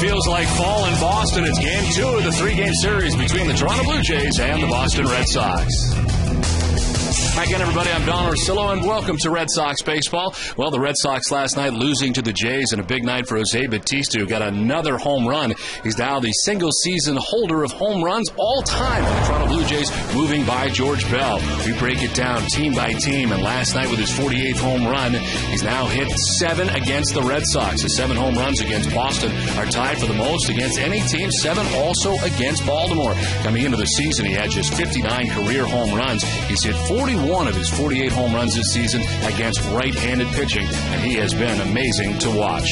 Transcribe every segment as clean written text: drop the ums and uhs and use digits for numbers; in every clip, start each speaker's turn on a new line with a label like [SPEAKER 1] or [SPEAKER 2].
[SPEAKER 1] Feels like fall in Boston. It's game 2 of the 3-game series between the Toronto Blue Jays and the Boston Red Sox. Hi again, everybody. I'm Don Orsillo, and welcome to Red Sox Baseball. Well, the Red Sox last night losing to the Jays, and a big night for Jose Bautista, who got another home run. He's now the single-season holder of home runs all-time for the Toronto Blue Jays, moving by George Bell. We break it down team by team, and last night with his 48th home run, he's now hit 7 against the Red Sox. His 7 home runs against Boston are tied for the most against any team, 7 also against Baltimore. Coming into the season, he had just 59 career home runs. He's hit 41 of his 48 home runs this season against right-handed pitching, and he has been amazing to watch.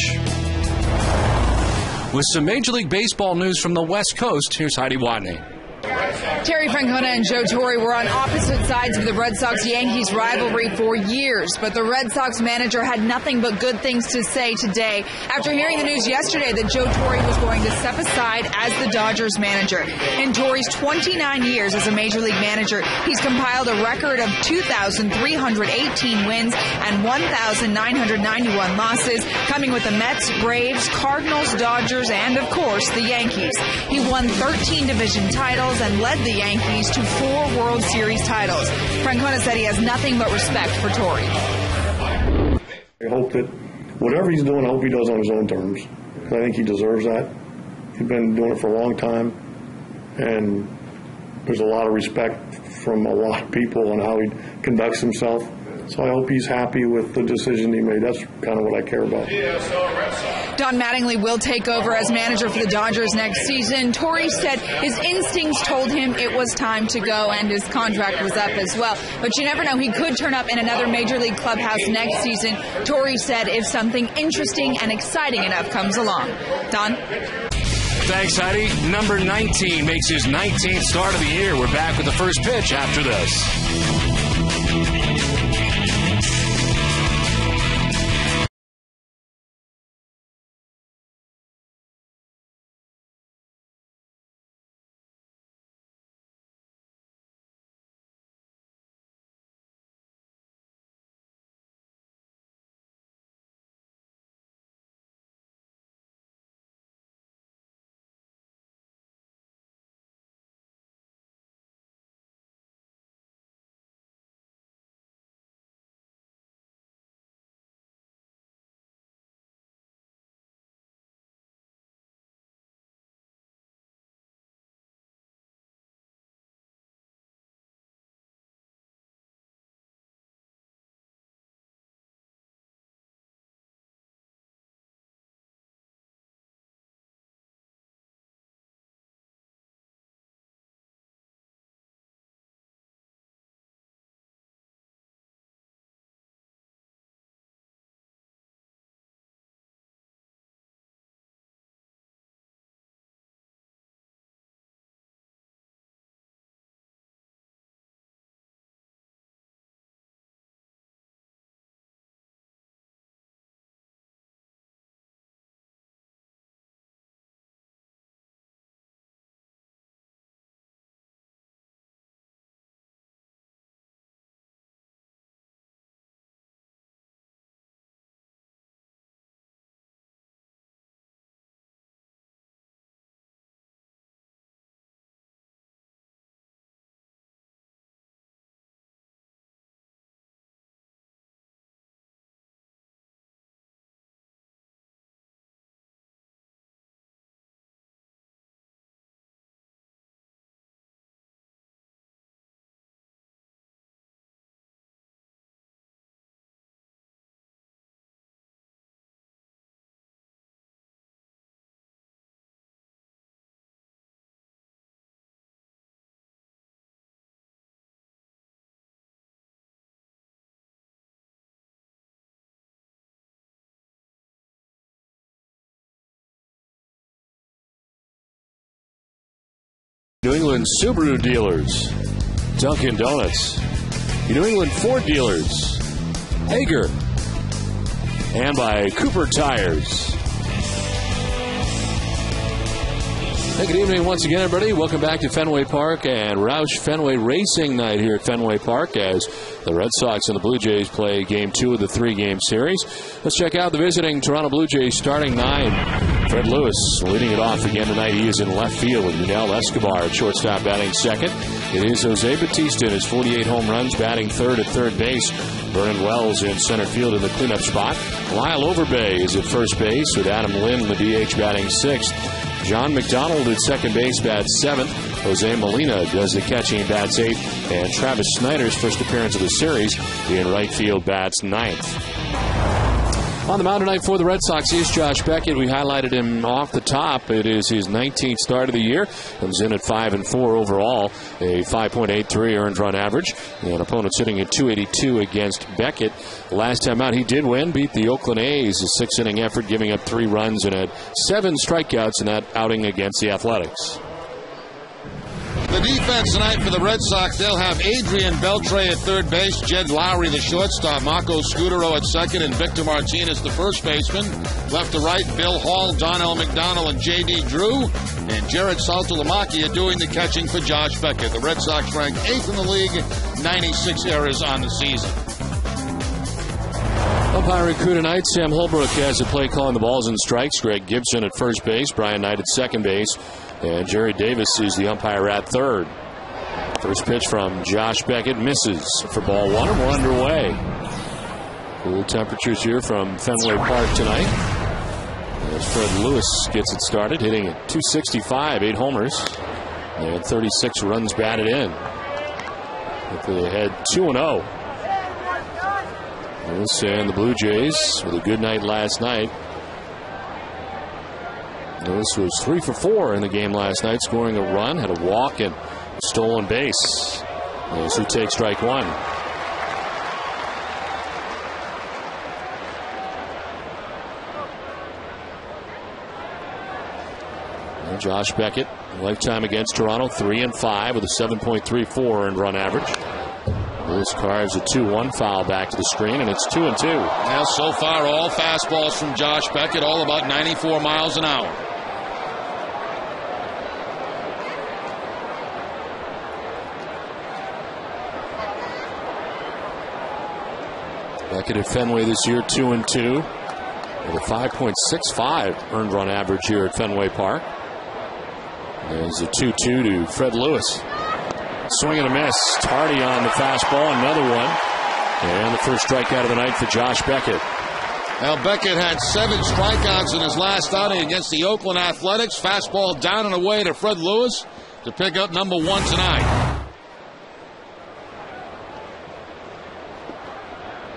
[SPEAKER 1] With some Major League Baseball news from the West Coast, here's Heidi Watney.
[SPEAKER 2] Terry Francona and Joe Torre were on opposite sides of the Red Sox-Yankees rivalry for years, but the Red Sox manager had nothing but good things to say today after hearing the news yesterday that Joe Torre was going to step aside as the Dodgers manager. In Torre's 29 years as a Major League manager, he's compiled a record of 2,318 wins and 1,991 losses, coming with the Mets, Braves, Cardinals, Dodgers, and, of course, the Yankees. He won 13 division titles and led the Yankees to 4 World Series titles. Francona said he has nothing but respect for Torre.
[SPEAKER 3] I hope that whatever he's doing, I hope he does on his own terms. I think he deserves that. He's been doing it for a long time, and there's a lot of respect from a lot of people on how he conducts himself. So I hope he's happy with the decision he made. That's kind of what I care about.
[SPEAKER 2] Don Mattingly will take over as manager for the Dodgers next season. Torre said his instincts told him it was time to go, and his contract was up as well. But you never know, he could turn up in another Major League clubhouse next season. Torre said if something interesting and exciting enough comes along. Don?
[SPEAKER 1] Thanks, Heidi. Number 19 makes his 19th start of the year. We're back with the first pitch after this. New England Subaru dealers, Dunkin' Donuts. New England Ford dealers, Hager. And by Cooper Tires. Hey, good evening once again, everybody. Welcome back to Fenway Park and Roush Fenway Racing Night here at Fenway Park as the Red Sox and the Blue Jays play Game 2 of the 3-game series. Let's check out the visiting Toronto Blue Jays starting 9. Fred Lewis leading it off again tonight. He is in left field with Yunel Escobar at shortstop batting second. It is Jose Bautista in his 48 home runs batting third at third base. Vernon Wells in center field in the cleanup spot. Lyle Overbay is at first base with Adam Lynn, the DH, batting sixth. John McDonald at second base bats seventh. Jose Molina does the catching, bats eighth. And Travis Snyder's first appearance of the series in right field bats ninth. On the mound tonight for the Red Sox is Josh Beckett. We highlighted him off the top. It is his 19th start of the year. Comes in at 5-4 overall, a 5.83 earned run average. And opponent sitting at 282 against Beckett. Last time out, he did win, beat the Oakland A's, a 6-inning effort, giving up 3 runs and had 7 strikeouts in that outing against the Athletics.
[SPEAKER 4] The defense tonight for the Red Sox, they'll have Adrian Beltre at third base, Jed Lowry the shortstop, Marco Scudero at second, and Victor Martinez the first baseman. Left to right, Bill Hall, Donnell McDonald, and J.D. Drew. And Jared Saltalamacchia are doing the catching for Josh Beckett. The Red Sox ranked 8th in the league, 96 errors on the season.
[SPEAKER 1] Umpiring crew tonight, Sam Holbrook has the play calling the balls and strikes. Greg Gibson at first base, Brian Knight at second base, and Jerry Davis is the umpire at third. First pitch from Josh Beckett misses for ball 1, and we're underway. Cool temperatures here from Fenway Park tonight. As Fred Lewis gets it started, hitting at 265, 8 homers, and 36 runs batted in. They had 2-0. Lewis and the Blue Jays with a good night last night. Lewis was 3 for 4 in the game last night, scoring a run, had a walk, and a stolen base. Lewis who takes strike 1. And Josh Beckett, lifetime against Toronto, 3-5 with a 7.34 earned run average. Lewis carves a 2-1 foul back to the screen, and it's 2-2.
[SPEAKER 4] Now, so far, all fastballs from Josh Beckett, all about 94 miles an hour.
[SPEAKER 1] Beckett at Fenway this year, 2-2, with a 5.65 earned run average here at Fenway Park. There's a 2-2 to Fred Lewis. Swing and a miss. Tardy on the fastball. Another one. And the first strikeout of the night for Josh Beckett.
[SPEAKER 4] Now, Beckett had 7 strikeouts in his last outing against the Oakland Athletics. Fastball down and away to Fred Lewis to pick up number 1 tonight.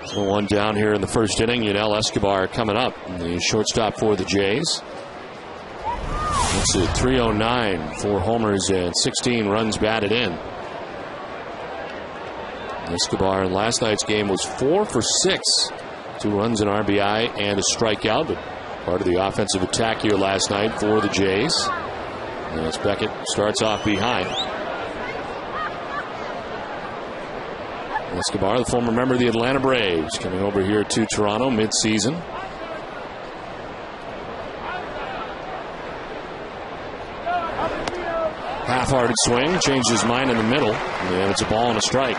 [SPEAKER 1] So 1 down here in the first inning. Yunel Escobar coming up. The shortstop for the Jays. It's a 309, 4 homers and 16 runs batted in. Escobar in last night's game was 4 for 6. 2 runs, an RBI, and a strikeout. But part of the offensive attack here last night for the Jays. As Beckett starts off behind. Escobar, the former member of the Atlanta Braves, coming over here to Toronto mid-season. Half-hearted swing, changed his mind in the middle, and it's a ball and a strike.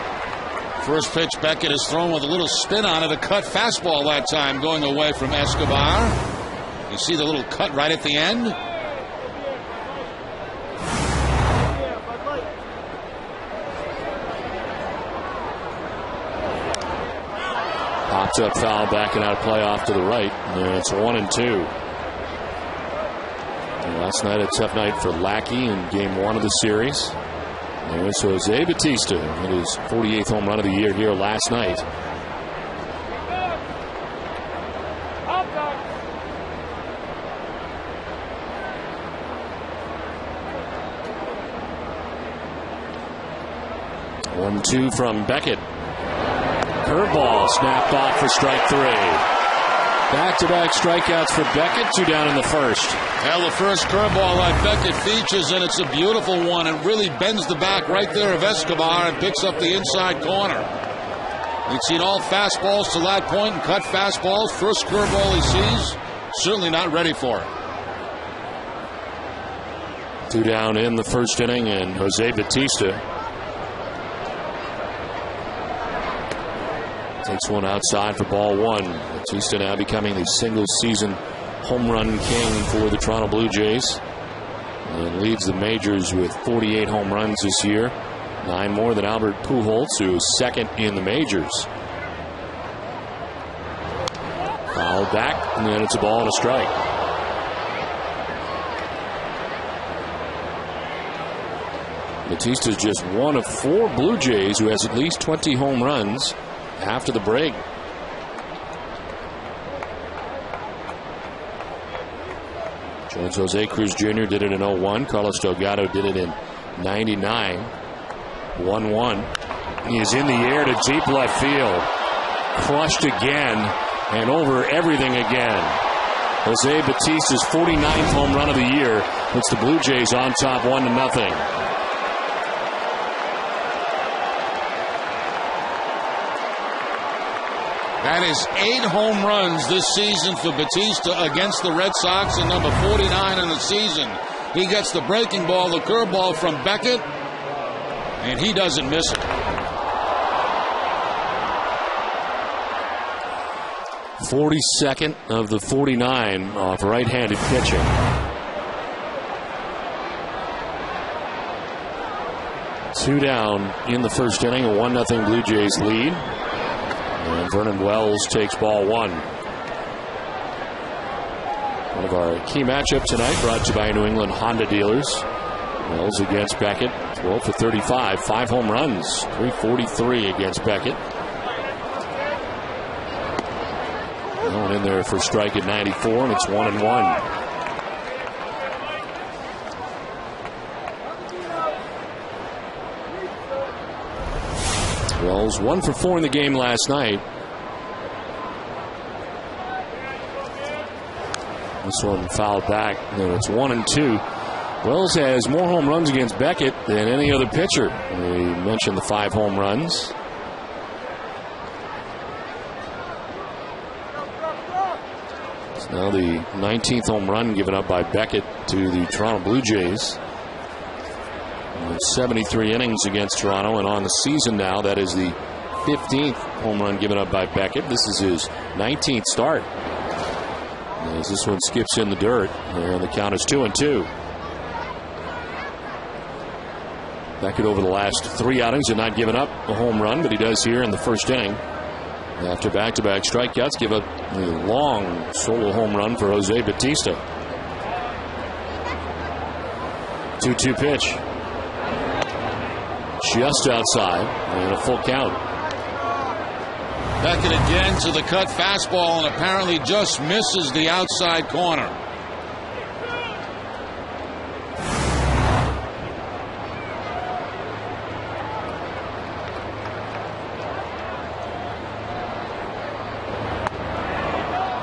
[SPEAKER 4] First pitch, Beckett is thrown with a little spin on it, a cut fastball that time going away from Escobar. You see the little cut right at the end.
[SPEAKER 1] Popped up foul, backing out of play off to the right, and it's 1-2. Last night a tough night for Lackey in game 1 of the series. There's Jose Bautista in his 48th home run of the year here last night. One-two from Beckett. Curveball snapped off for strike 3. Back-to-back strikeouts for Beckett. 2 down in the first.
[SPEAKER 4] Well, the first curveball that Beckett features, and it's a beautiful one. It really bends the back right there of Escobar and picks up the inside corner. He'd seen all fastballs to that point and cut fastballs. First curveball he sees, certainly not ready for it.
[SPEAKER 1] 2 down in the first inning, and Jose Bautista takes one outside for ball 1. Bautista now becoming the single-season home run king for the Toronto Blue Jays, and leads the majors with 48 home runs this year. 9 more than Albert Pujols, who is second in the majors. Fouled back, and then it's a ball and a strike. Bautista is just one of 4 Blue Jays who has at least 20 home runs after the break. Jones Jose Cruz Jr. did it in 01. Carlos Delgado did it in 99. 1-1. He is in the air to deep left field. Crushed again and over everything again. Jose Bautista's 49th home run of the year puts the Blue Jays on top 1-0.
[SPEAKER 4] That is 8 home runs this season for Bautista against the Red Sox, and number 49 in the season. He gets the breaking ball, the curveball from Beckett, and he doesn't miss it.
[SPEAKER 1] 42nd of the 49 off right-handed pitching. Two down in the first inning, a 1-0 Blue Jays lead. And Vernon Wells takes ball 1. One of our key matchups tonight, brought to you by New England Honda dealers. Wells against Beckett, 12 for 35, 5 home runs, 343 against Beckett. Going in there for strike at 94, and it's 1-1. Wells 1 for 4 in the game last night. This one fouled back, and it's 1-2. Wells has more home runs against Beckett than any other pitcher. We mentioned the 5 home runs. It's now the 19th home run given up by Beckett to the Toronto Blue Jays. 73 innings against Toronto, and on the season now, that is the 15th home run given up by Beckett. This is his 19th start, as this one skips in the dirt, and the count is 2-2. Beckett over the last 3 outings had not given up a home run, but he does here in the first inning. After back-to-back strikeouts, give up a long solo home run for Jose Bautista. 2-2 pitch. Just outside, and a full count.
[SPEAKER 4] Beckett again to the cut fastball, and apparently just misses the outside corner.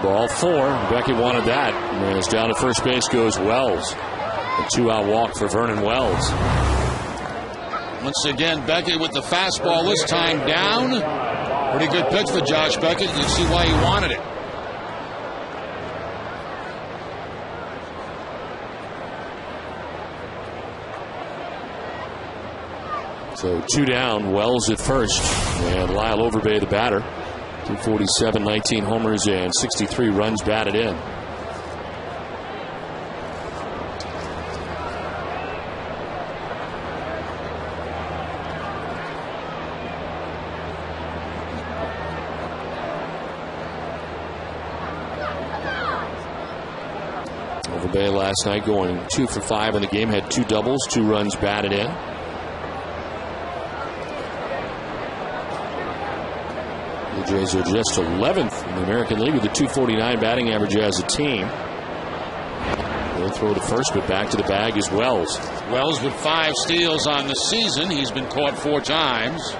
[SPEAKER 1] Ball 4. Beckett wanted that. As down to first base goes Wells. A 2-out walk for Vernon Wells.
[SPEAKER 4] Once again, Beckett with the fastball, this time down. Pretty good pitch for Josh Beckett. You can see why he wanted it.
[SPEAKER 1] So 2 down, Wells at first, and Lyle Overbay the batter. 247, 19 homers, and 63 runs batted in. Overbay last night going 2 for 5 in the game, had 2 doubles, 2 runs batted in. The Jays are just 11th in the American League with a .249 batting average as a team. They'll throw to first, but back to the bag is Wells.
[SPEAKER 4] Wells with 5 steals on the season. He's been caught 4 times.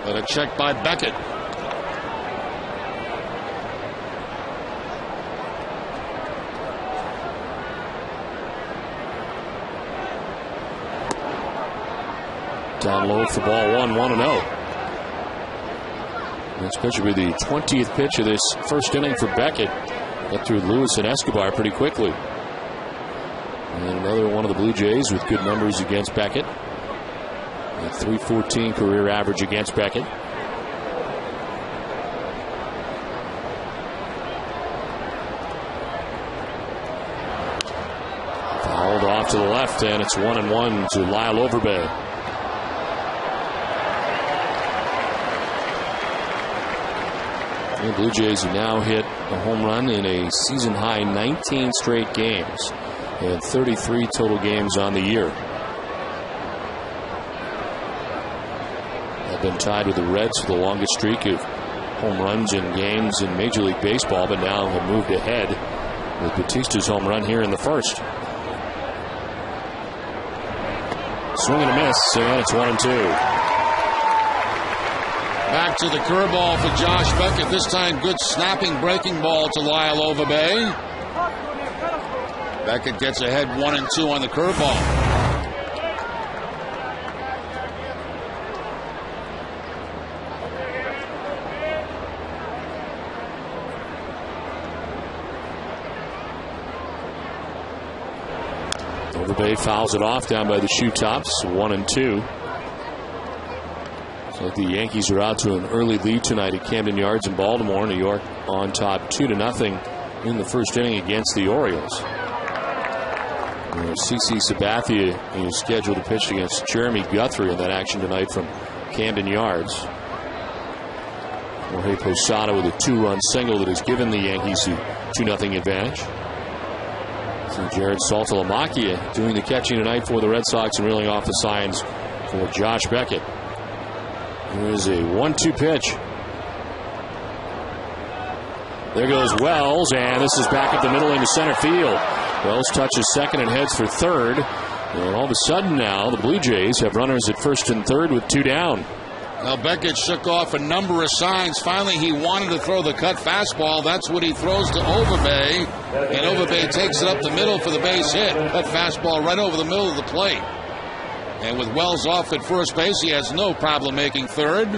[SPEAKER 4] But a check by Beckett.
[SPEAKER 1] Down low for ball 1-0. Next pitch will be the 20th pitch of this first inning for Beckett. Got through Lewis and Escobar pretty quickly. And another one of the Blue Jays with good numbers against Beckett. A .314 career average against Beckett. Fouled off to the left, and it's 1-1 to Lyle Overbay. The Blue Jays have now hit a home run in a season-high 19 straight games and 33 total games on the year. They've been tied with the Reds for the longest streak of home runs in games in Major League Baseball, but now have moved ahead with Batista's home run here in the first. Swing and a miss, and it's 1-2.
[SPEAKER 4] Back to the curveball for Josh Beckett. This time, good snapping breaking ball to Lyle Overbay. Beckett gets ahead 1-2 on the curveball.
[SPEAKER 1] Overbay fouls it off down by the shoe tops, 1-2. So the Yankees are out to an early lead tonight at Camden Yards in Baltimore. New York on top 2-0 in the first inning against the Orioles. CC Sabathia is scheduled to pitch against Jeremy Guthrie in that action tonight from Camden Yards. Jorge Posada with a 2-run single that has given the Yankees a 2-0 advantage. So Jared Saltalamacchia doing the catching tonight for the Red Sox and reeling off the signs for Josh Beckett. Here's a 1-2 pitch. There goes Wells, and this is back up the middle into center field. Wells touches second and heads for third. And all of a sudden now, the Blue Jays have runners at first and third with 2 down.
[SPEAKER 4] Now Beckett shook off a number of signs. Finally, he wanted to throw the cut fastball. That's what he throws to Overbay. And Overbay takes it up the middle for the base hit. Cut fastball right over the middle of the plate. And with Wells off at first base, he has no problem making third.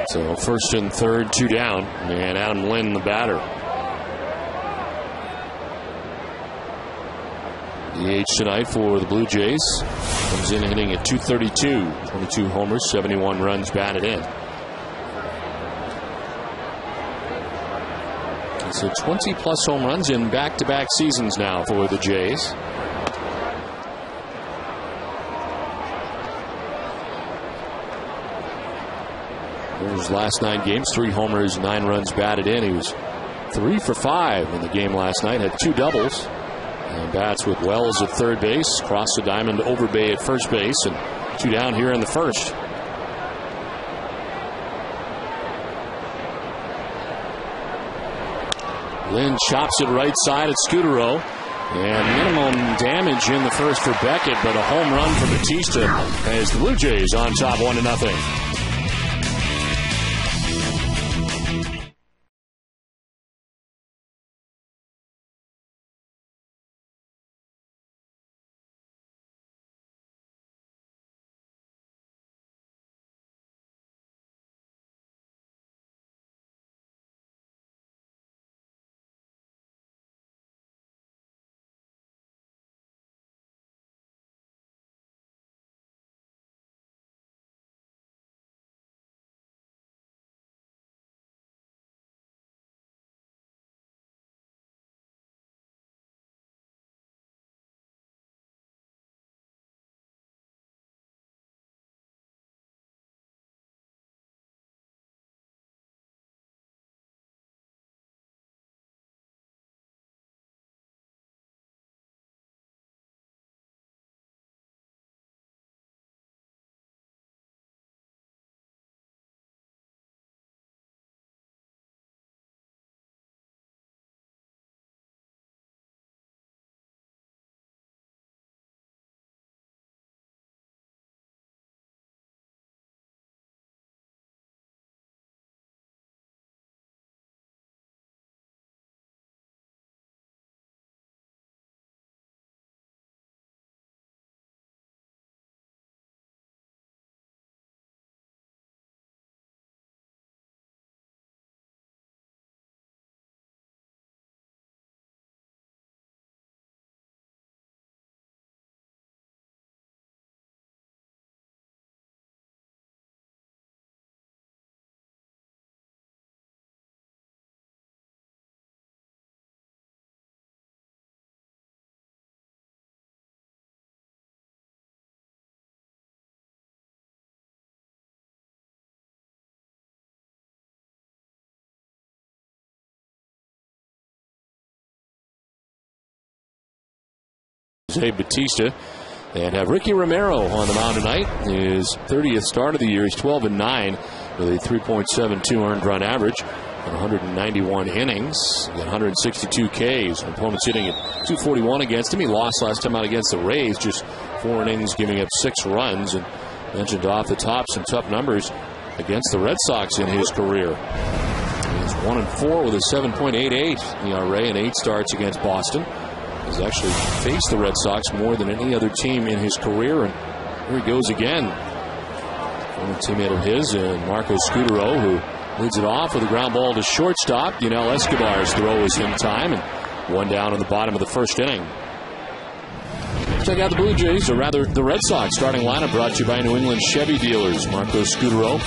[SPEAKER 1] So first and third, 2 down. And Adam Lynn, the batter. DH tonight for the Blue Jays. Comes in hitting at .232. 22 homers, 71 runs batted in. So 20-plus home runs in back-to-back seasons now for the Jays. In his last 9 games, 3 homers, 9 runs batted in. He was 3 for 5 in the game last night, had 2 doubles. And bats with Wells at third base, cross the diamond to Overbay at first base, and 2 down here in the first. Lynn chops it right side at Scudero. And minimum damage in the first for Beckett, but a home run for Batista as the Blue Jays on top 1-0. Jose Bautista. And have Ricky Romero on the mound tonight. His 30th start of the year. He's 12-9 with a 3.72 earned run average. 191 innings, 162 Ks. Opponents hitting at 241 against him. He lost last time out against the Rays, just 4 innings, giving up 6 runs. And mentioned off the top some tough numbers against the Red Sox in his career. He's 1-4 with a 7.88 ERA and 8 starts against Boston. He's actually faced the Red Sox more than any other team in his career. And here he goes again. Former teammate of his, Marco Scudero, who leads it off with a ground ball to shortstop. Yunel Escobar's throw is in time, and 1 down in the bottom of the first inning. Check out the Blue Jays, or rather the Red Sox starting lineup, brought to you by New England Chevy dealers. Marco Scudero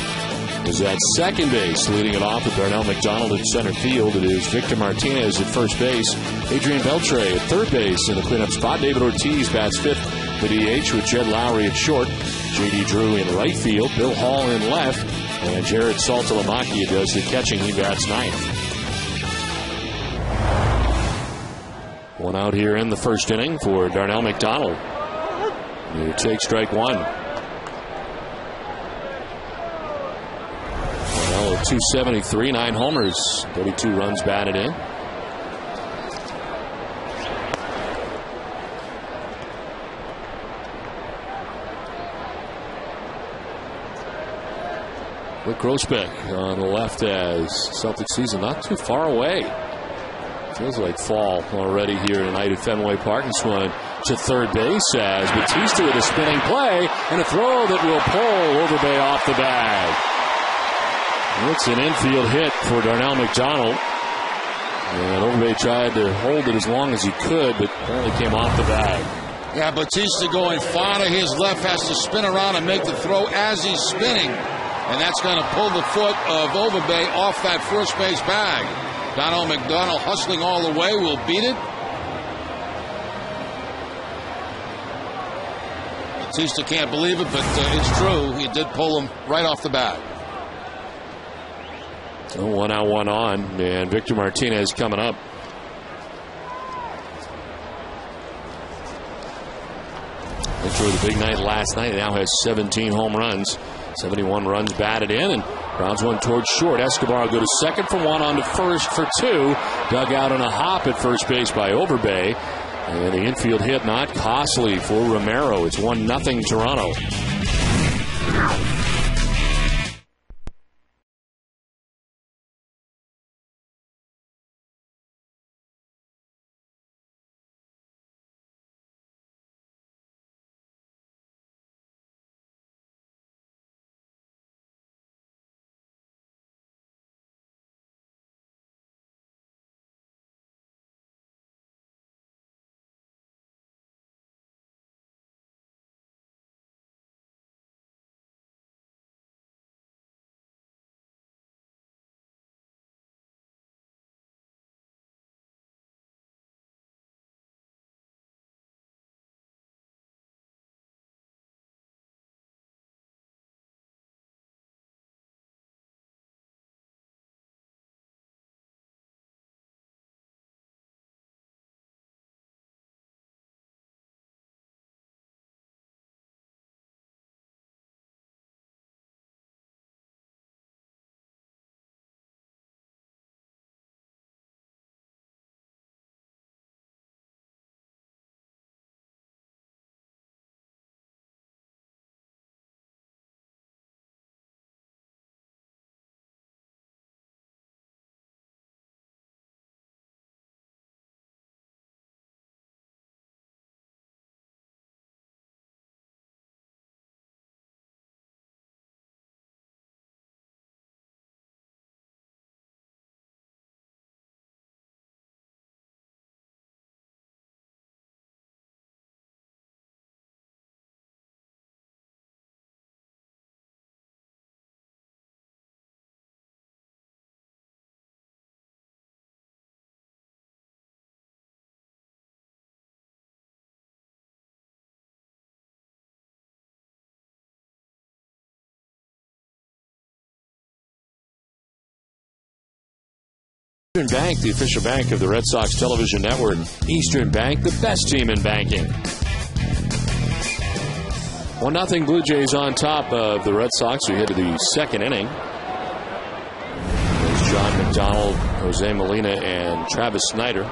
[SPEAKER 1] is at second base, leading it off with Darnell McDonald in center field. It is Victor Martinez at first base, Adrian Beltre at third base in the cleanup spot. David Ortiz bats fifth, the DH, with Jed Lowry at short. J.D. Drew in right field, Bill Hall in left, and Jared Saltalamacchia does the catching. He bats ninth. 1 out here in the first inning for Darnell McDonald. You take strike 1. Darnell at 273, 9 homers, 32 runs batted in. Rick Grossbeck on the left as Celtic season not too far away. Feels like fall already here tonight at Fenway Park. And swung to third base as Bautista with a spinning play and a throw that will pull Overbay off the bag. It's an infield hit for Darnell McDonald. And Overbay tried to hold it as long as he could, but apparently came off the bag.
[SPEAKER 4] Yeah, Bautista going far to his left, has to spin around and make the throw as he's spinning. And that's going to pull the foot of Overbay off that first base bag. Darnell McDonald hustling all the way, will beat it. Bautista can't believe it, but it's true. He did pull him right off the bag.
[SPEAKER 1] So 1 out, 1 on, and Victor Martinez coming up. Enjoyed the big night last night. He now has 17 home runs, 71 runs batted in, and grounds one towards short. Escobar will go to second for 1, on to first for 2. Dug out on a hop at first base by Overbay. And the infield hit not costly for Romero. It's 1-0 Toronto. Eastern Bank, the official bank of the Red Sox television network. Eastern Bank, the best team in banking. 1-0 Blue Jays on top of the Red Sox. We head to the second inning. There's John McDonald, Jose Molina, and Travis Snyder.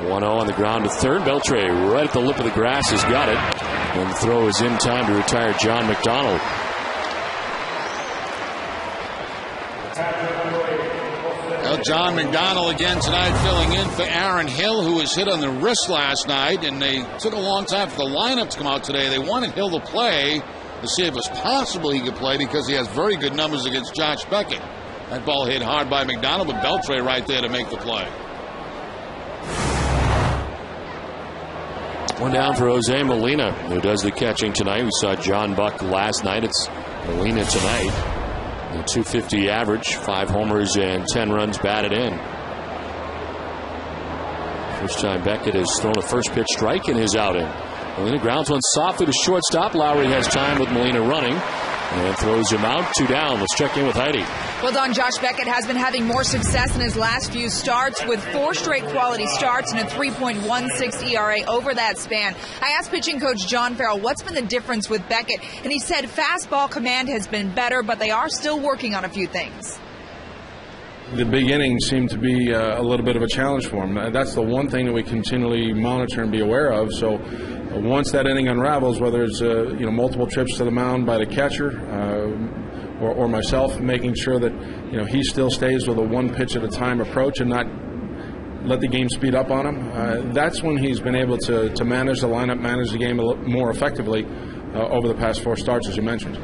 [SPEAKER 1] 1-0 on the ground to third. Beltre right at the lip of the grass has got it. And the throw is in time to retire John McDonald.
[SPEAKER 4] Well, John McDonald again tonight filling in for Aaron Hill, who was hit on the wrist last night, and they took a long time for the lineup to come out today. They wanted Hill to play to see if it was possible he could play because he has very good numbers against Josh Beckett. That ball hit hard by McDonald, but Beltre right there to make the play.
[SPEAKER 1] One down for Jose Molina, who does the catching tonight. We saw John Buck last night. It's Molina tonight. A .250 average, 5 homers and 10 runs batted in. First time Beckett has thrown a first pitch strike in his outing. Molina grounds one softly to shortstop. Lowry has time with Molina running and throws him out. 2 down. Let's check in with Heidi.
[SPEAKER 2] Well, Don, Josh Beckett has been having more success in his last few starts with 4 straight quality starts and a 3.16 ERA over that span. I asked pitching coach John Farrell what's been the difference with Beckett, and he said fastball command has been better, but they are still working on a few things.
[SPEAKER 5] The big innings seem to be a little bit of a challenge for him. That's the one thing that we continually monitor and be aware of. So once that inning unravels, whether it's multiple trips to the mound by the catcher or myself, making sure that he still stays with a one pitch at a time approach and not let the game speed up on him. That's when he's been able to manage the lineup, manage the game a little more effectively over the past 4 starts, as you mentioned.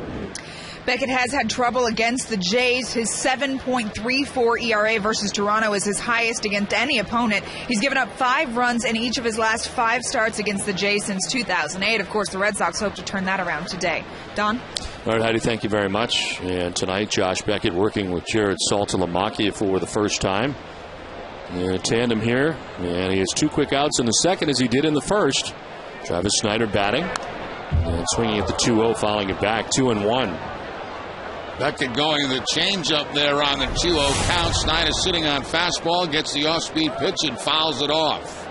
[SPEAKER 2] Beckett has had trouble against the Jays. His 7.34 ERA versus Toronto is his highest against any opponent. He's given up 5 runs in each of his last 5 starts against the Jays since 2008. Of course, the Red Sox hope to turn that around today. Don?
[SPEAKER 1] All right, Heidi, thank you very much. And tonight, Josh Beckett working with Jared Saltalamacchia for the first time. In a tandem here, and he has 2 quick outs in the second as he did in the first. Travis Snyder batting and swinging at the 2-0, fouling it back, 2-1.
[SPEAKER 4] Beckett going the changeup there on the 2-0 count. Snyder sitting on fastball, gets the off-speed pitch and fouls it off.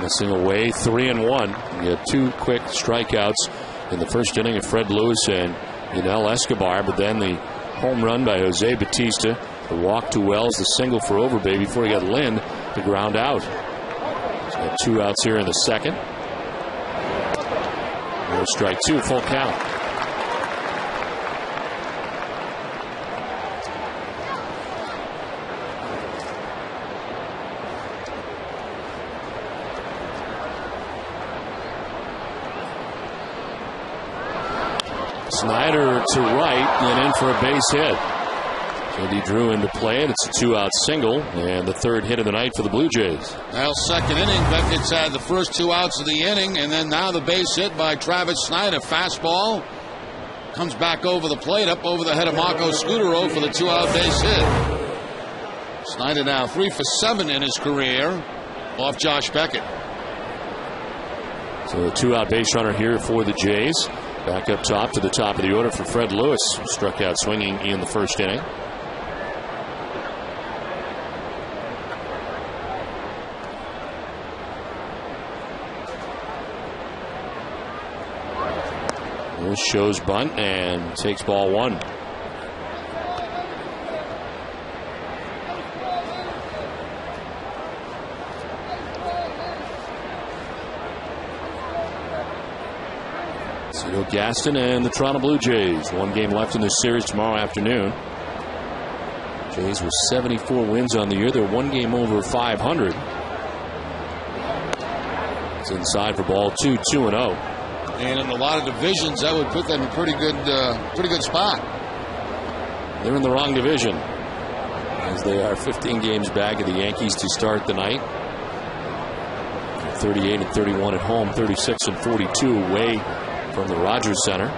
[SPEAKER 1] Missing away, 3-1. You had 2 quick strikeouts in the first inning of Fred Lewis and Yunel Escobar, but then the home run by Jose Bautista, the walk to Wells, the single for Overbay before he got Lynn to ground out. He's got 2 outs here in the second. No strike 2, full count. Snyder to right and in for a base hit. Andy Drew into play, and it's a 2-out single and the 3rd hit of the night for the Blue Jays.
[SPEAKER 4] Well, second inning, Beckett's had the first 2 outs of the inning, and then now the base hit by Travis Snyder. Fastball comes back over the plate, up over the head of Marco Scutaro for the 2-out base hit. Snyder now 3 for 7 in his career off Josh Beckett.
[SPEAKER 1] So a 2-out base runner here for the Jays. Back up top to the top of the order for Fred Lewis, who struck out swinging in the first inning. Lewis shows bunt and takes ball 1. Gaston and the Toronto Blue Jays. 1 game left in this series tomorrow afternoon. Jays with 74 wins on the year. They're 1 game over 500. It's inside for ball 2, 2-0.
[SPEAKER 4] And in a lot of divisions, that would put them in a pretty good spot.
[SPEAKER 1] They're in the wrong division, as they are 15 games back of the Yankees to start the night. 38 and 31 at home, 36 and 42 away from the Rogers Center.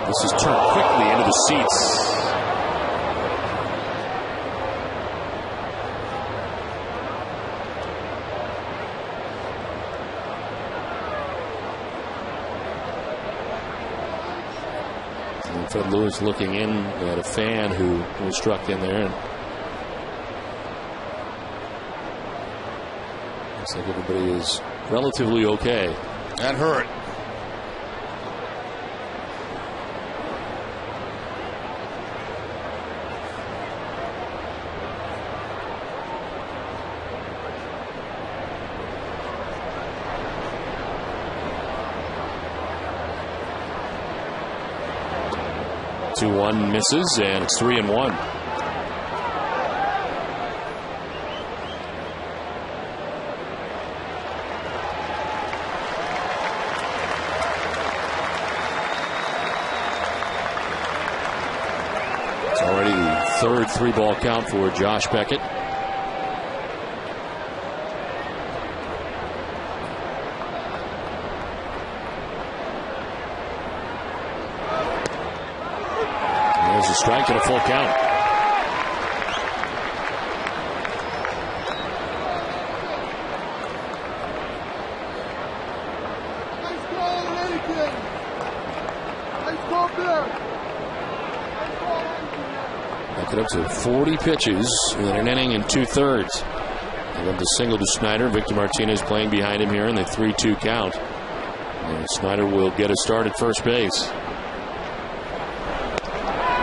[SPEAKER 1] This is turned quickly into the seats. Fred Lewis looking in at a fan who was struck in there. And looks like everybody is relatively okay.
[SPEAKER 4] That hurt.
[SPEAKER 1] Two one misses, and it's 3-1. It's already the third 3-ball count for Josh Beckett. There's a strike and a full count. Beckett up to 40 pitches in an inning and 2/3. And then the single to Snyder. Victor Martinez playing behind him here in the 3-2 count. And Snyder will get a start at first base.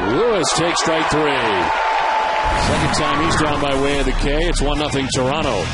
[SPEAKER 1] Lewis takes strike 3. Second time he's down by way of the K. It's 1-0 Toronto.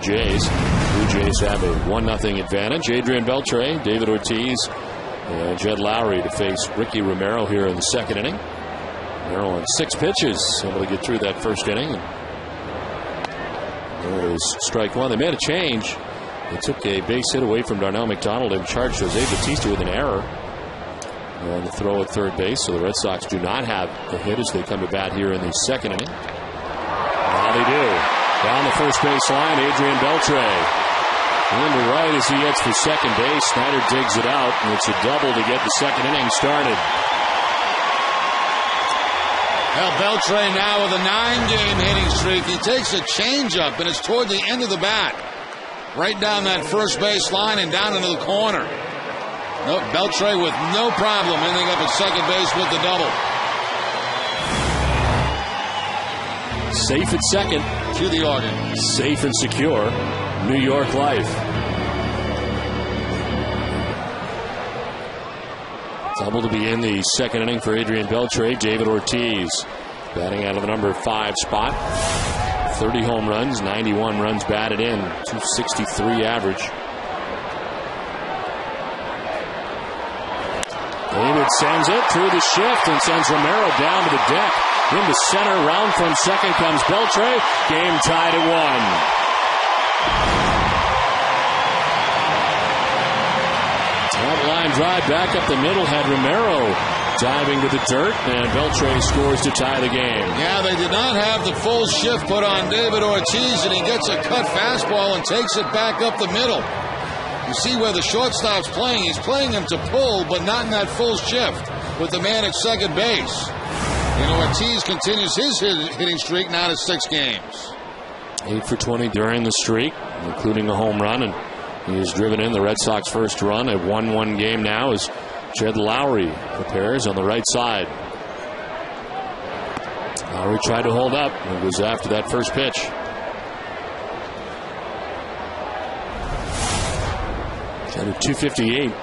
[SPEAKER 1] Jays. Blue Jays have a 1-0 advantage. Adrian Beltre, David Ortiz, and Jed Lowry to face Ricky Romero here in the second inning. Romero on 6 pitches, able to get through that first inning. There is strike 1. They made a change. They took a base hit away from Darnell McDonald and charged Jose Bautista with an error on the throw at third base. So the Red Sox do not have a hit as they come to bat here in the second inning. Now they do. Down the first base line, Adrian Beltre. In to right as he heads for second base. Snyder digs it out, and it's a double to get the second inning started.
[SPEAKER 4] Well, Beltre now with a 9-game hitting streak. He takes a changeup, and it's toward the end of the bat. Right down that first base line and down into the corner. Nope, Beltre with no problem ending up at second base with the double.
[SPEAKER 1] Safe at second.
[SPEAKER 4] To the organ.
[SPEAKER 1] Safe and secure. New York life. Double to be in the second inning for Adrian Beltre. David Ortiz batting out of the number 5 spot. 30 home runs, 91 runs batted in, 263 average. David sends it through the shift and sends Romero down to the deck. Into center, round from second comes Beltre. Game tied at 1. That line drive back up the middle had Romero diving to the dirt, and Beltre scores to tie the game.
[SPEAKER 4] Yeah, they did not have the full shift put on David Ortiz, and he gets a cut fastball and takes it back up the middle. You see where the shortstop's playing. He's playing him to pull, but not in that full shift with the man at second base. And Ortiz continues his hitting streak now to 6 games.
[SPEAKER 1] 8 for 20 during the streak, including a home run, and he has driven in the Red Sox first run. A 1-1 game now as Jed Lowry prepares on the right side. Lowry tried to hold up and was after that first pitch. At 258,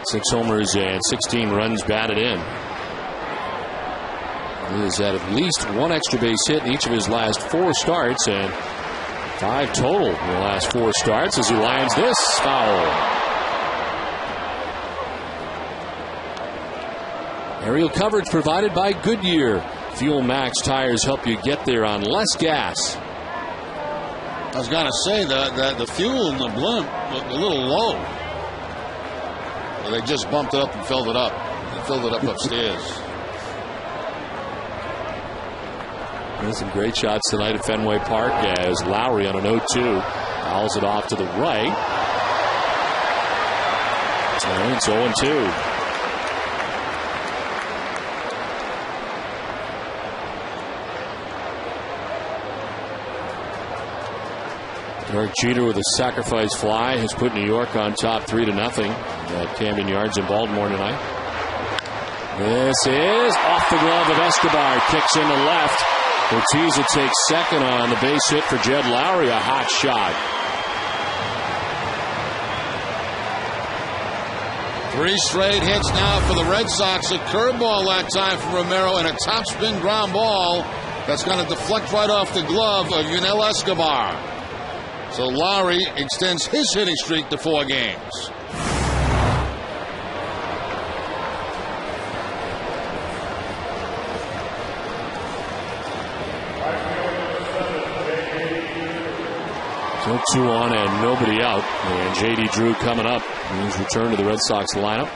[SPEAKER 1] 6 homers and 16 runs batted in. He has had at least 1 extra base hit in each of his last 4 starts and 5 total in the last 4 starts as he lines this foul. Aerial coverage provided by Goodyear. Fuel Max tires help you get there on less gas.
[SPEAKER 4] I was going to say that the fuel in the blimp looked a little low. They just bumped it up and filled it up. They filled it up upstairs.
[SPEAKER 1] There's some great shots tonight at Fenway Park as Lowry on an 0-2 fouls it off to the right. And it's 0-2. Derek Jeter with a sacrifice fly has put New York on top 3-0 at Camden Yards in Baltimore tonight. This is off the glove of Escobar. Kicks into left. Ortiz will take second on the base hit for Jed Lowry. A hot shot.
[SPEAKER 4] 3 straight hits now for the Red Sox. A curveball that time for Romero and a topspin ground ball that's going to deflect right off the glove of Yunel Escobar. So Lowry extends his hitting streak to 4 games.
[SPEAKER 1] So 2 on and nobody out. And J.D. Drew coming up. He's returned to the Red Sox lineup.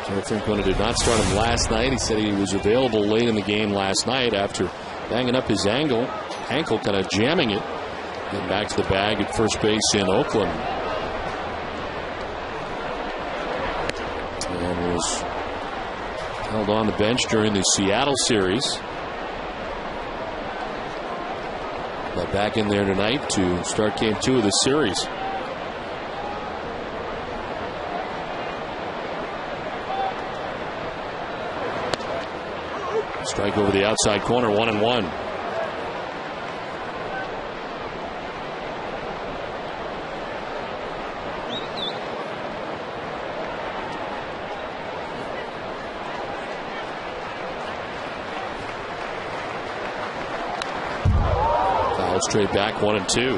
[SPEAKER 1] Terry Francona did not start him last night. He said he was available late in the game last night after banging up his ankle, kind of jamming it. Getting back to the bag at first base in Oakland. And was held on the bench during the Seattle series. But back in there tonight to start game 2 of the series. Strike over the outside corner, 1-1. Straight back, 1-2.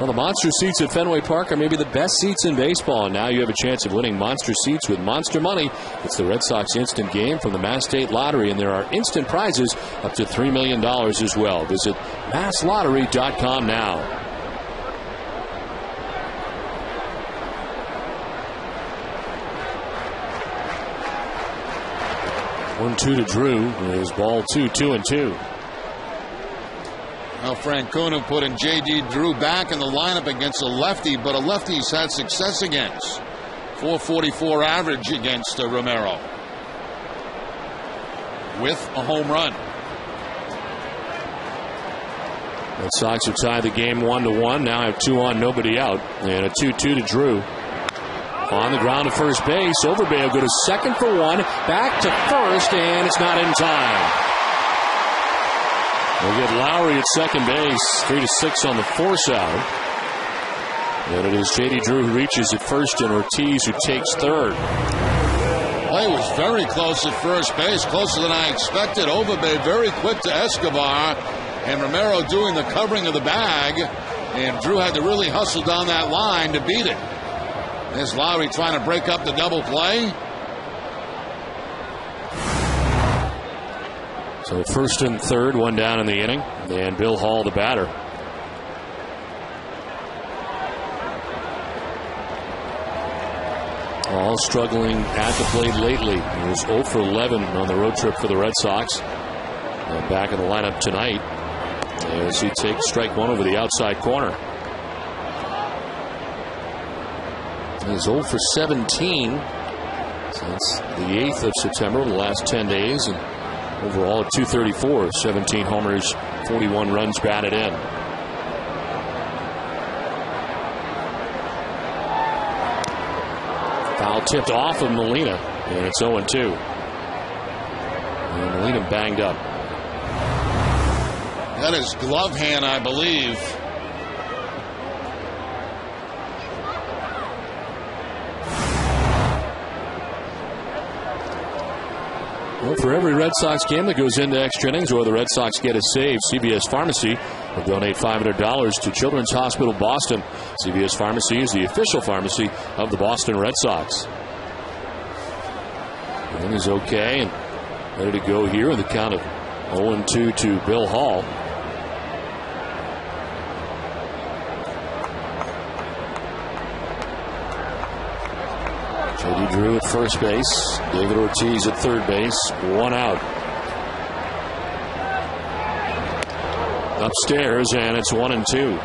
[SPEAKER 1] Well, the monster seats at Fenway Park are maybe the best seats in baseball. And now you have a chance of winning monster seats with Monster Money. It's the Red Sox instant game from the Mass State Lottery, and there are instant prizes up to $3 million as well. Visit masslottery.com now. 1-2 to Drew. Is ball 2, 2-2.
[SPEAKER 4] Now Francona putting J.D. Drew back in the lineup against a lefty, but a lefty he's had success against. 444 average against Romero. With a home run.
[SPEAKER 1] Red Sox have tied the game 1-1. Now have 2 on, nobody out. And a 2-2 to Drew. On the ground to first base. Overbay will go to second for 1. Back to first, and it's not in time. We'll get Lowry at second base. 3-6 on the force out. And it is J.D. Drew who reaches at first and Ortiz who takes third.
[SPEAKER 4] Play was very close at first base. Closer than I expected. Overbay very quick to Escobar. and Romero doing the covering of the bag, and Drew had to really hustle down that line to beat it. There's Lowry trying to break up the double play.
[SPEAKER 1] So first and third, one down in the inning, and Bill Hall, the batter. All struggling at the plate lately. He was 0 for 11 on the road trip for the Red Sox. And back in the lineup tonight as he takes strike one over the outside corner. He's 0 for 17 since the 8th of September, the last 10 days. And overall at .234, 17 homers, 41 runs batted in. Foul tipped off of Molina, and it's 0-2. And Molina banged up.
[SPEAKER 4] That is glove hand, I believe.
[SPEAKER 1] Well, for every Red Sox game that goes into extra innings or the Red Sox get a save, CVS Pharmacy will donate $500 to Children's Hospital Boston. CVS Pharmacy is the official pharmacy of the Boston Red Sox. And is okay and ready to go here in the count of 0-2 to Bill Hall. J.D. Drew at first base. David Ortiz at third base. One out. Upstairs, and it's 1-2.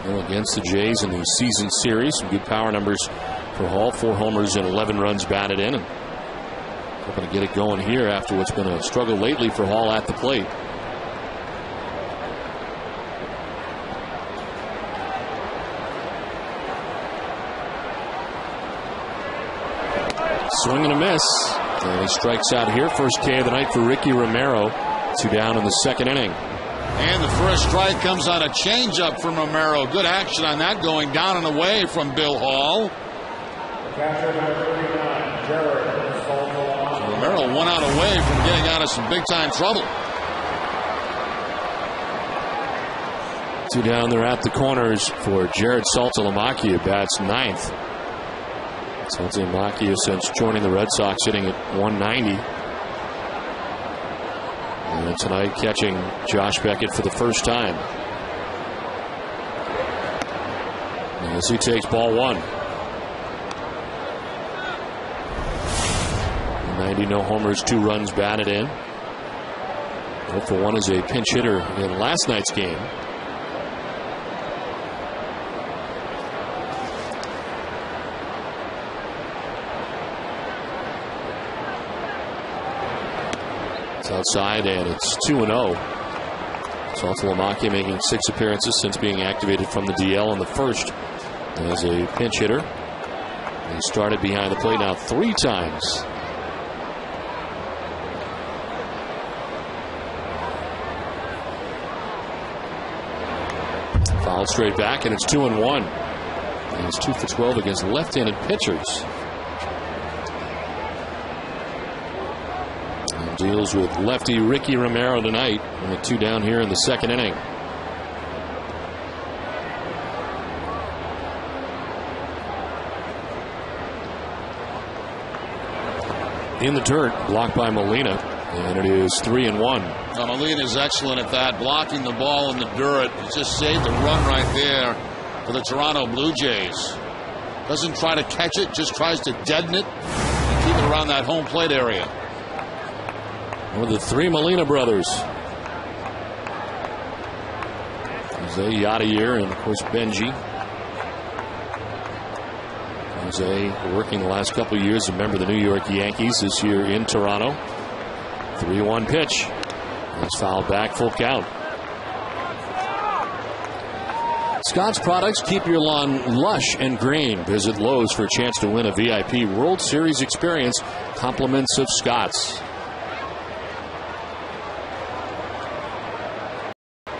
[SPEAKER 1] Well, against the Jays in the season series, some good power numbers for Hall. 4 homers and 11 runs batted in. And hoping to get it going here after what's been a struggle lately for Hall at the plate. Swing and a miss. And he strikes out here. First K of the night for Ricky Romero. 2 down in the second inning.
[SPEAKER 4] And the first strike comes on a changeup from Romero. Good action on that, going down and away from Bill Hall. So Romero 1 out away from getting out of some big-time trouble.
[SPEAKER 1] 2 down there at the corners for Jared Saltalamacchia. Bats 9th. Saltalamacchia since joining the Red Sox hitting at 190. And tonight catching Josh Beckett for the first time. As he takes ball 1. 90 no homers, 2 runs batted in. 0 for 1 as a pinch hitter in last night's game. Outside, and it's 2-0. Saltalamacchia making 6 appearances since being activated from the DL in the first as a pinch hitter. He started behind the plate now 3 times. Fouled straight back, and it's 2-1. And it's 2 for 12 against left-handed pitchers. Deals with lefty Ricky Romero tonight, with 2 down here in the second inning. In the dirt, blocked by Molina, and it is 3-1.
[SPEAKER 4] Now, Molina's excellent at that, blocking the ball in the dirt. He just saved the run right there for the Toronto Blue Jays. Doesn't try to catch it, just tries to deaden it and keep it around that home plate area.
[SPEAKER 1] One of the 3 Molina brothers. Jose Yadier and, of course, Benji. Jose working the last couple of years, a member of the New York Yankees, this year in Toronto. 3-1 pitch. It's fouled back, full count. Scott's products keep your lawn lush and green. Visit Lowe's for a chance to win a VIP World Series experience. Compliments of Scott's.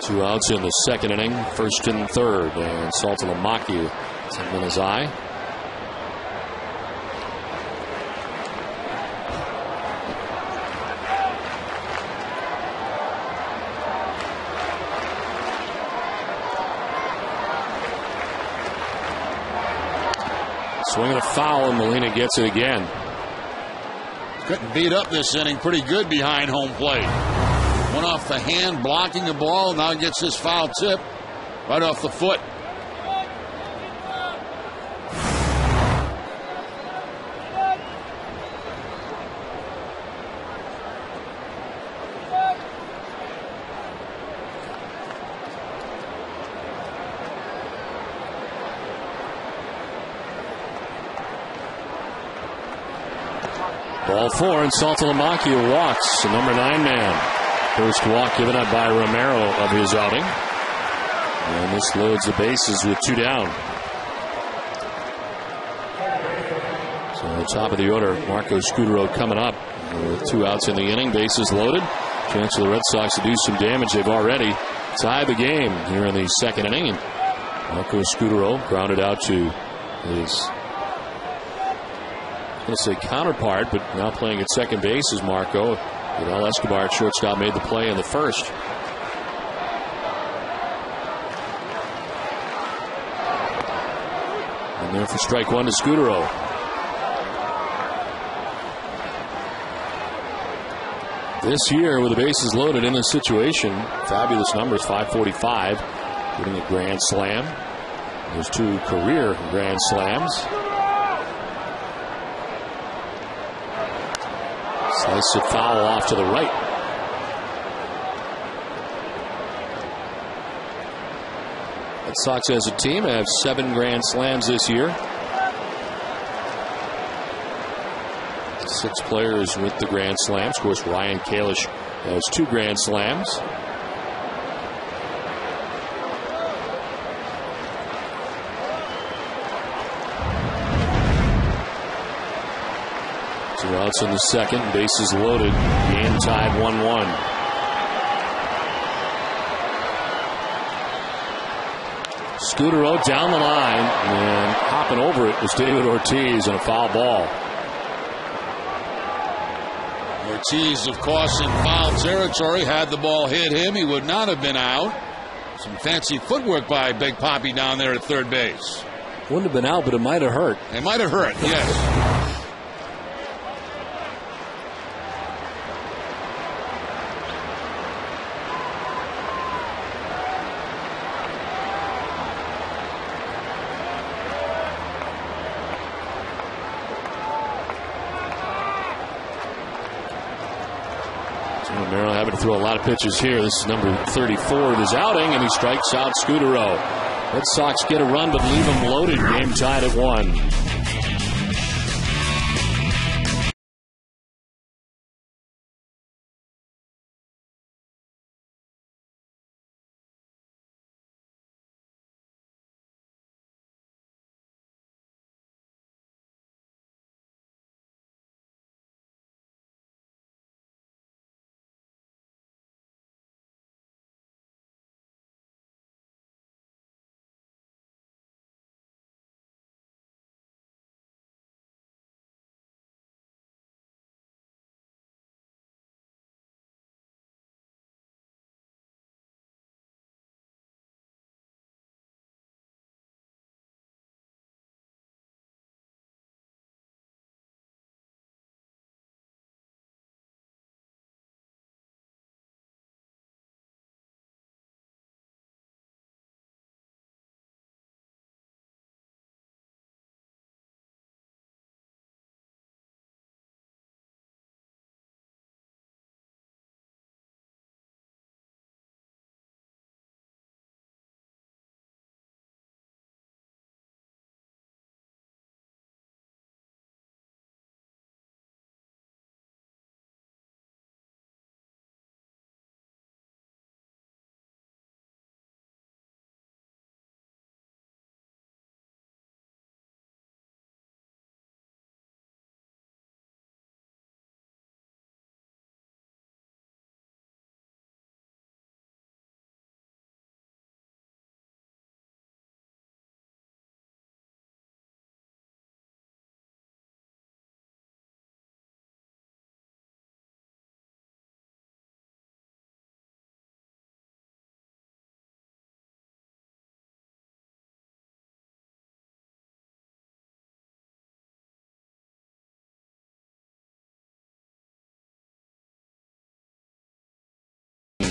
[SPEAKER 1] 2 outs in the second inning, first and third, and Saltalamacchia has him in his eye. Swing and a foul, and Molina gets it again.
[SPEAKER 4] Couldn't beat up this inning pretty good behind home plate. Went off the hand, blocking the ball. Now gets his foul tip right off the foot.
[SPEAKER 1] Ball 4, and Saltalamacchia walks, the number 9 man. First walk given up by Romero of his outing. And this loads the bases with 2 down. So on the top of the order, Marco Scutaro coming up with 2 outs in the inning, bases loaded. Chance for the Red Sox to do some damage. They've already tied the game here in the second inning. And Marco Scutaro grounded out to his, I'm going to say counterpart, but now playing at second base is Marco. Fidel Escobar at shortstop made the play in the first. And there for strike 1 to Scutaro. This year, with the bases loaded in this situation, fabulous numbers, 545, getting a grand slam. There's 2 career grand slams. Slice it foul off to the right. Red Sox as a team have 7 grand slams this year. 6 players with the grand slams. Of course, Ryan Kalish has 2 grand slams. Two outs in the second, bases loaded, game tied 1-1. Scutaro down the line, and hopping over it was David Ortiz and a foul ball.
[SPEAKER 4] Ortiz, of course, in foul territory. Had the ball hit him, he would not have been out. Some fancy footwork by Big Papi down there at third base.
[SPEAKER 1] Wouldn't have been out, but it might have hurt.
[SPEAKER 4] It might have hurt, yes.
[SPEAKER 1] Romero having to throw a lot of pitches here. This is number 34 of his outing, and he strikes out Scutaro. Red Sox get a run, but leave him loaded. Game tied at 1.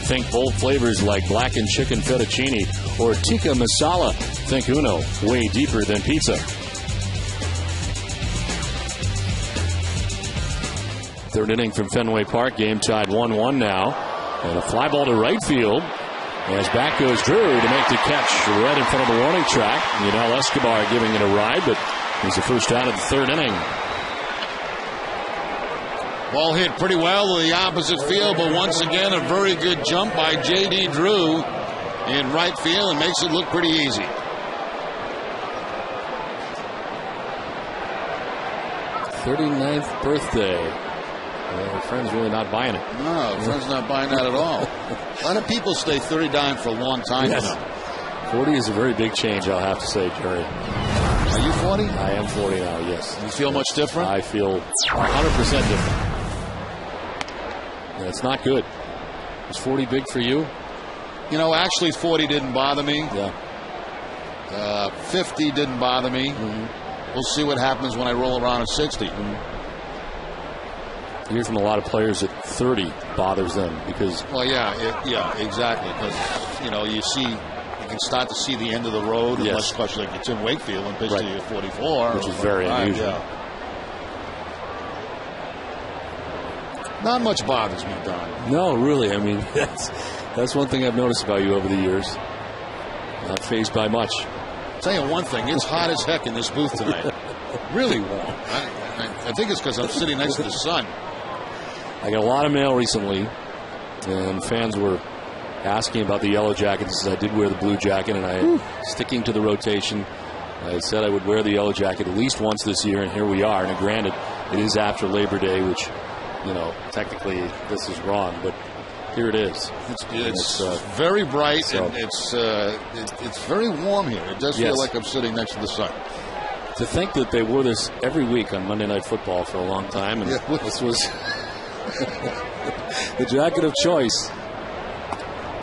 [SPEAKER 1] Think bold flavors like blackened chicken fettuccine or tikka masala. Think Uno, way deeper than pizza. Third inning from Fenway Park. Game tied 1-1 now. And a fly ball to right field. As back goes Drew to make the catch right in front of the warning track. Yunel Escobar giving it a ride, but he's the first out of the third inning.
[SPEAKER 4] Ball hit pretty well to the opposite field, but once again, a very good jump by J.D. Drew in right field and makes it look pretty easy.
[SPEAKER 1] "39th birthday." Well, friend's really not buying it.
[SPEAKER 4] No, friend's not buying that at all. A lot of people stay 39 for a long time.
[SPEAKER 1] Yes. 40 is a very big change, I'll have to say, Jerry.
[SPEAKER 4] Are you 40?
[SPEAKER 1] I am 40 now, yes.
[SPEAKER 4] You feel much different?
[SPEAKER 1] I feel 100% different. Yeah, it's not good. Is 40 big for you?
[SPEAKER 4] You know, actually 40 didn't bother me.
[SPEAKER 1] Yeah.
[SPEAKER 4] 50 didn't bother me.
[SPEAKER 1] Mm-hmm.
[SPEAKER 4] We'll see what happens when I roll around at 60.
[SPEAKER 1] Mm-hmm. I hear from a lot of players that 30 bothers them because...
[SPEAKER 4] Well, yeah, exactly. Because, you know, you can start to see the end of the road,
[SPEAKER 1] yes.
[SPEAKER 4] unless, especially like it's in Wakefield and pitched to you at 44.
[SPEAKER 1] Which is very unusual.
[SPEAKER 4] Yeah. Not much bothers me, Don.
[SPEAKER 1] No, really. I mean, that's one thing I've noticed about you over the years. Not fazed by much.
[SPEAKER 4] I'll tell you one thing. It's hot as heck in this booth tonight. Really warm. I think it's because I'm sitting next to the sun.
[SPEAKER 1] I got a lot of mail recently, and fans were asking about the Yellow Jackets. I did wear the blue jacket, and I'm sticking to the rotation. I said I would wear the Yellow Jacket at least once this year, and here we are. And granted, it is after Labor Day, which, you know, technically this is wrong, but here it is.
[SPEAKER 4] It's very bright, so, and it's very warm here. It does feel like I'm sitting next to the sun.
[SPEAKER 1] To think that they wore this every week on Monday Night Football for a long time, and this was the jacket of choice.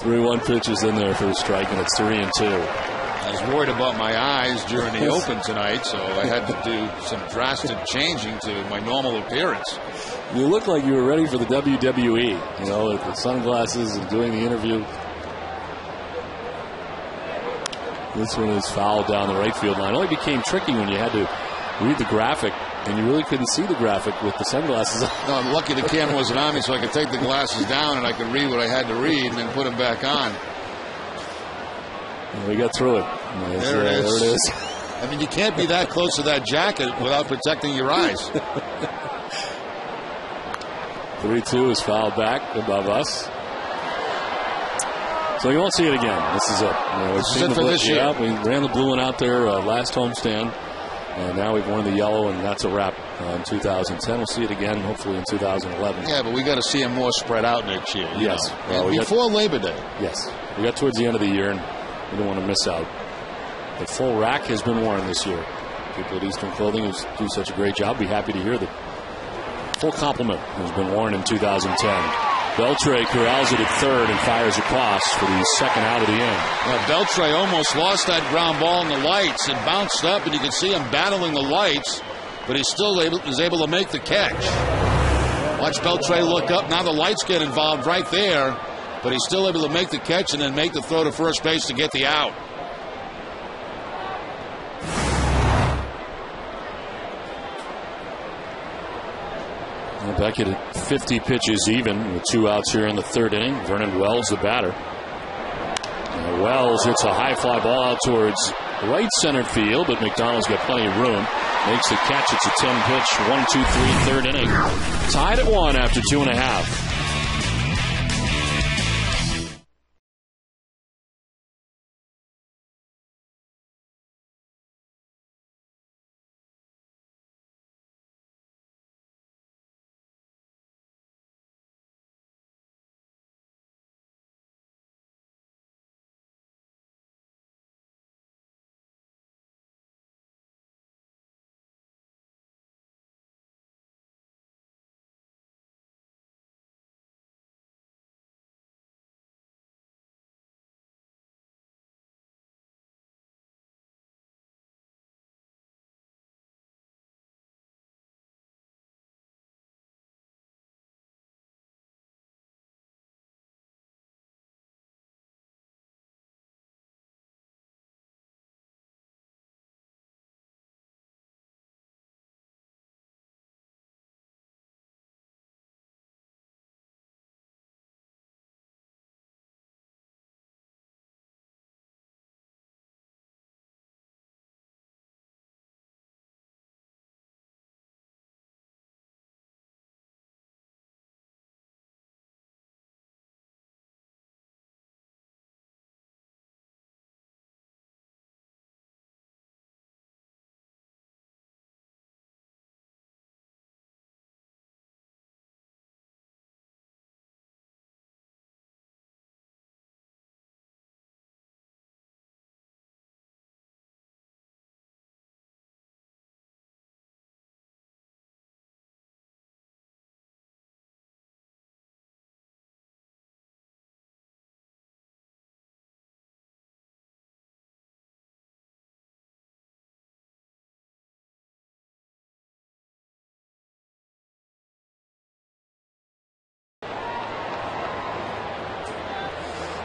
[SPEAKER 1] 3-1 pitches in there for the strike, and it's 3-2.
[SPEAKER 4] I was worried about my eyes during the Open tonight, so I had to do some drastic changing to my normal appearance.
[SPEAKER 1] You look like you were ready for the WWE, you know, with the sunglasses and doing the interview. This one is fouled down the right field line. It only became tricky when you had to read the graphic, and you really couldn't see the graphic with the sunglasses on.
[SPEAKER 4] No, I'm lucky the camera wasn't on me, so I could take the glasses down and I could read what I had to read and then put them back on.
[SPEAKER 1] We got through it.
[SPEAKER 4] There it is.
[SPEAKER 1] There it is.
[SPEAKER 4] I mean, you can't be that close to that jacket without protecting your eyes.
[SPEAKER 1] 3-2 is fouled back above us. So you won't see it again. This is it.
[SPEAKER 4] This is it for this year.
[SPEAKER 1] Yeah, we ran the blue one out there last homestand, and now we've worn the yellow, and that's a wrap in 2010. We'll see it again, hopefully, in 2011.
[SPEAKER 4] Yeah, but we got to see them more spread out next year.
[SPEAKER 1] Yes.
[SPEAKER 4] Well, before Labor Day.
[SPEAKER 1] Yes. We got towards the end of the year, and we don't want to miss out. The full rack has been worn this year. People at Eastern Clothing who do such a great job. Be happy to hear that full complement has been worn in 2010. Beltre corrals it at third and fires across for the second out of the inning.
[SPEAKER 4] Well, Beltre almost lost that ground ball in the lights and bounced up, and you can see him battling the lights, but he still is able to make the catch. Watch Beltre look up. Now the lights get involved right there, but he's still able to make the catch and then make the throw to first base to get the out.
[SPEAKER 1] Beckett at 50 pitches even with 2 outs here in the third inning. Vernon Wells, the batter. And Wells hits a high fly ball out towards right center field, but McDonald's got plenty of room. Makes the catch. It's a 10-pitch, 1-2-3 third inning. Tied at 1 after 2.5.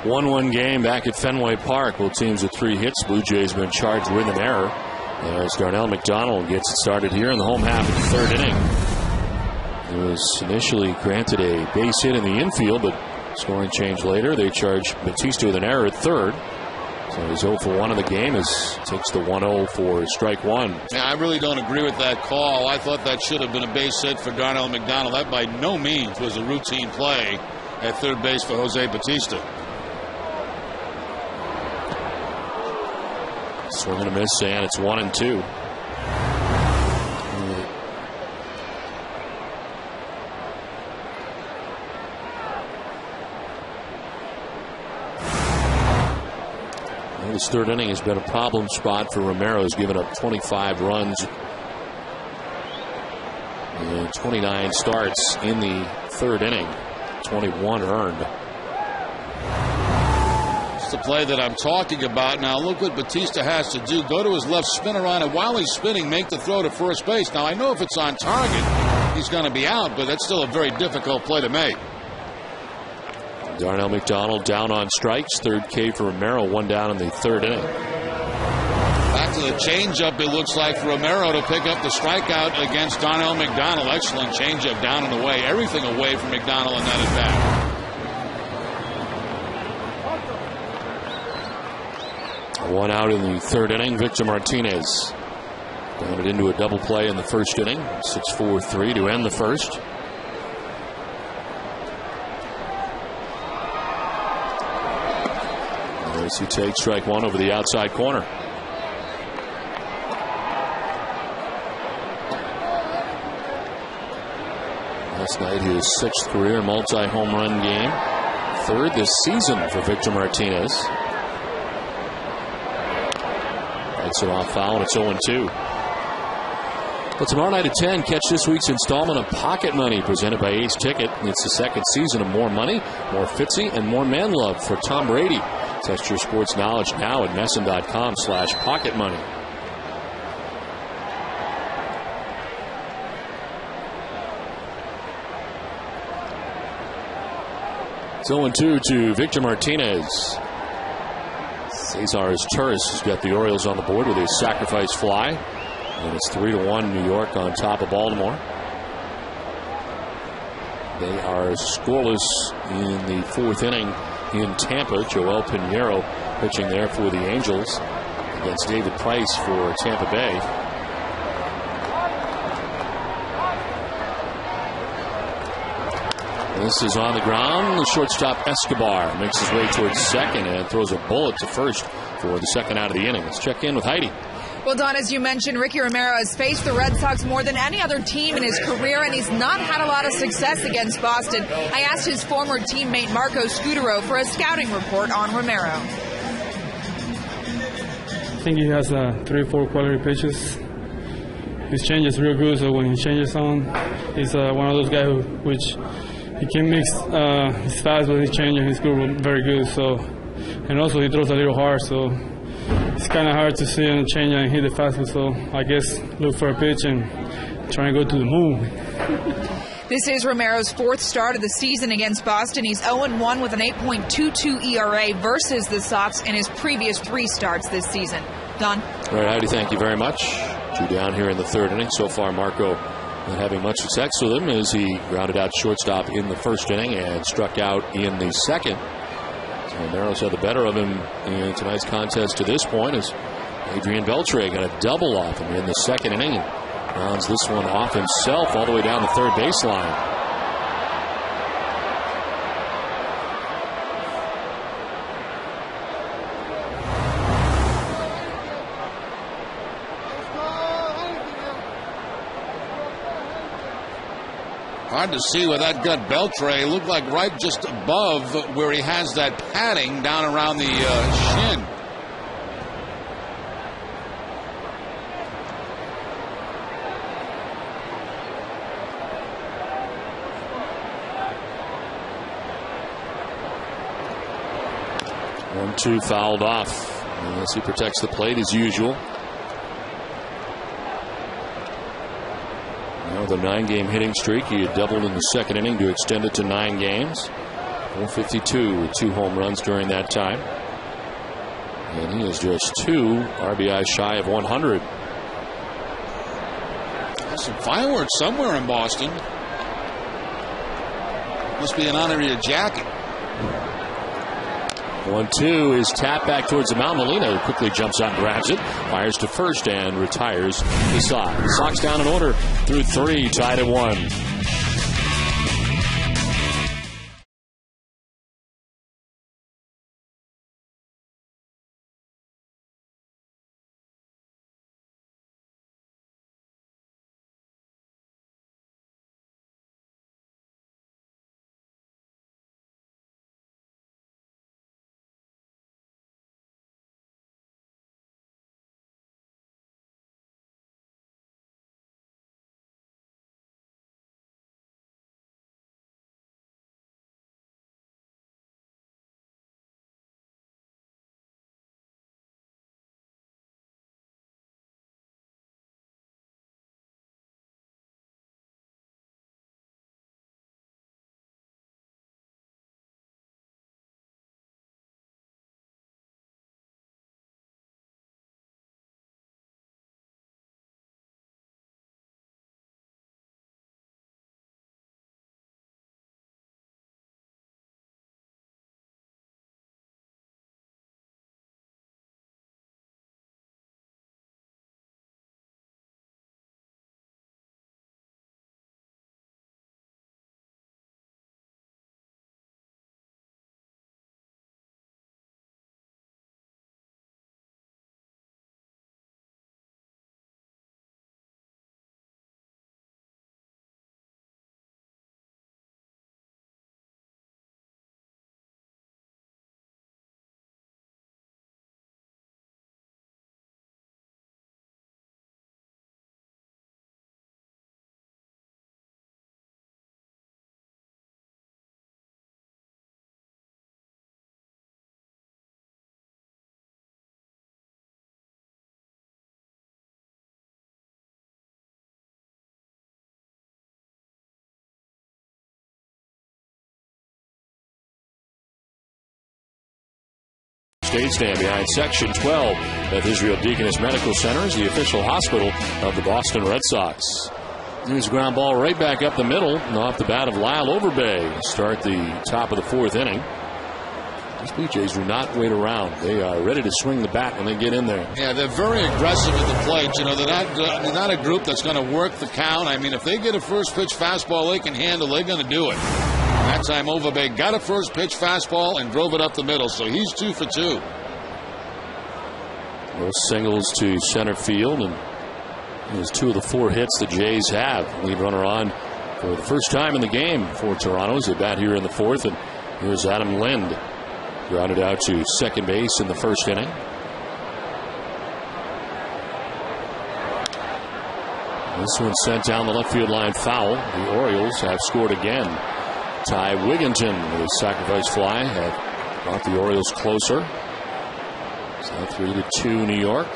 [SPEAKER 1] 1-1 game back at Fenway Park. Both teams with 3 hits. Blue Jays been charged with an error as Darnell McDonald gets it started here in the home half of the 3rd inning. He was initially granted a base hit in the infield, but scoring change later. They charge Batista with an error at 3rd. So he's 0 for 1 in the game as takes the 1-0 for strike 1.
[SPEAKER 4] Yeah, I really don't agree with that call. I thought that should have been a base hit for Darnell McDonald. That by no means was a routine play at 3rd base for Jose Batista.
[SPEAKER 1] Swing and a miss, and it's 1-2. This 3rd inning has been a problem spot for Romero. He's given up 25 runs in 29 starts in the 3rd inning. 21 earned.
[SPEAKER 4] It's the play that I'm talking about. Now look what Batista has to do. Go to his left, spin around, and while he's spinning, make the throw to first base. Now I know if it's on target, he's going to be out, but that's still a very difficult play to make.
[SPEAKER 1] Darnell McDonald down on strikes. 3rd K for Romero. 1 down in the 3rd inning.
[SPEAKER 4] Back to the changeup, it looks like, for Romero to pick up the strikeout against Darnell McDonald. Excellent changeup down and away. Everything away from McDonald in that at bat.
[SPEAKER 1] 1 out in the 3rd inning. Victor Martinez got it into a double play in the 1st inning. 6-4-3 to end the 1st. As he takes strike 1 over the outside corner. Last night his 6th career multi-home run game. 3rd this season for Victor Martinez. Hits it off foul, and it's 0-2. But tomorrow night at 10, catch this week's installment of Pocket Money presented by Ace Ticket. It's the 2nd season of More Money, More Fitzy, and More Man Love for Tom Brady. Test your sports knowledge now at messin.com/pocketmoney. It's 0-2 to Victor Martinez. Cesar Turris has got the Orioles on the board with a sacrifice fly. And it's 3-1 New York on top of Baltimore. They are scoreless in the 4th inning in Tampa. Joel Pinheiro pitching there for the Angels against David Price for Tampa Bay. This is on the ground. The shortstop Escobar makes his way towards 2nd and throws a bullet to 1st for the 2nd out of the inning. Let's check in with Heidi.
[SPEAKER 2] Well, Don, as you mentioned, Ricky Romero has faced the Red Sox more than any other team in his career, and he's not had a lot of success against Boston. I asked his former teammate Marco Scudero for a scouting report on Romero.
[SPEAKER 6] I think he has 3 or 4 quality pitches. His change is real good, so when he changes on, he's one of those guys which he can mix his fast with his change and his curve very good. So, and also he throws a little hard, so it's kind of hard to see him change and hit the fastball. So I guess look for a pitch and try and go to the moon.
[SPEAKER 2] This is Romero's 4th start of the season against Boston. He's 0-1 with an 8.22 ERA versus the Sox in his previous 3 starts this season. Don?
[SPEAKER 1] All right, Heidi, thank you very much. 2 down here in the 3rd inning. So far, Marco not having much success with him as he grounded out shortstop in the 1st inning and struck out in the 2nd. So Romero's had the better of him in tonight's contest to this point as Adrian Beltre got a double off him in the 2nd inning and rounds this one off himself all the way down the 3rd baseline.
[SPEAKER 4] Hard to see where that got Beltre. Looked like right just above where he has that padding down around the shin.
[SPEAKER 1] One, two, fouled off. As he protects the plate as usual. Now the 9-game hitting streak. He had doubled in the 2nd inning to extend it to 9 games. 452 with 2 home runs during that time. And he is just 2 RBI shy of 100.
[SPEAKER 4] There's some fireworks somewhere in Boston. Must be in honor of your jacket.
[SPEAKER 1] 1-2 is tapped back towards the mound. Molina quickly jumps out and grabs it, fires to first and retires the side. Sox down in order through 3, tied at 1. State stand behind Section 12 of Israel Deaconess Medical Center is the official hospital of the Boston Red Sox. There's a ground ball right back up the middle and off the bat of Lyle Overbay. Start the top of the 4th inning. These Blue Jays do not wait around. They are ready to swing the bat when they get in there.
[SPEAKER 4] Yeah, they're very aggressive at the plate. You know, they're not a group that's going to work the count. I mean, if they get a first pitch fastball they can handle, they're going to do it. That time Overbay got a first pitch fastball and drove it up the middle, so he's 2 for 2.
[SPEAKER 1] Those singles to center field, and there's 2 of the 4 hits the Jays have. Lead runner on for the first time in the game for Toronto as they bat here in the 4th, and here's Adam Lind. Grounded out to second base in the 1st inning. This one sent down the left field line foul. The Orioles have scored again. Ty Wigginton with a sacrifice fly have brought the Orioles closer. So 3-2 New York.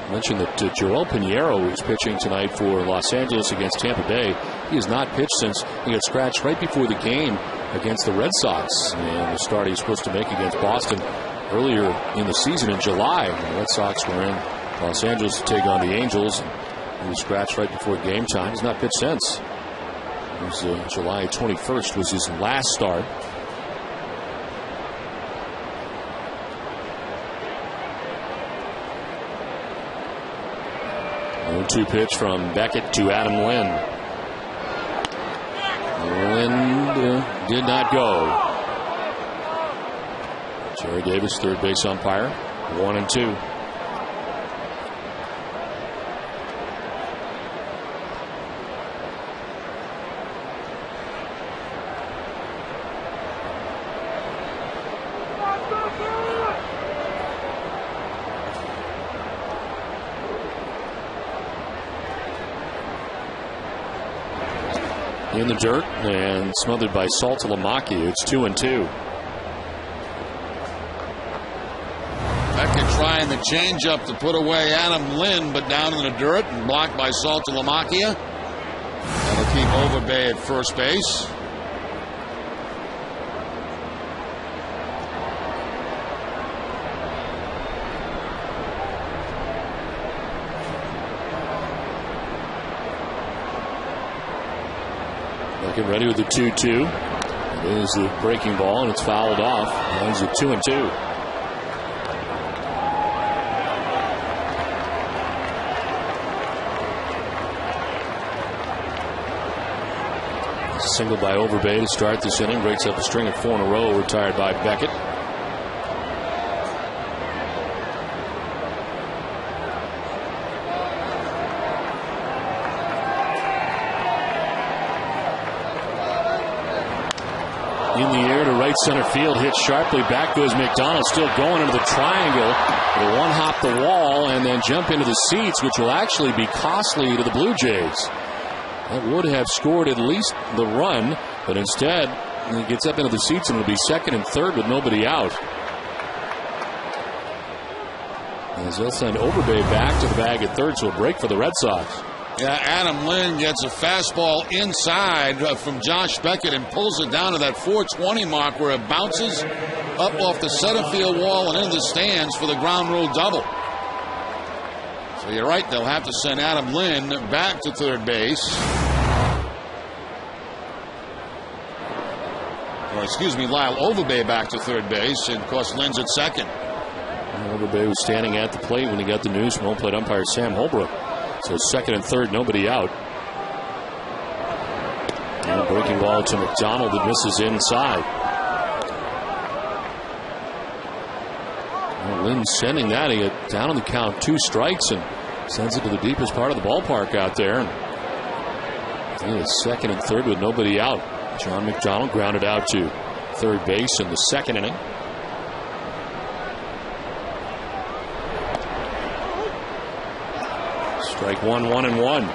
[SPEAKER 1] I mentioned that Joel Pinheiro is pitching tonight for Los Angeles against Tampa Bay. He has not pitched since he got scratched right before the game against the Red Sox. And the start he was supposed to make against Boston earlier in the season in July. The Red Sox were in Los Angeles to take on the Angels. He was scratched right before game time. He's not pitched since. It was July 21st was his last start. The 1-2 pitch from Beckett to Adam Lind. Lind did not go. Jerry Davis, third base umpire. 1-2. In the dirt and smothered by Saltalamacchia. It's 2-2.
[SPEAKER 4] Beckett trying the changeup to put away Adam Lind, but down in the dirt and blocked by Saltalamacchia. That'll keep Overbay at first base.
[SPEAKER 1] Beckett ready with the 2-2. It is the breaking ball, and it's fouled off. Runs at 2-2. Single by Overbay to start this inning. Breaks up a string of 4 in a row retired by Beckett. In the air to right center field. Hit sharply. Back goes McDonald. Still going into the triangle. It'll one-hop the wall and then jump into the seats, which will actually be costly to the Blue Jays. That would have scored at least the run, but instead he gets up into the seats and it'll be second and third with nobody out. As they'll send Overbay back to the bag at third, so a break for the Red Sox.
[SPEAKER 4] Yeah, Adam Lynn gets a fastball inside from Josh Beckett and pulls it down to that 420 mark where it bounces up off the center field wall and into the stands for the ground rule double. So you're right, they'll have to send Adam Lynn back to third base. Or excuse me, Lyle Overbay back to third base, and of course Lynn's at second.
[SPEAKER 1] Overbay was standing at the plate when he got the news from home plate umpire Sam Holbrook. So second and third, nobody out. And a breaking ball to McDonald that misses inside. Well, Lynn sending that. He got down on the count, 2 strikes, and sends it to the deepest part of the ballpark out there. And second and third with nobody out. John McDonald grounded out to third base in the second inning. Strike 1, 1-1.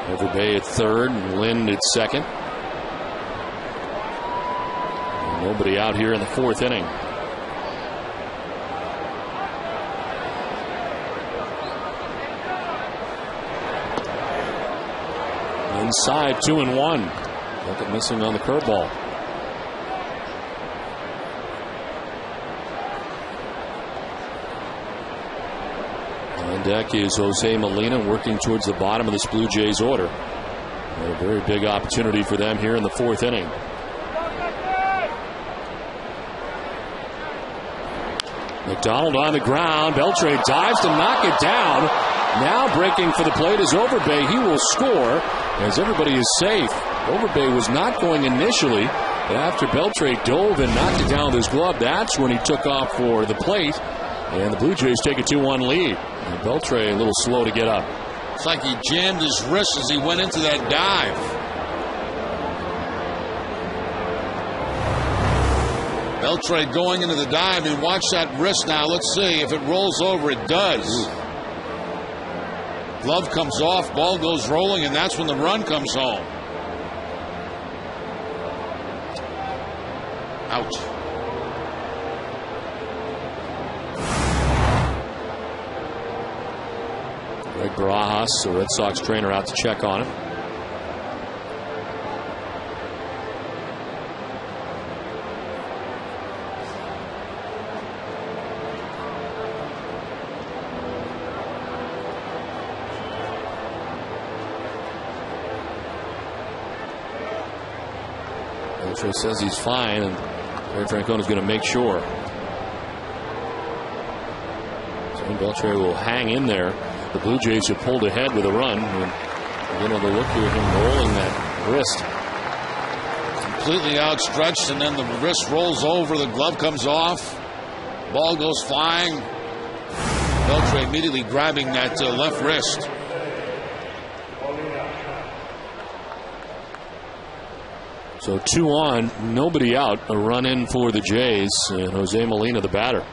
[SPEAKER 1] Overbay at third and Lynn at second. And nobody out here in the fourth inning. Inside 2-1. Beckett missing on the curveball. On deck is Jose Molina working towards the bottom of this Blue Jays order. And a very big opportunity for them here in the fourth inning. McDonald on the ground. Beltre dives to knock it down. Now breaking for the plate is Overbay. He will score as everybody is safe. Overbay was not going initially, but after Beltre dove and knocked it down with his glove, that's when he took off for the plate. And the Blue Jays take a 2-1 lead. And Beltre a little slow to get up.
[SPEAKER 4] It's like he jammed his wrist as he went into that dive. Beltre going into the dive, and watch that wrist now. Let's see if it rolls over. It does. Ooh. Glove comes off, ball goes rolling, and that's when the run comes home. Out.
[SPEAKER 1] Greg Barajas, the Red Sox trainer, out to check on him. Beltre says he's fine, and Terry Francona is going to make sure. So Beltre will hang in there. The Blue Jays have pulled ahead with a run. And again, on the look here, him rolling that wrist.
[SPEAKER 4] Completely outstretched, and then the wrist rolls over. The glove comes off. Ball goes flying. Beltre immediately grabbing that left wrist.
[SPEAKER 1] So 2 on, nobody out. A run in for the Jays, and Jose Molina the batter.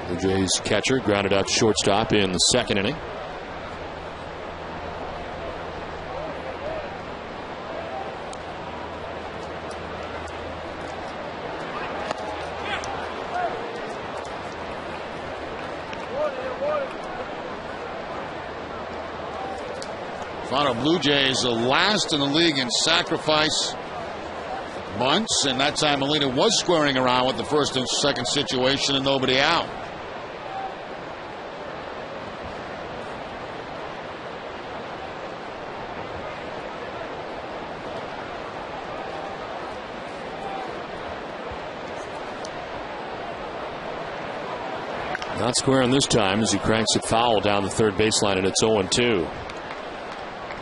[SPEAKER 1] The Jays catcher grounded out to shortstop in the second inning. Toronto Blue Jays, the last in the league in sacrifice
[SPEAKER 4] bunts, and that time Molina was squaring around with the first and second situation and nobody out.
[SPEAKER 1] Not squaring this time as he cranks it foul down the third baseline, and it's 0-2. I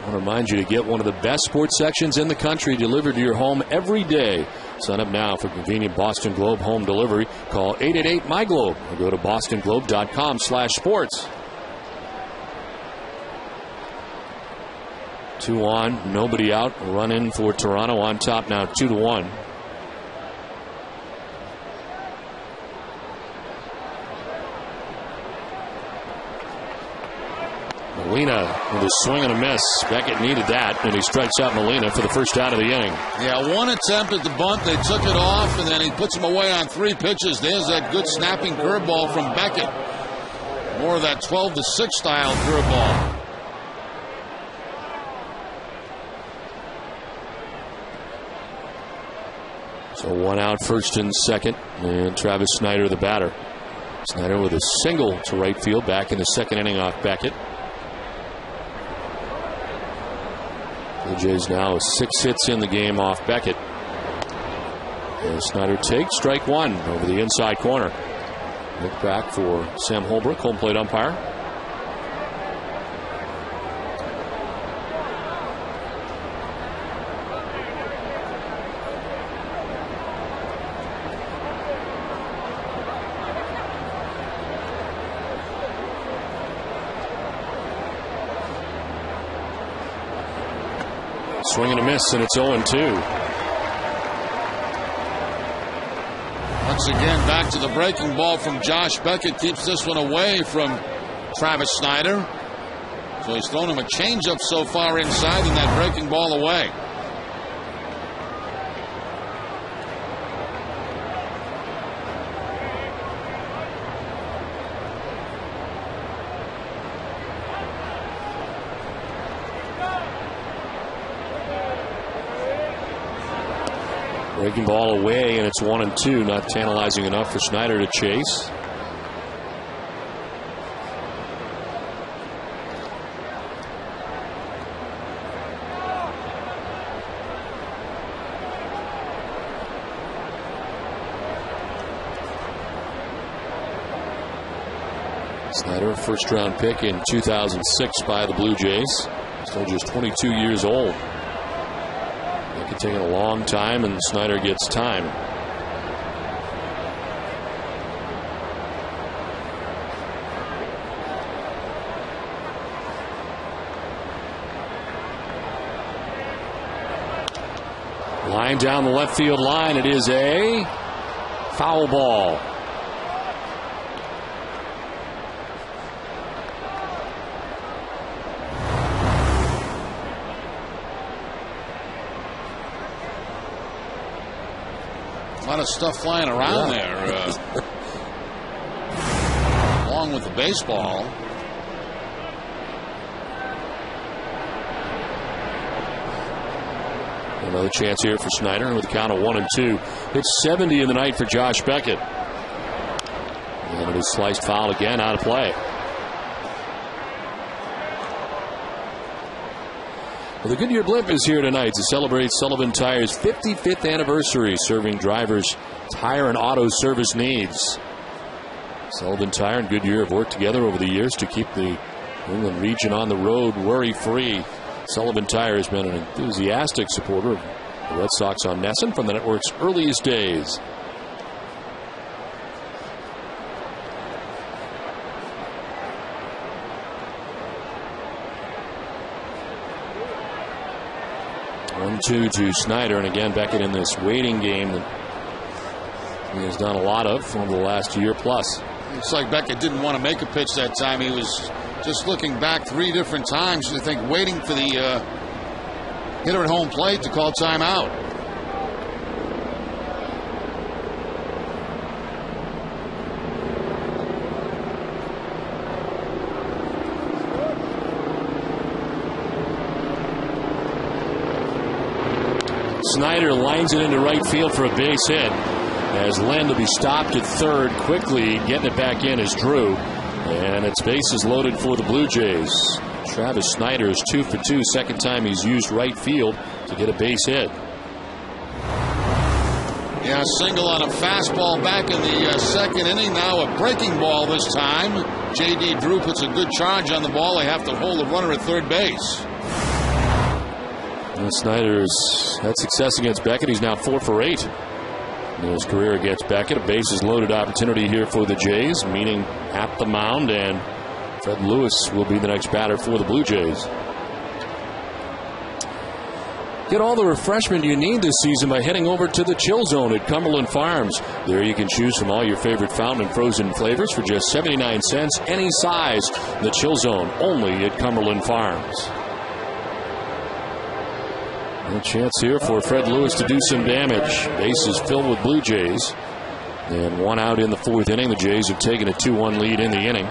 [SPEAKER 1] want to remind you to get one of the best sports sections in the country delivered to your home every day. Sign up now for convenient Boston Globe home delivery. Call 888-MY-GLOBE or go to bostonglobe.com/sports. 2 on, nobody out. Run in for Toronto on top now, 2-1. Molina with a swing and a miss. Beckett needed that, and he strikes out Molina for the first out of the inning.
[SPEAKER 4] Yeah, one attempt at the bunt. They took it off, and then he puts him away on 3 pitches. There's that good snapping curveball from Beckett. More of that 12-6 style curveball.
[SPEAKER 1] So 1 out, first and second, and Travis Snyder, the batter. Snyder with a single to right field back in the second inning off Beckett. Blue Jays now 6 hits in the game off Beckett. And Snyder takes strike 1 over the inside corner. Look back for Sam Holbrook, home plate umpire. Swing and a miss, and it's 0-2.
[SPEAKER 4] Once again, back to the breaking ball from Josh Beckett. Keeps this one away from Travis Snyder. So he's thrown him a changeup so far inside, and that breaking ball away.
[SPEAKER 1] Breaking ball away, and it's 1-2. Not tantalizing enough for Snyder to chase. Snyder, a first-round pick in 2006 by the Blue Jays. Still just 22 years old. It's taking a long time, and Snyder gets time. Line down the left field line. It is a foul ball.
[SPEAKER 4] A lot of stuff flying around there, along with the baseball.
[SPEAKER 1] Another chance here for Snyder with a count of 1-2. It's 70 in the night for Josh Beckett. And it is sliced foul again, out of play. Well, the Goodyear Blimp is here tonight to celebrate Sullivan Tire's 55th anniversary, serving drivers tire and auto service needs. Sullivan Tire and Goodyear have worked together over the years to keep the New England region on the road worry-free. Sullivan Tire has been an enthusiastic supporter of the Red Sox on NESN from the network's earliest days. One-two to Snyder, and again Beckett in this waiting game that he has done a lot of over the last year plus.
[SPEAKER 4] Looks like Beckett didn't want to make a pitch that time. He was just looking back 3 different times, I think, waiting for the hitter at home plate to call timeout.
[SPEAKER 1] Snyder lines it into right field for a base hit. As Lind will be stopped at third. Quickly getting it back in is Drew. And it's bases loaded for the Blue Jays. Travis Snyder is 2 for 2. Second time he's used right field to get a base hit.
[SPEAKER 4] Yeah, single on a fastball back in the second inning. Now a breaking ball this time. J.D. Drew puts a good charge on the ball. They have to hold the runner at third base.
[SPEAKER 1] And Snyder's had success against Beckett. He's now 4 for 8 in his career against Beckett. A bases loaded opportunity here for the Jays, meaning at the mound, and Fred Lewis will be the next batter for the Blue Jays. Get all the refreshment you need this season by heading over to the Chill Zone at Cumberland Farms. There you can choose from all your favorite fountain and frozen flavors for just 79 cents, any size. The Chill Zone, only at Cumberland Farms. And a chance here for Fred Lewis to do some damage. Bases filled with Blue Jays. And one out in the fourth inning. The Jays have taken a 2-1 lead in the inning.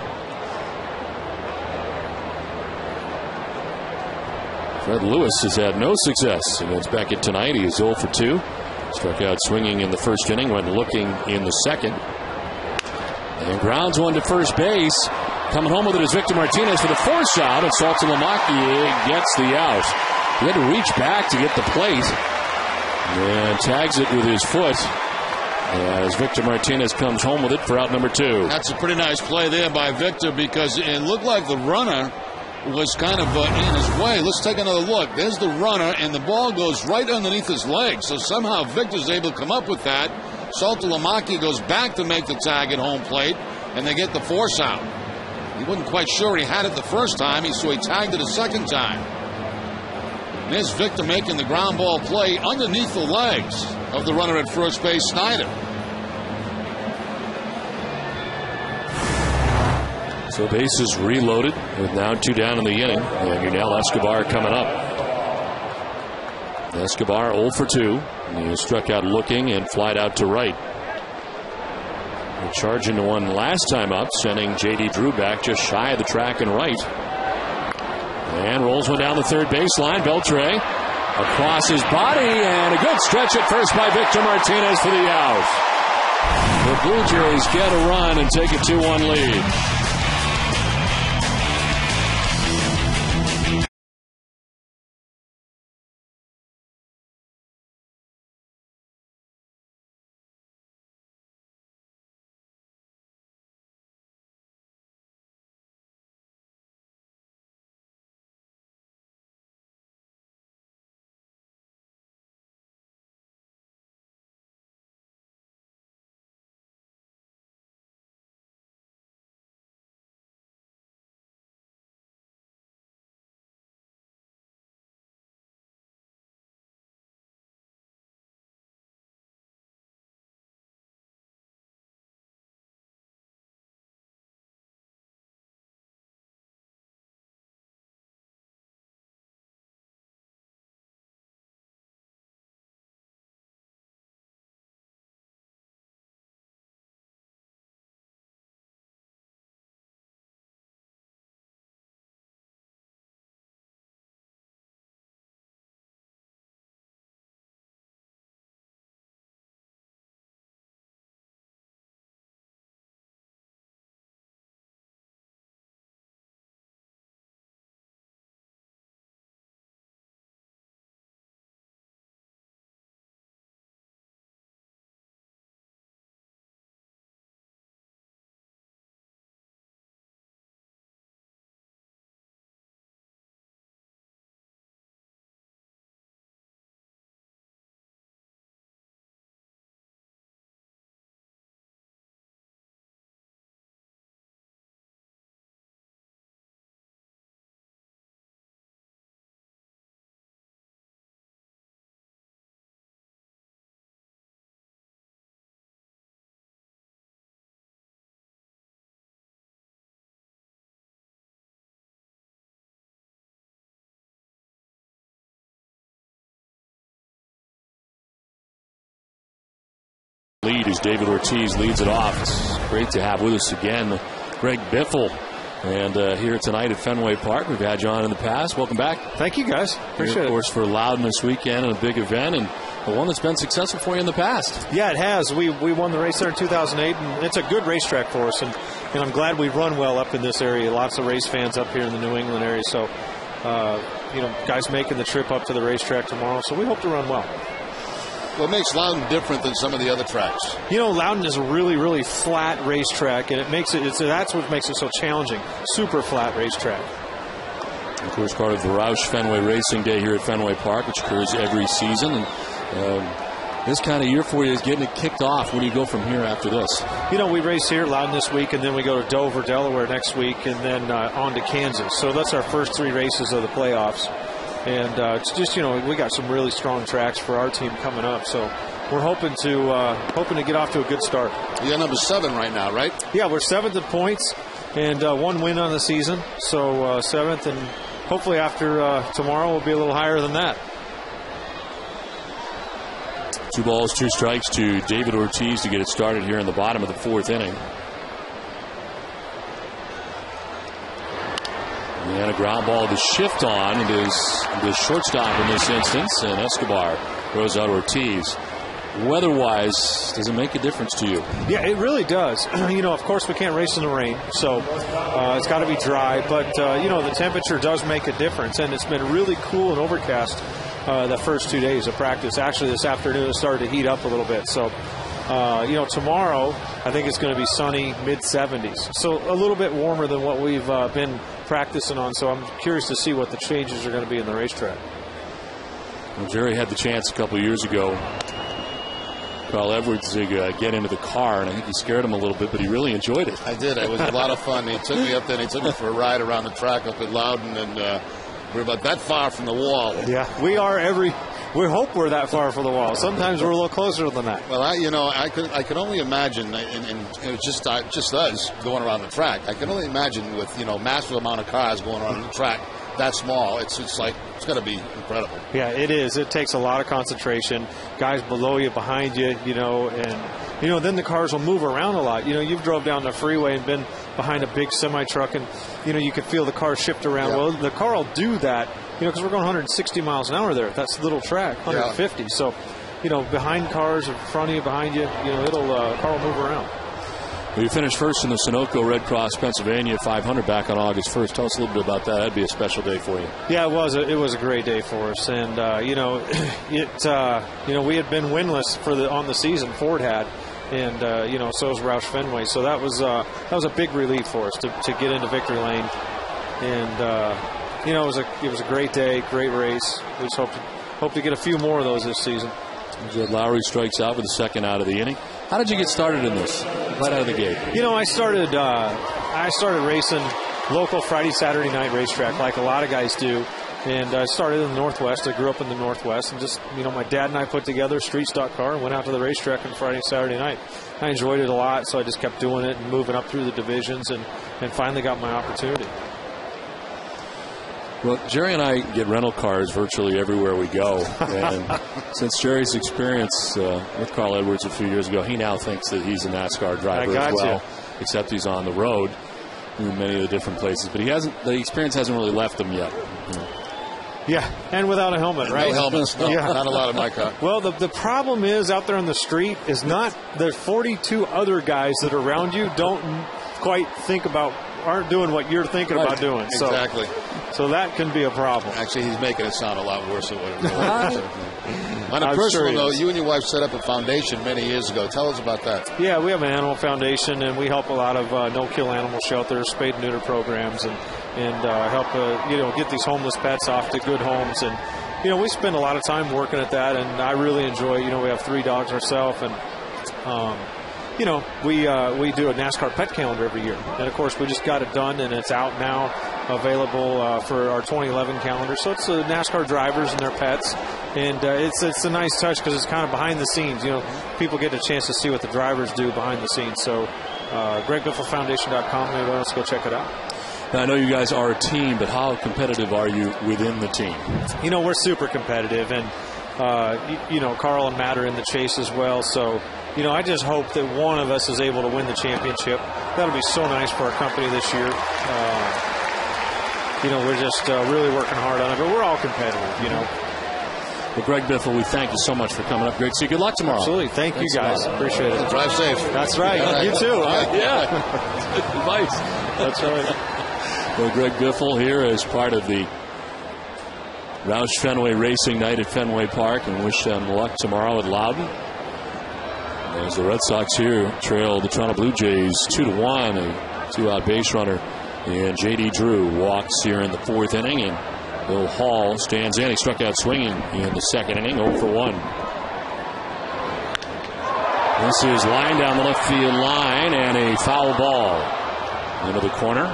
[SPEAKER 1] Fred Lewis has had no success against Beckett tonight. He is 0 for 2. Struck out swinging in the first inning, went looking in the second. And grounds one to first base. Coming home with it is Victor Martinez for the force out, and Saltalamacchia gets the out. He had to reach back to get the plate and tags it with his foot as Victor Martinez comes home with it for out number 2.
[SPEAKER 4] That's a pretty nice play there by Victor, because it looked like the runner was kind of in his way. Let's take another look. There's the runner, and the ball goes right underneath his leg. So somehow Victor's able to come up with that. Saltalamacchia goes back to make the tag at home plate, and they get the force out. He wasn't quite sure he had it the first time, so he tagged it a second time. And there's Victor making the ground ball play underneath the legs of the runner at first base, Snyder.
[SPEAKER 1] So bases reloaded with now 2 down in the inning. And Yunel Escobar coming up. Escobar 0 for 2. And he struck out looking and flied out to right. He charged into one last time up, sending J.D. Drew back just shy of the track and right. And rolls one down the third baseline. Beltre across his body, and a good stretch at first by Victor Martinez for the out. The Blue Jays get a run and take a 2-1 lead. Lead as David Ortiz leads it off. It's great to have with us again Greg Biffle And here tonight at Fenway Park, we've had you on in the past. Welcome back.
[SPEAKER 7] Thank you, guys. Appreciate it.
[SPEAKER 1] Of course, for Loudon this weekend and a big event, and the one that's been successful for you in the past.
[SPEAKER 7] Yeah, it has. We won the race there in 2008, and it's a good racetrack for us. And I'm glad we run well up in this area. Lots of race fans up here in the New England area. So, guys making the trip up to the racetrack tomorrow. So we hope to run well.
[SPEAKER 4] What makes Loudon different than some of the other tracks?
[SPEAKER 7] Loudon is a really, really flat racetrack, and that's what makes it so challenging. Super flat racetrack.
[SPEAKER 1] Of course, part of the Roush Fenway Racing Day here at Fenway Park, which occurs every season. And this kind of year for you is getting it kicked off. Where do you go from here after this? We race here at Loudon this week, and then we go to Dover, Delaware next week, and then on to Kansas. So that's our first 3 races of the playoffs. And it's just, we got some really strong tracks for our team coming up. So we're hoping to get off to a good start.
[SPEAKER 4] You're number 7 right now, right?
[SPEAKER 7] Yeah, we're 7th in points and 1 win on the season. So 7th, and hopefully after tomorrow we'll be a little higher than that.
[SPEAKER 1] 2 balls, 2 strikes to David Ortiz to get it started here in the bottom of the 4th inning. And a ground ball to shift on. It is the shortstop in this instance, and Escobar throws out Ortiz. Weather-wise, does it make a difference to you?
[SPEAKER 7] Yeah, it really does. Of course, we can't race in the rain, so it's got to be dry. But, the temperature does make a difference, and it's been really cool and overcast the first 2 days of practice. Actually, this afternoon it started to heat up a little bit. So, tomorrow I think it's going to be sunny, mid-70s. So a little bit warmer than what we've been practicing on. So I'm curious to see what the changes are going to be in the racetrack.
[SPEAKER 1] Well, Jerry had the chance a couple of years ago. Carl Edwards to get into the car, and I think he scared him a little bit, but he really enjoyed it.
[SPEAKER 4] I did. It was a lot of fun. He took me up there, and he took me for a ride around the track up at Loudon, and we're about that far from the wall.
[SPEAKER 7] Yeah, we are we hope we're that far from the wall. Sometimes we're a little closer than that.
[SPEAKER 4] Well, I could only imagine, and it was just us going around the track. I can only imagine with massive amount of cars going around the track that small. It's like it's going to be incredible.
[SPEAKER 7] Yeah, it is. It takes a lot of concentration. Guys below you, behind you, and then the cars will move around a lot. You've drove down the freeway and been behind a big semi truck, and you can feel the car shift around. Yeah. Well, the car will do that. Because we're going 160 miles an hour there. That's a little track, 150. Yeah. So, behind cars, in front of you, behind you, car will move around.
[SPEAKER 1] Well, you finished first in the Sunoco Red Cross Pennsylvania 500 back on August 1st. Tell us a little bit about that. That'd be a special day for you.
[SPEAKER 7] Yeah, it was. It was a great day for us, and we had been winless on the season. Ford had. And so was Roush Fenway. So that was a big relief for us to get into victory lane, and it was a great day, great race. We just hope to get a few more of those this season.
[SPEAKER 1] Jed Lowry strikes out with the second out of the inning. How did you get started in this right out of the gate?
[SPEAKER 7] I started racing local Friday, Saturday night racetrack like a lot of guys do. And I started in the Northwest. I grew up in the Northwest. And just, my dad and I put together a street stock car and went out to the racetrack on Friday, Saturday night. I enjoyed it a lot, so I just kept doing it and moving up through the divisions and finally got my opportunity.
[SPEAKER 1] Well, Jerry and I get rental cars virtually everywhere we go. And since Jerry's experience with Carl Edwards a few years ago, he now thinks that he's a NASCAR driver as well, except he's on the road in many of the different places. But the experience hasn't really left him yet.
[SPEAKER 7] Yeah, and without a helmet, right?
[SPEAKER 4] No helmets, no, yeah. Not a lot of my car.
[SPEAKER 7] Well, the problem is out there on the street is not the 42 other guys that are around you don't quite aren't doing what you're thinking about doing.
[SPEAKER 4] Exactly.
[SPEAKER 7] So that can be a problem.
[SPEAKER 4] Actually, he's making it sound a lot worse than what it was. On a personal note, you and your wife set up a foundation many years ago. Tell us about that.
[SPEAKER 7] Yeah, we have an animal foundation, and we help a lot of no-kill animal shelters, spade and neuter programs, and help get these homeless pets off to good homes. And we spend a lot of time working at that, and I really enjoy it. We have 3 dogs ourselves, and we do a NASCAR pet calendar every year. And, of course, we just got it done, and it's out now, available for our 2011 calendar. So it's NASCAR drivers and their pets. And it's a nice touch because it's kind of behind the scenes. People get a chance to see what the drivers do behind the scenes. So GregBiffleFoundation.com. Let's go check it out.
[SPEAKER 1] Now, I know you guys are a team, but how competitive are you within the team?
[SPEAKER 7] We're super competitive. And, Carl and Matt are in the chase as well. So, I just hope that one of us is able to win the championship. that'll be so nice for our company this year. We're just really working hard on it, but we're all competitive,
[SPEAKER 1] Well, Greg Biffle, we thank you so much for coming up. Greg, see you. Good luck tomorrow.
[SPEAKER 7] Absolutely. Thank you, guys. Appreciate it.
[SPEAKER 4] Drive safe.
[SPEAKER 7] That's right. You too.
[SPEAKER 1] Yeah. Good advice.
[SPEAKER 7] That's right.
[SPEAKER 1] Well, Greg Biffle here as part of the Roush Fenway Racing Night at Fenway Park, and wish them luck tomorrow at Loudon. As the Red Sox here trail the Toronto Blue Jays 2-1, a 2-out base runner. And J.D. Drew walks here in the 4th inning, and Bill Hall stands in. He struck out swinging in the 2nd inning, 0 for 1. This is line down the left field line, and a foul ball into the corner.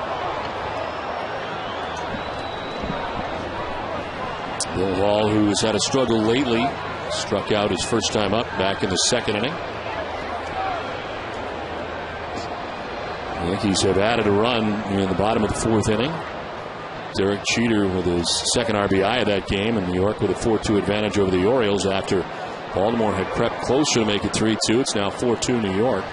[SPEAKER 1] Bill Hall, who's had a struggle lately, struck out his first time up back in the 2nd inning. The Yankees have added a run in the bottom of the 4th inning. Derek Jeter with his 2nd RBI of that game, and New York with a 4-2 advantage over the Orioles after Baltimore had crept closer to make it 3-2. It's now 4-2 New York.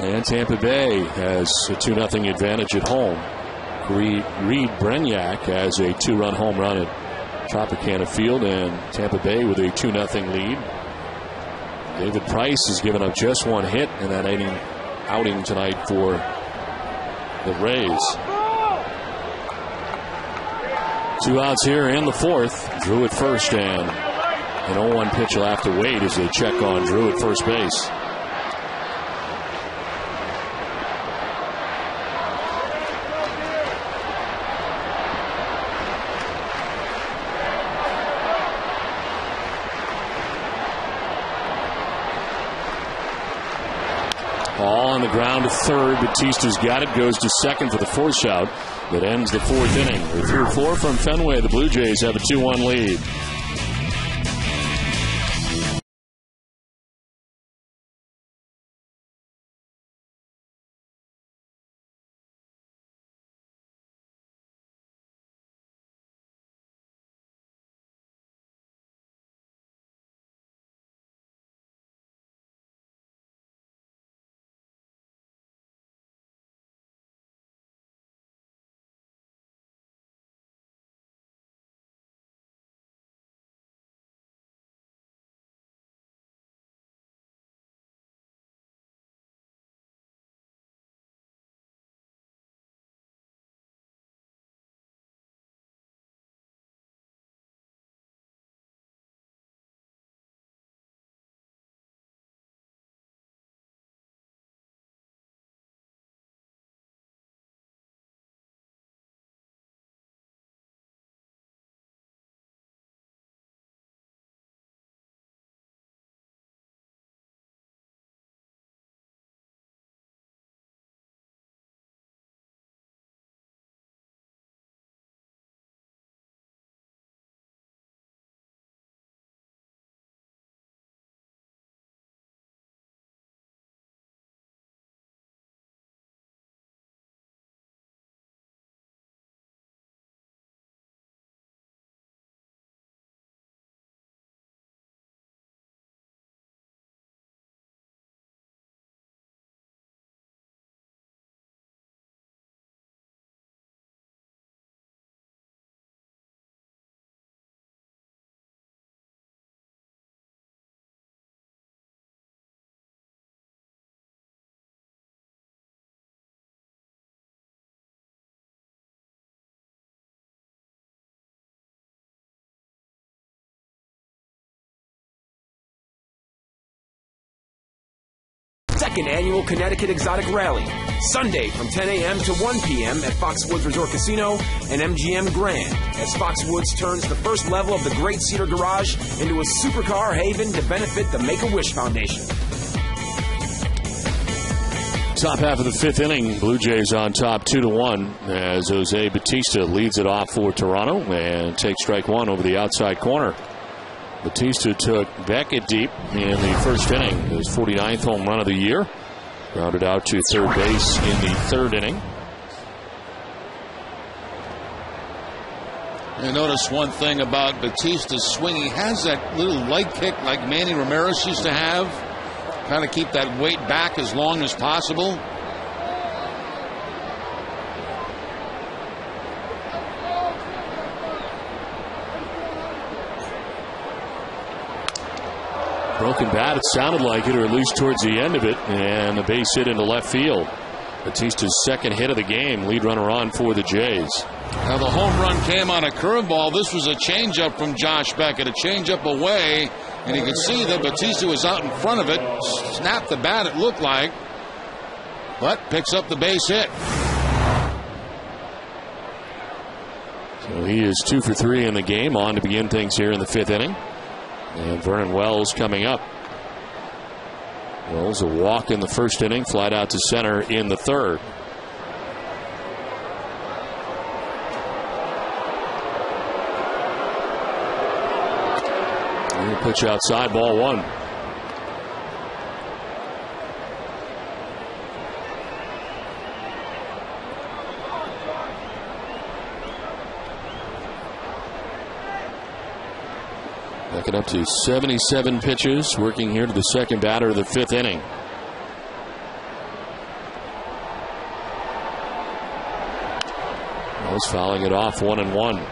[SPEAKER 1] And Tampa Bay has a 2-0 advantage at home. Reed Brenyak has a 2-run home run at Tropicana Field, and Tampa Bay with a 2-0 lead. David Price has given up just 1 hit in that outing tonight for the Rays. 2 outs here in the 4th. Drew at first, and an 0-1 pitch will have to wait as they check on Drew at first base. Ball on the ground to third. Batista's got it. Goes to second for the force out. That ends the 4th inning. We're through 4 from Fenway. The Blue Jays have a 2-1 lead.
[SPEAKER 8] Second annual Connecticut Exotic Rally, Sunday from 10 a.m. to 1 p.m. at Foxwoods Resort Casino and MGM Grand, as Foxwoods turns the first level of the Great Cedar Garage into a supercar haven to benefit the Make-A-Wish Foundation.
[SPEAKER 1] Top half of the 5th inning, Blue Jays on top 2-1 as Jose Batista leads it off for Toronto and takes strike 1 over the outside corner. Batista took Beckett deep in the first inning, his 49th home run of the year. Grounded out to third base in the 3rd inning.
[SPEAKER 4] I noticed one thing about Batista's swing. He has that little light kick like Manny Ramirez used to have. Trying to keep that weight back as long as possible.
[SPEAKER 1] Broken bat, it sounded like it, or at least towards the end of it, and a base hit into left field. Batista's second hit of the game, lead runner on for the Jays.
[SPEAKER 4] Now the home run came on a curveball. This was a changeup from Josh Beckett, a changeup away, and you could see that Batista was out in front of it, snapped the bat it looked like, but picks up the base hit.
[SPEAKER 1] So he is 2 for 3 in the game, on to begin things here in the 5th inning. And Vernon Wells coming up. Wells a walk in the 1st inning, flied out to center in the 3rd. And pitch outside, ball 1. Backing up to 77 pitches, working here to the second batter of the 5th inning. Wells fouling it off, 1-1.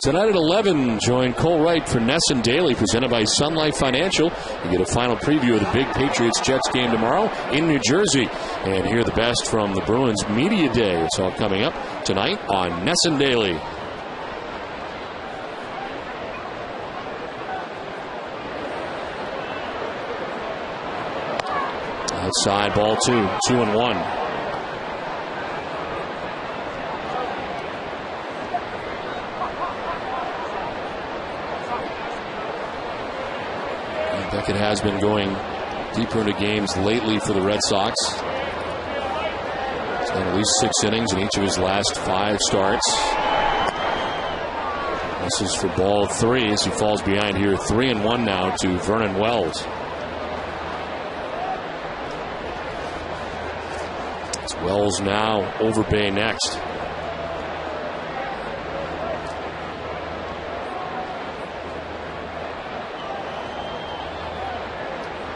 [SPEAKER 1] Tonight at 11, join Cole Wright for Nesson Daily, presented by Sun Life Financial. You get a final preview of the big Patriots-Jets game tomorrow in New Jersey. And hear the best from the Bruins Media Day. It's all coming up tonight on Nesson Daily. Outside, ball 2, 2-1. Beckett has been going deeper into games lately for the Red Sox. He's done at least 6 innings in each of his last 5 starts. This is for ball 3 as he falls behind here, 3-1 now to Vernon Wells. It's Wells now, Overbay next.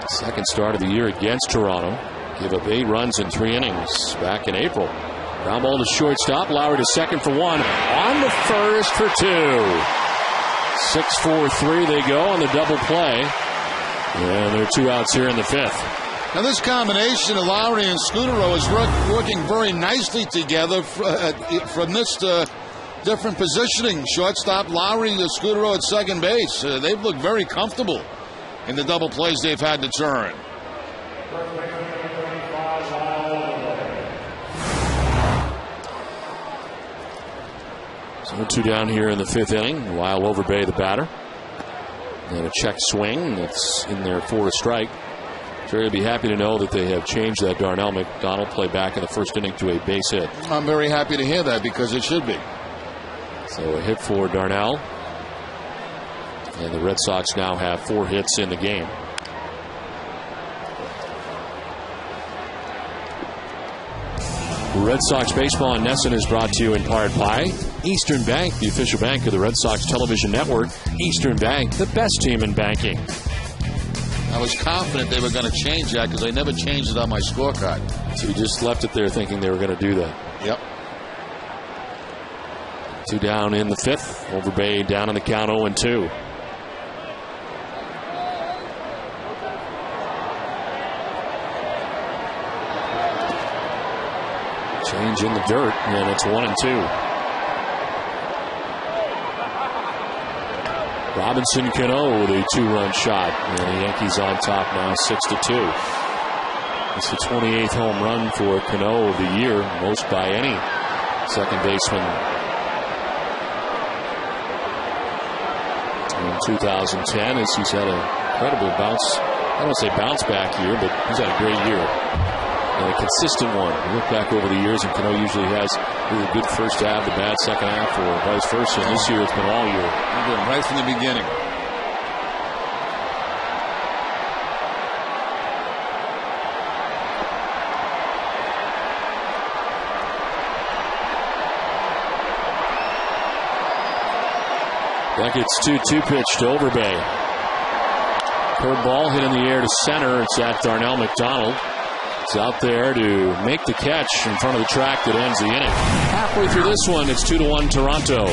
[SPEAKER 1] Second start of the year against Toronto. Give up 8 runs in 3 innings back in April. Ground ball to shortstop. Lowry to second for 1. On to first for 2. 6-4-3 they go on the double play. And there are 2 outs here in the 5th.
[SPEAKER 4] Now this combination of Lowry and Scudero is working very nicely together from this different positioning. Shortstop Lowry, Scudero at second base. They've looked very comfortable in the double plays they've had to turn.
[SPEAKER 1] So 2 down here in the 5th inning. Lyle Overbay the batter. And a check swing that's in there for a strike. Sure, you'll be happy to know that they have changed that Darnell McDonald play back in the 1st inning to a base hit.
[SPEAKER 4] I'm very happy to hear that because it should be.
[SPEAKER 1] So a hit for Darnell. And the Red Sox now have 4 hits in the game. Red Sox baseball on Nesson is brought to you in part by Eastern Bank, the official bank of the Red Sox television network. Eastern Bank, the best team in banking.
[SPEAKER 4] I was confident they were going to change that because they never changed it on my scorecard.
[SPEAKER 1] So you just left it there thinking they were going to do that.
[SPEAKER 4] Yep.
[SPEAKER 1] 2 down in the 5th. Overbay down in the count 0-2. Change in the dirt, and it's 1-2. Robinson Cano with a 2-run shot, and the Yankees on top now 6-2. It's the 28th home run for Cano of the year, most by any second baseman in 2010, as he's had an incredible bounce. I don't want to say bounce back year, but he's had a great year. And a consistent one. You look back over the years, and Cano usually has either a good first half, a bad second half, or vice versa. And this year, it's been all year.
[SPEAKER 4] Right from the beginning.
[SPEAKER 1] Beckett's 2-2 pitch to Overbay. Curveball hit in the air to center. It's at Darnell McDonald. It's out there to make the catch in front of the track that ends the inning. Halfway through this one, it's 2-1 Toronto.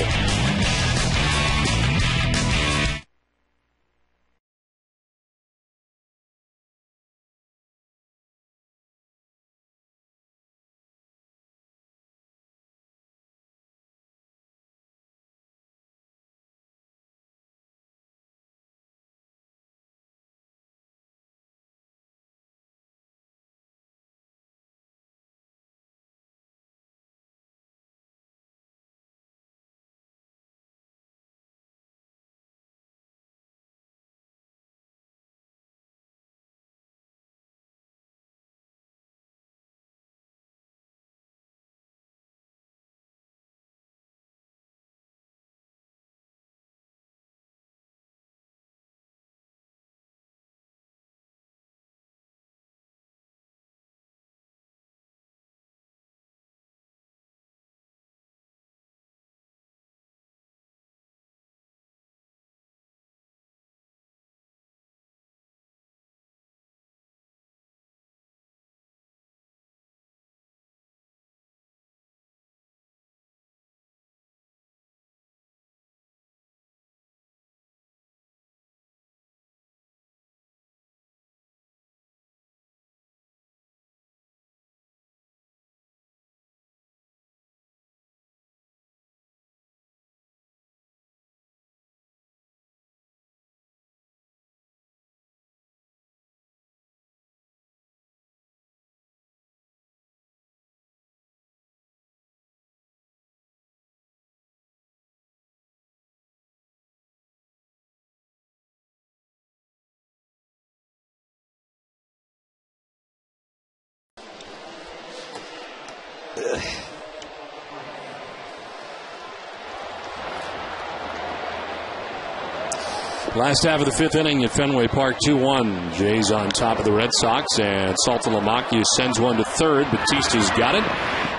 [SPEAKER 1] Last half of the fifth inning at Fenway Park, 2-1. Jays on top of the Red Sox, and Saltalamacchia sends one to third. Batista's got it,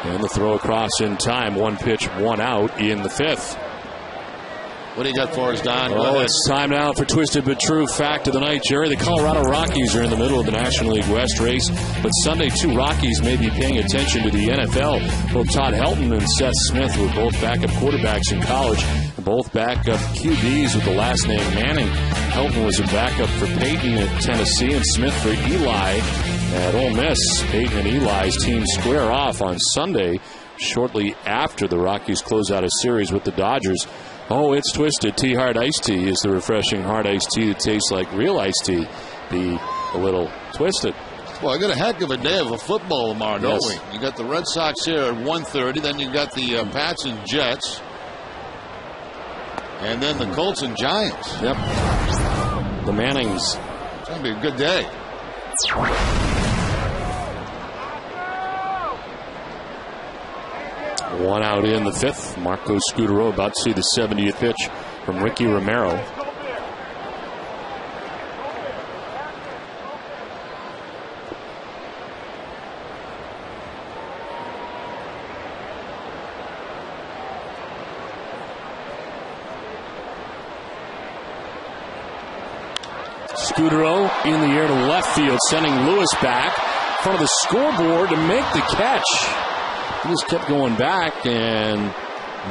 [SPEAKER 1] and the throw across in time. One pitch, one out in the fifth.
[SPEAKER 4] What do you got for us, Don?
[SPEAKER 1] Oh, it's time now for Twisted But True Fact of the Night, Jerry. The Colorado Rockies are in the middle of the National League West race, but Sunday, two Rockies may be paying attention to the NFL. Both Todd Helton and Seth Smith were both backup quarterbacks in college, both backup QBs with the last name Manning. Helton was a backup for Peyton at Tennessee and Smith for Eli at Ole Miss. Peyton and Eli's teams square off on Sunday, shortly after the Rockies close out a series with the Dodgers. Oh, it's twisted. T-Hard Iced Tea is the refreshing hard iced tea that tastes like real iced tea. Be a little twisted.
[SPEAKER 4] Well, I got a heck of a day of football tomorrow, don't we? You got the Red Sox here at 1:30. Then you got the Pats and Jets. And then the Colts and Giants.
[SPEAKER 1] Yep. The Mannings.
[SPEAKER 4] It's going to be a good day.
[SPEAKER 1] One out in the fifth. Marco Scudero about to see the 70th pitch from Ricky Romero. Scudero in the air to left field, sending Lewis back in front of the scoreboard to make the catch. He just kept going back and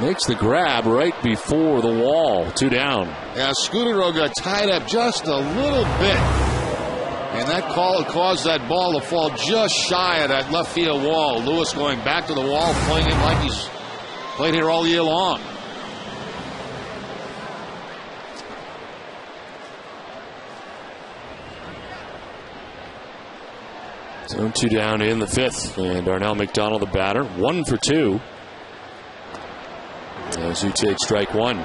[SPEAKER 1] makes the grab right before the wall. Two down.
[SPEAKER 4] Yeah, Scudero got tied up just a little bit. And that call caused that ball to fall just shy of that left field wall. Lewis going back to the wall, playing him like he's played here all year long.
[SPEAKER 1] So two down in the fifth, and Darnell McDonald, the batter, 1 for 2. As he takes strike one.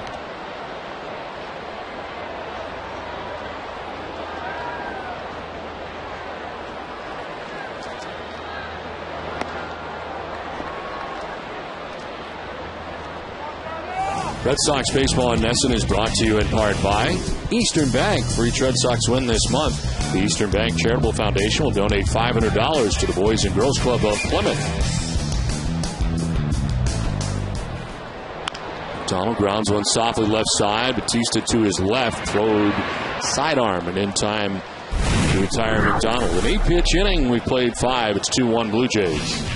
[SPEAKER 1] Red Sox Baseball in Nesson is brought to you in part by Eastern Bank. For each Red Sox win this month, the Eastern Bank Charitable Foundation will donate $500 to the Boys and Girls Club of Plymouth. McDonald grounds one softly left side. Batista to his left, throwed sidearm, and in time to retire McDonald. An 8-pitch inning. We played 5. It's 2-1 Blue Jays.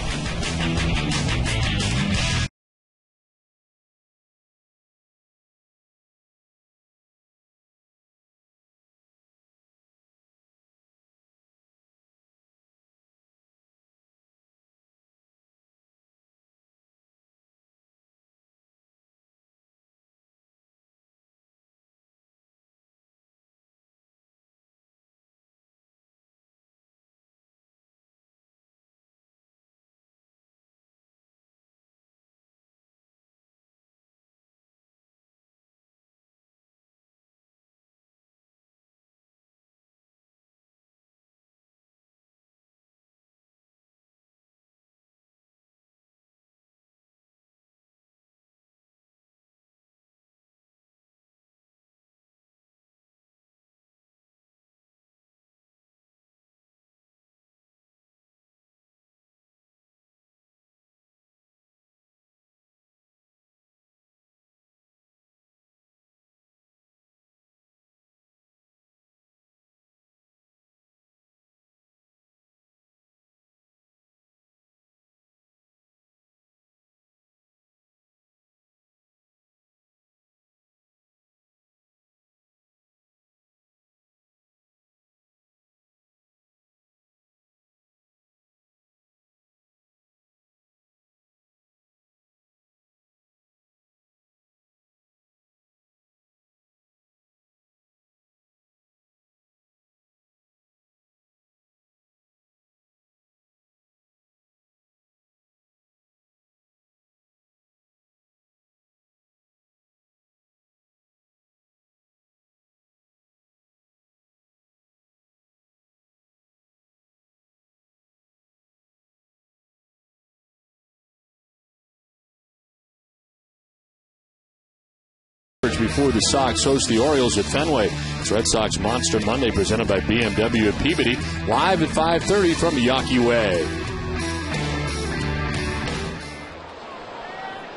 [SPEAKER 1] Before the Sox host the Orioles at Fenway. It's Red Sox Monster Monday presented by BMW at Peabody. Live at 5:30 from Yawkey Way.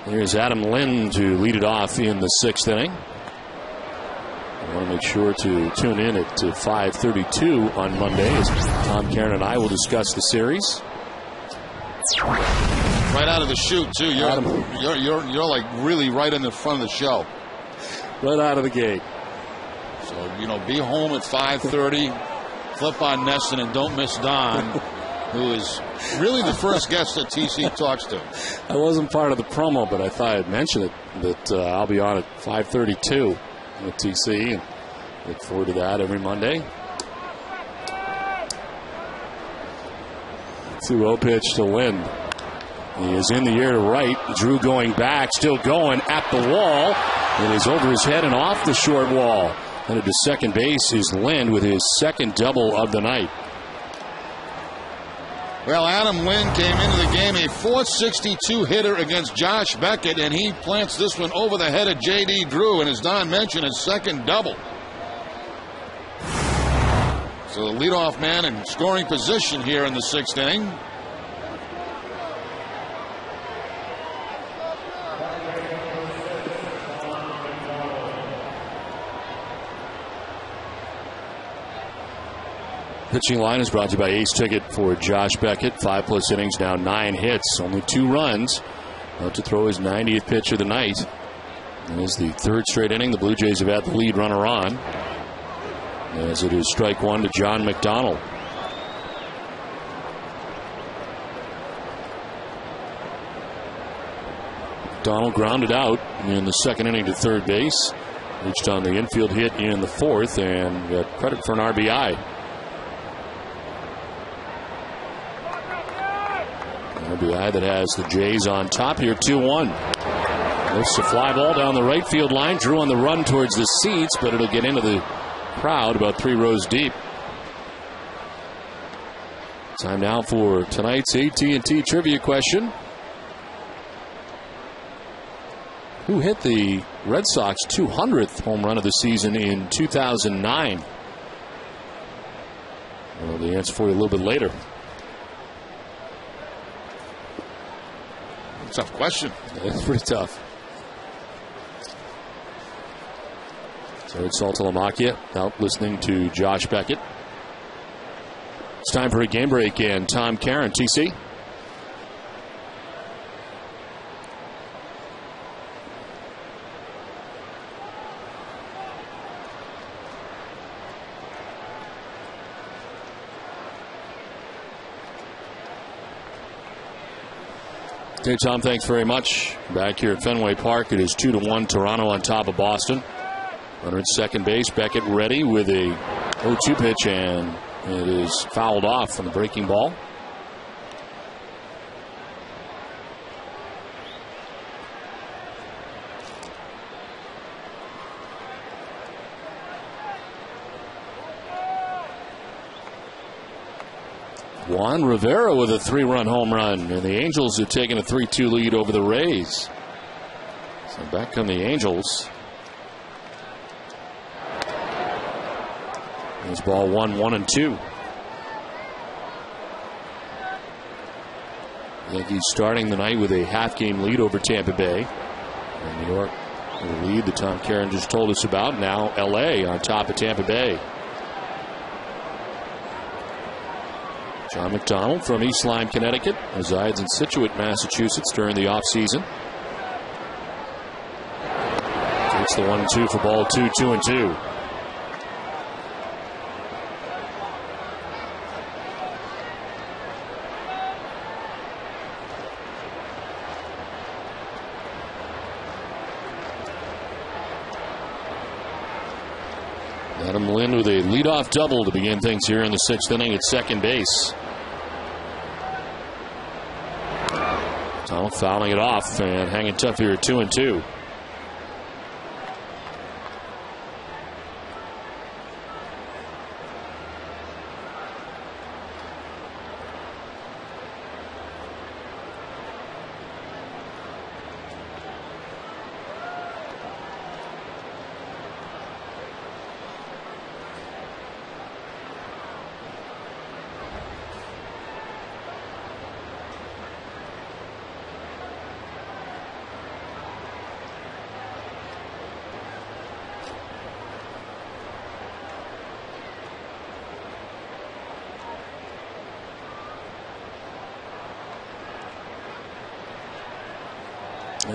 [SPEAKER 1] Here's Adam Lind to lead it off in the 6th inning. I want to make sure to tune in at 5:32 on Monday as Tom Karen and I will discuss the series.
[SPEAKER 4] Right out of the chute, too. You're like really right in the front of the show.
[SPEAKER 1] Right out of the gate.
[SPEAKER 4] So, be home at 5:30, flip on Nesson, and don't miss Don, who is really the first guest that TC talks to.
[SPEAKER 1] I wasn't part of the promo, but I thought I'd mention it, that I'll be on at 5:32 with TC, and look forward to that every Monday. 2-0 pitch to Lind. He is in the air to right. Drew going back, still going at the wall. It is over his head and off the short wall. Headed to second base is Lind with his second double of the night.
[SPEAKER 4] Well, Adam Lind came into the game a .462 hitter against Josh Beckett, and he plants this one over the head of J.D. Drew, and as Don mentioned, his second double. So the leadoff man in scoring position here in the 6th inning.
[SPEAKER 1] Pitching line is brought to you by Ace Ticket for Josh Beckett. 5+ innings, now 9 hits, only 2 runs. About to throw his 90th pitch of the night. And it's the 3rd straight inning. The Blue Jays have had the lead runner on, as it is strike 1 to John McDonald. McDonald grounded out in the 2nd inning to third base. Reached on the infield hit in the 4th and got credit for an RBI. RBI that has the Jays on top here, 2-1. Lifts a fly ball down the right field line. Drew on the run towards the seats, but it'll get into the crowd about 3 rows deep. Time now for tonight's AT&T trivia question. Who hit the Red Sox 200th home run of the season in 2009? Well, the answer for you a little bit later.
[SPEAKER 4] Tough question.
[SPEAKER 1] It's pretty tough. Jared Saltalamacchia out listening to Josh Beckett. It's time for a game break, and Tom Caron, TC. Hey, Tom, thanks very much. Back here at Fenway Park, it is 2-1 Toronto on top of Boston. Runner at second base, Beckett ready with a 0-2 pitch, and it is fouled off from the breaking ball. Juan Rivera with a 3-run home run, and the Angels have taken a 3-2 lead over the Rays. So back come the Angels. This ball 1-1-2. Yankees starting the night with a half-game lead over Tampa Bay. And New York, the lead that Tom Caron just told us about. Now L.A. on top of Tampa Bay. John McDonald from East Lyme, Connecticut, resides in Situate, Massachusetts during the offseason. Takes the 1-2 for ball 2, 2-2. Adam Lind with a leadoff double to begin things here in the sixth inning at second base. Donald fouling it off and hanging tough here at 2-2.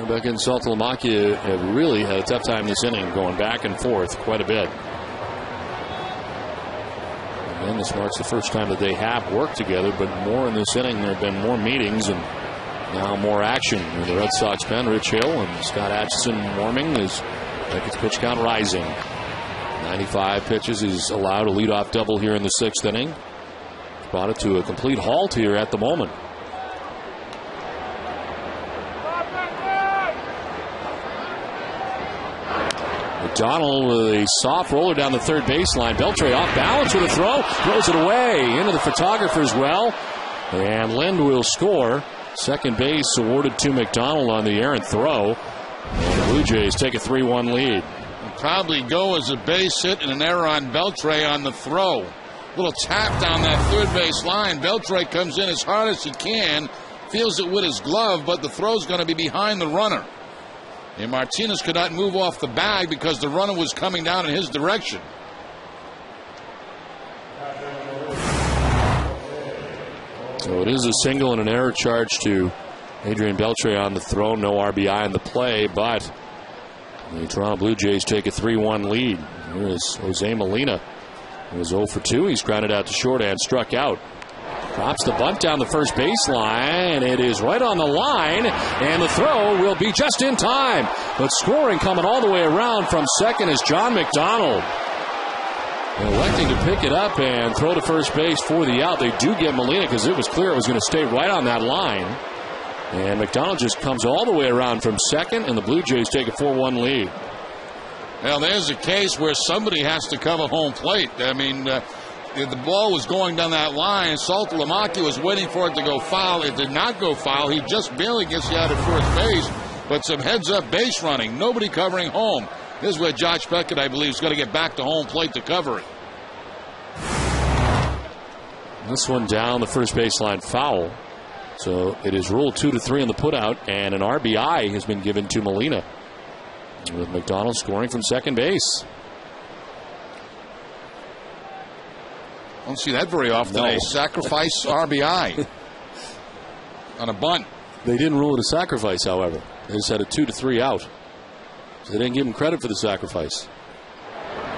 [SPEAKER 1] Beckett and Saltalamacchia have really had a tough time this inning, going back and forth quite a bit. Again, this marks the first time that they have worked together, but more in this inning. There have been more meetings and now more action in the Red Sox pen. Rich Hill and Scott Atchison warming as Beckett's pitch count rising. 95 pitches is allowed a leadoff double here in the sixth inning. Brought it to a complete halt here at the moment. McDonald with a soft roller down the third baseline. Beltre off balance with a throw. Throws it away into the photographer's well. And Lind will score. Second base awarded to McDonald on the errant throw. And the Blue Jays take a 3-1 lead.
[SPEAKER 4] Probably go as a base hit and an error on Beltre on the throw. Little tap down that third base line. Beltre comes in as hard as he can. Feels it with his glove, but the throw's going to be behind the runner. And Martinez could not move off the bag because the runner was coming down in his direction.
[SPEAKER 1] So it is a single and an error charge to Adrian Beltre on the throw. No RBI in the play, but the Toronto Blue Jays take a 3-1 lead. Here is Jose Molina. He was 0 for 2. He's grounded out to short and struck out. Drops the bunt down the first baseline. It is right on the line, and the throw will be just in time. But scoring coming all the way around from second is John McDonald. Electing to pick it up and throw to first base for the out. They do get Molina because it was clear it was going to stay right on that line. And McDonald just comes all the way around from second, and the Blue Jays take a 4-1 lead.
[SPEAKER 4] Well, there's a case where somebody has to cover home plate. I mean, the ball was going down that line. Saltalamacchia was waiting for it to go foul. It did not go foul. He just barely gets you out of first base, but some heads-up base running. Nobody covering home. This is where Josh Beckett, I believe, is going to get back to home plate to cover it.
[SPEAKER 1] This one down the first baseline foul. So it is ruled 2-3 on the putout, and an RBI has been given to Molina, with McDonald scoring from second base.
[SPEAKER 4] Don't see that very often.
[SPEAKER 1] No.
[SPEAKER 4] A sacrifice RBI on a bunt.
[SPEAKER 1] They didn't rule it a sacrifice, however. They just had a 2-3 out. So they didn't give him credit for the sacrifice.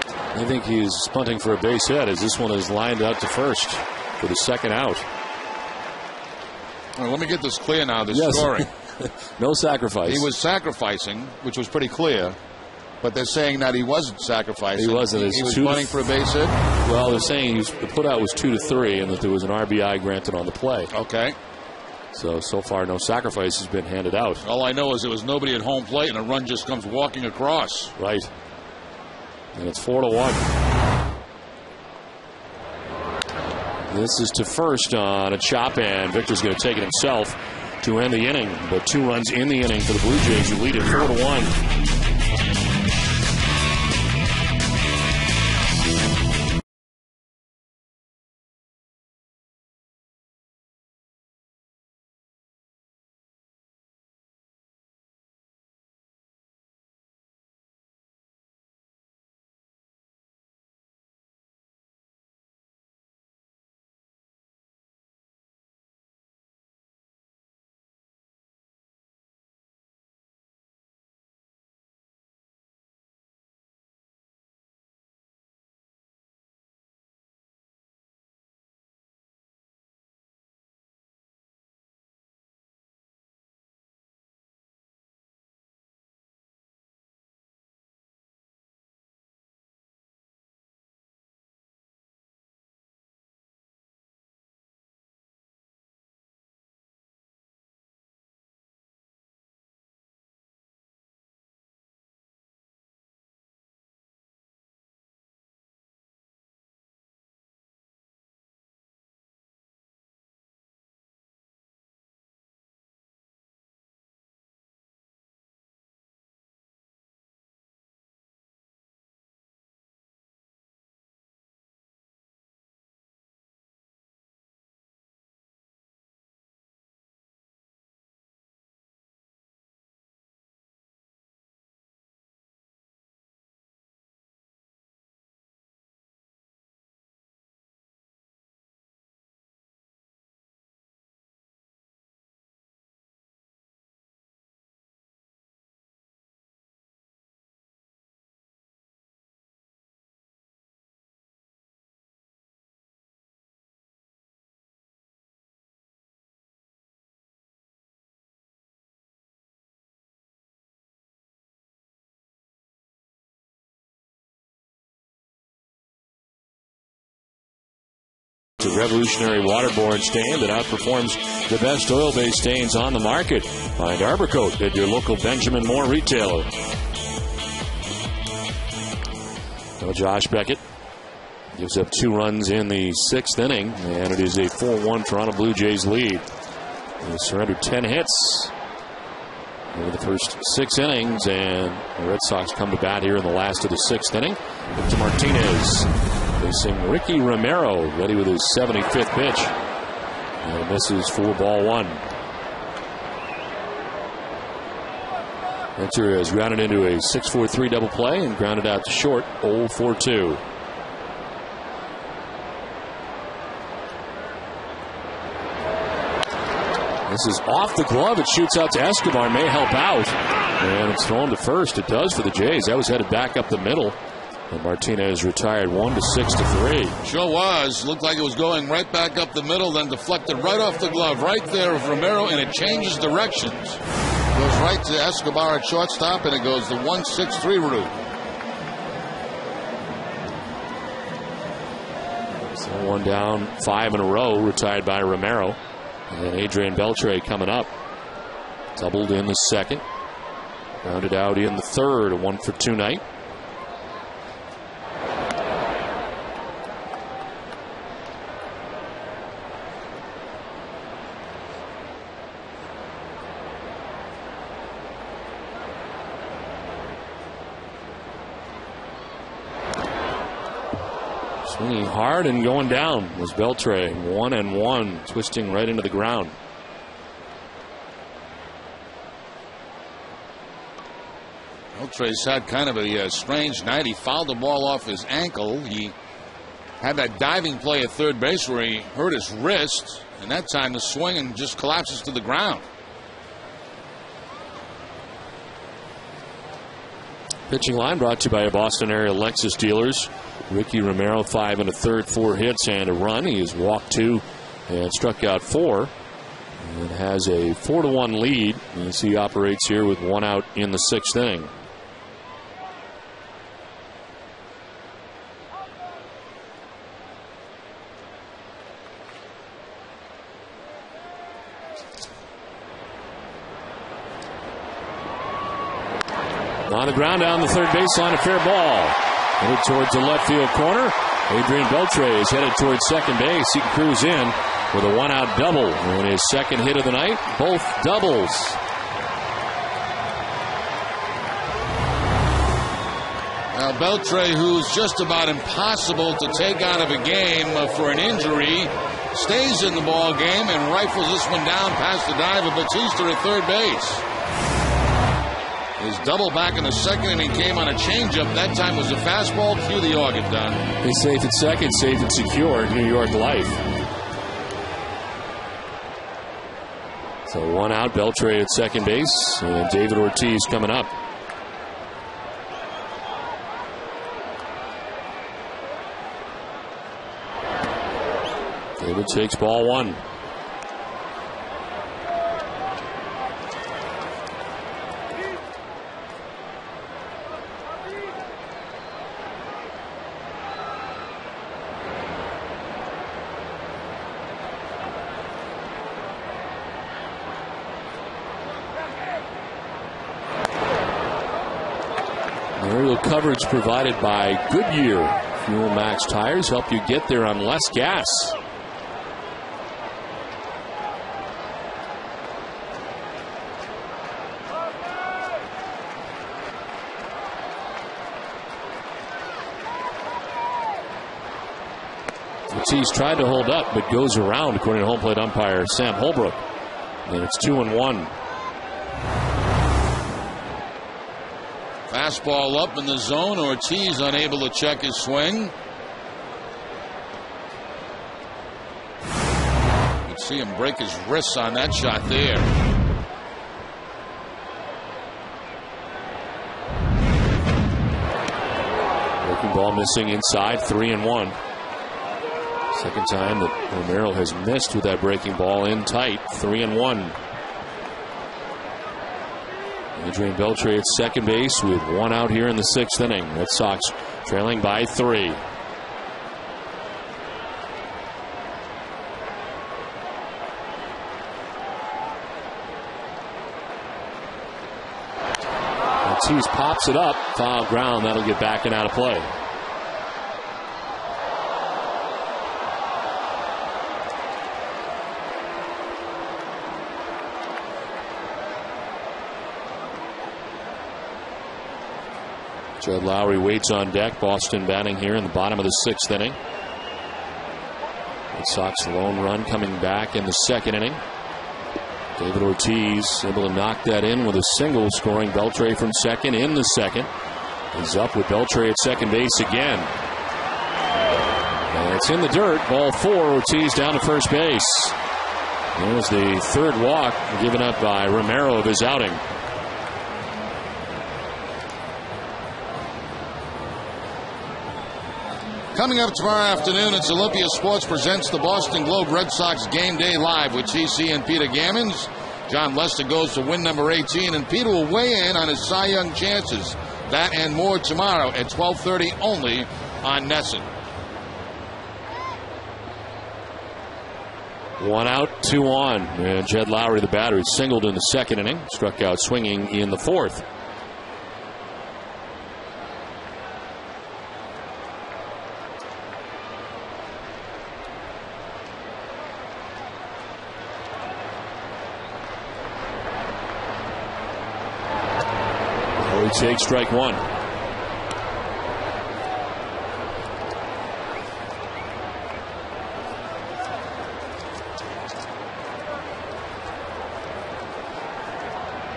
[SPEAKER 1] I think he's punting for a base hit as this one is lined out to first for the second out.
[SPEAKER 4] Well, let me get this clear now, this
[SPEAKER 1] Yes.
[SPEAKER 4] scoring.
[SPEAKER 1] No sacrifice.
[SPEAKER 4] He was sacrificing, which was pretty clear. But they're saying that he wasn't sacrificing.
[SPEAKER 1] He wasn't.
[SPEAKER 4] He was punting for a base hit?
[SPEAKER 1] Well, they're saying the putout was 2-3 and that there was an RBI granted on the play.
[SPEAKER 4] Okay.
[SPEAKER 1] So far, no sacrifice has been handed out.
[SPEAKER 4] All I know is there was nobody at home plate and a run just comes walking across.
[SPEAKER 1] Right. And it's 4-1. This is to first on a chop, and Victor's going to take it himself to end the inning. But 2 runs in the inning for the Blue Jays, who lead it 4-1. It's a revolutionary waterborne stain that outperforms the best oil-based stains on the market. Find Arbor Coat at your local Benjamin Moore retailer. So Josh Beckett gives up 2 runs in the 6th inning, and it is a 4-1 Toronto Blue Jays lead. They surrendered 10 hits over the first 6 innings, and the Red Sox come to bat here in the last of the 6th inning. Victor Martinez facing Ricky Romero, ready with his 75th pitch. And misses for ball 1. Victor has grounded into a 6-4-3 double play and grounded out to short 0-4-2. This is off the glove. It shoots out to Escobar. May help out. And it's thrown to first. It does for the Jays. That was headed back up the middle. And Martinez retired 1-6-3.
[SPEAKER 4] Sure was. Looked like it was going right back up the middle, then deflected right off the glove, right there of Romero, and it changes directions. Goes right to Escobar at shortstop, and it goes the 1-6-3 route.
[SPEAKER 1] So 1 down, 5 in a row, retired by Romero. And then Adrian Beltre coming up. Doubled in the 2nd. Rounded out in the 3rd, a 1-for-2 night. Swinging hard and going down was Beltre. 1-1, twisting right into the ground.
[SPEAKER 4] Beltre's had kind of a strange night. He fouled the ball off his ankle. He had that diving play at third base where he hurt his wrist, and that time the swing and just collapses to the ground.
[SPEAKER 1] Pitching line brought to you by your Boston area Lexus dealers. Ricky Romero, 5 1/3, 4 hits and a run. He has walked 2 and struck out 4. And has a 4-1 lead as he operates here with 1 out in the 6th inning. On the ground down the third baseline, a fair ball. Headed towards the left field corner. Adrian Beltre is headed towards second base. He can cruise in with a 1-out double. And his second hit of the night, both doubles.
[SPEAKER 4] Now Beltre, who's just about impossible to take out of a game for an injury, stays in the ball game and rifles this one down past the dive of Batista at third base. His double back in the second inning came on a changeup. That time was a fastball. Cue the organ done.
[SPEAKER 1] He's safe at second, safe and secure. New York Life. So 1 out, Beltre at second base, and David Ortiz coming up. David takes ball 1. Aerial coverage provided by Goodyear. Fuel Max tires help you get there on less gas. Ortiz tried to hold up, but goes around, according to home plate umpire Sam Holbrook. And it's 2-1.
[SPEAKER 4] Fastball up in the zone. Ortiz unable to check his swing. You can see him break his wrists on that shot there.
[SPEAKER 1] Breaking ball missing inside, 3-1. Second time that Romero has missed with that breaking ball in tight, 3-1. Adrian Beltre at second base with 1 out here in the 6th inning. Red Sox trailing by 3. Ortiz pops it up, foul ground. That'll get back and out of play. Jed Lowry waits on deck. Boston batting here in the bottom of the 6th inning. Red Sox lone run coming back in the 2nd inning. David Ortiz able to knock that in with a single, scoring Beltre from second in the 2nd. He's up with Beltre at second base again. And it's in the dirt. Ball 4. Ortiz down to first base. There's the 3rd walk given up by Romero of his outing.
[SPEAKER 4] Coming up tomorrow afternoon, it's Olympia Sports presents the Boston Globe Red Sox Game Day Live with TC and Peter Gammons. John Lester goes to win number 18, and Peter will weigh in on his Cy Young chances. That and more tomorrow at 12:30 only on NESN.
[SPEAKER 1] 1 out, 2 on. And Jed Lowry, the batter, singled in the 2nd inning, struck out swinging in the 4th. Takes strike 1.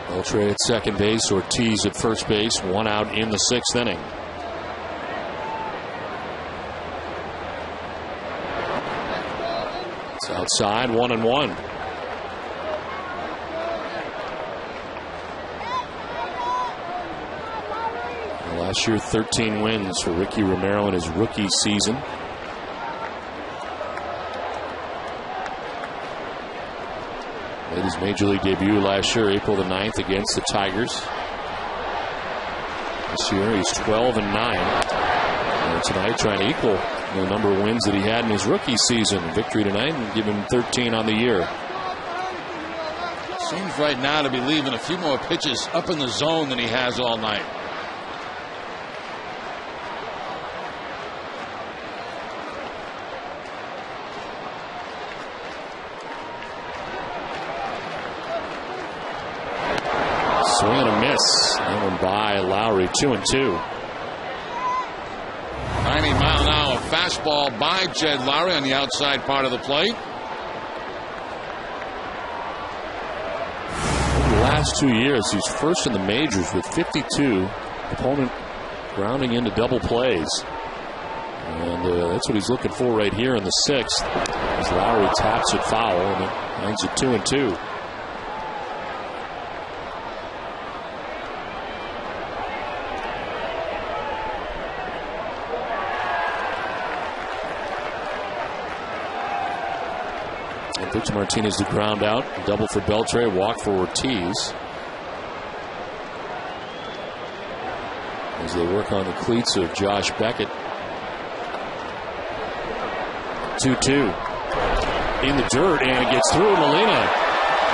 [SPEAKER 1] Beltre at second base, Ortiz at first base, 1 out in the 6th inning. outside, 1-1. Last year, 13 wins for Ricky Romero in his rookie season. Made his major league debut last year, April the 9th, against the Tigers. This year, he's 12-9. And tonight, trying to equal the number of wins that he had in his rookie season. Victory tonight and give him 13 on the year.
[SPEAKER 4] Seems right now to be leaving a few more pitches up in the zone than he has all night.
[SPEAKER 1] Swing and a miss. That one by Lowry, 2-2.
[SPEAKER 4] 90-mile-an-hour fastball by Jed Lowry on the outside part of the plate.
[SPEAKER 1] In the last 2 years, he's first in the majors with 52. Opponent grounding into double plays. And that's what he's looking for right here in the 6th. As Lowry taps it foul, and it hangs it 2-2. Victor Martinez to ground out. Double for Beltre. Walk for Ortiz. As they work on the cleats of Josh Beckett. 2-2. In the dirt, and it gets through Molina.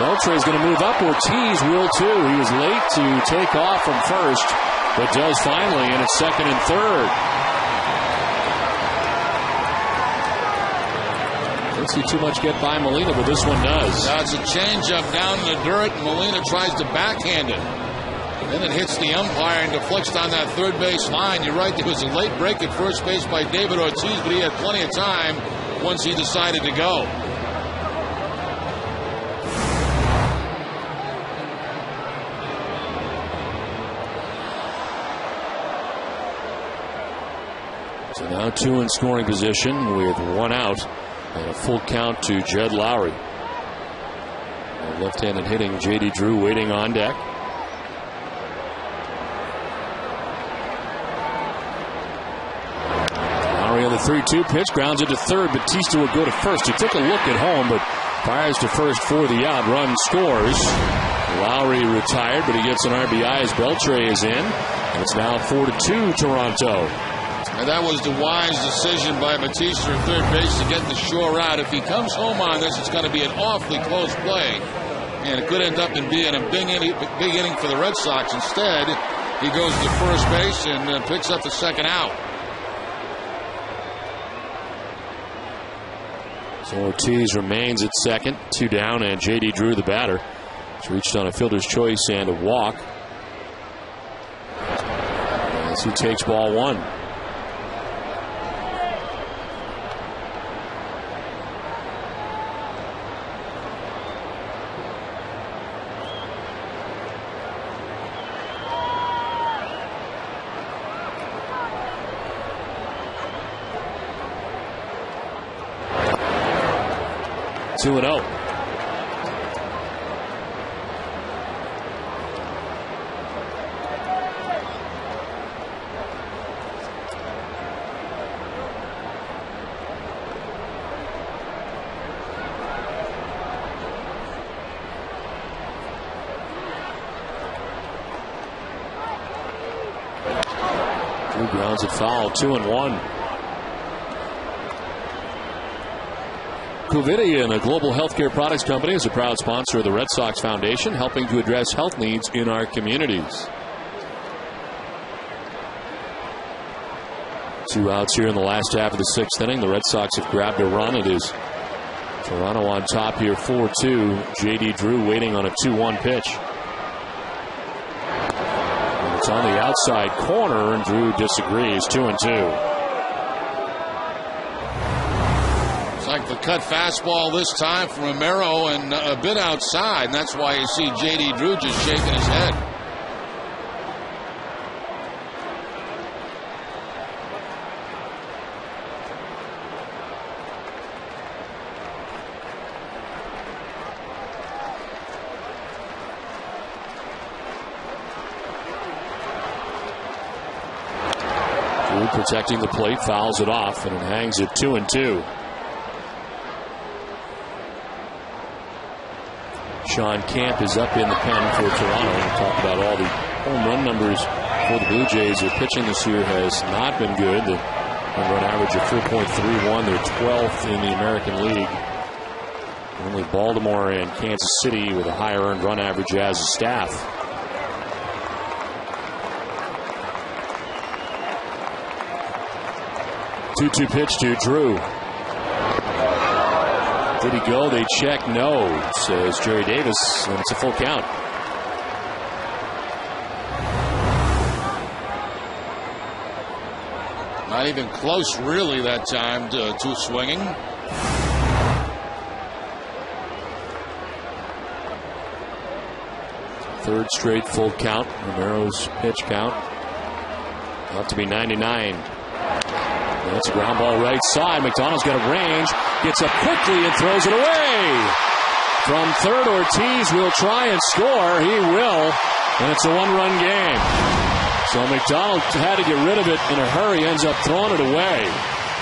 [SPEAKER 1] Beltre is going to move up. Ortiz will too. He was late to take off from first, but does finally, and it's second and third. Don't see too much get by Molina, but this one does.
[SPEAKER 4] That's a changeup down in the dirt. Molina tries to backhand it. Then it hits the umpire and deflects down that third base line. You're right, there was a late break at first base by David Ortiz, but he had plenty of time once he decided to go.
[SPEAKER 1] So now 2 in scoring position with 1 out. And a full count to Jed Lowry. Left-handed hitting J.D. Drew waiting on deck. Lowry on the 3-2 pitch, grounds it to third. Batista would go to first. He took a look at home, but fires to first for the out. Run scores. Lowry retired, but he gets an RBI as Beltre is in. And it's now 4-2 Toronto.
[SPEAKER 4] And that was the wise decision by Batista at third base to get the shore out. If he comes home on this, it's going to be an awfully close play. And it could end up in being a big inning for the Red Sox. Instead, he goes to first base and picks up the second out.
[SPEAKER 1] So Ortiz remains at second, 2 down, and J.D. Drew, the batter, has reached on a fielder's choice and a walk. As he takes ball 1. Two and 0. Drew grounds it foul. 2-1. Covidien, a global healthcare products company, is a proud sponsor of the Red Sox Foundation, helping to address health needs in our communities. 2 outs here in the last half of the 6th inning. The Red Sox have grabbed a run. It is Toronto on top here, 4-2. J.D. Drew waiting on a 2-1 pitch. And it's on the outside corner, and Drew disagrees. 2-2.
[SPEAKER 4] Like the cut fastball this time from Romero and a bit outside, and that's why you see J.D. Drew just shaking his head.
[SPEAKER 1] Drew protecting the plate, fouls it off, and it hangs at 2-2. Sean Camp is up in the pen for Toronto. We'll talk about all the home run numbers for the Blue Jays. Their pitching this year has not been good. The home run average of 4.31. They're 12th in the American League. Only Baltimore and Kansas City with a higher earned run average as a staff. 2-2 pitch to Drew. Did he go? They check. No, says Jerry Davis, and it's a full count.
[SPEAKER 4] Not even close, really, that time to swinging.
[SPEAKER 1] Third straight full count. Romero's pitch count up to be 99. That's a ground ball right side. McDonald's got a range. Gets up quickly and throws it away. From third, Ortiz will try and score. He will. And it's a one-run game. So McDonald had to get rid of it in a hurry. Ends up throwing it away.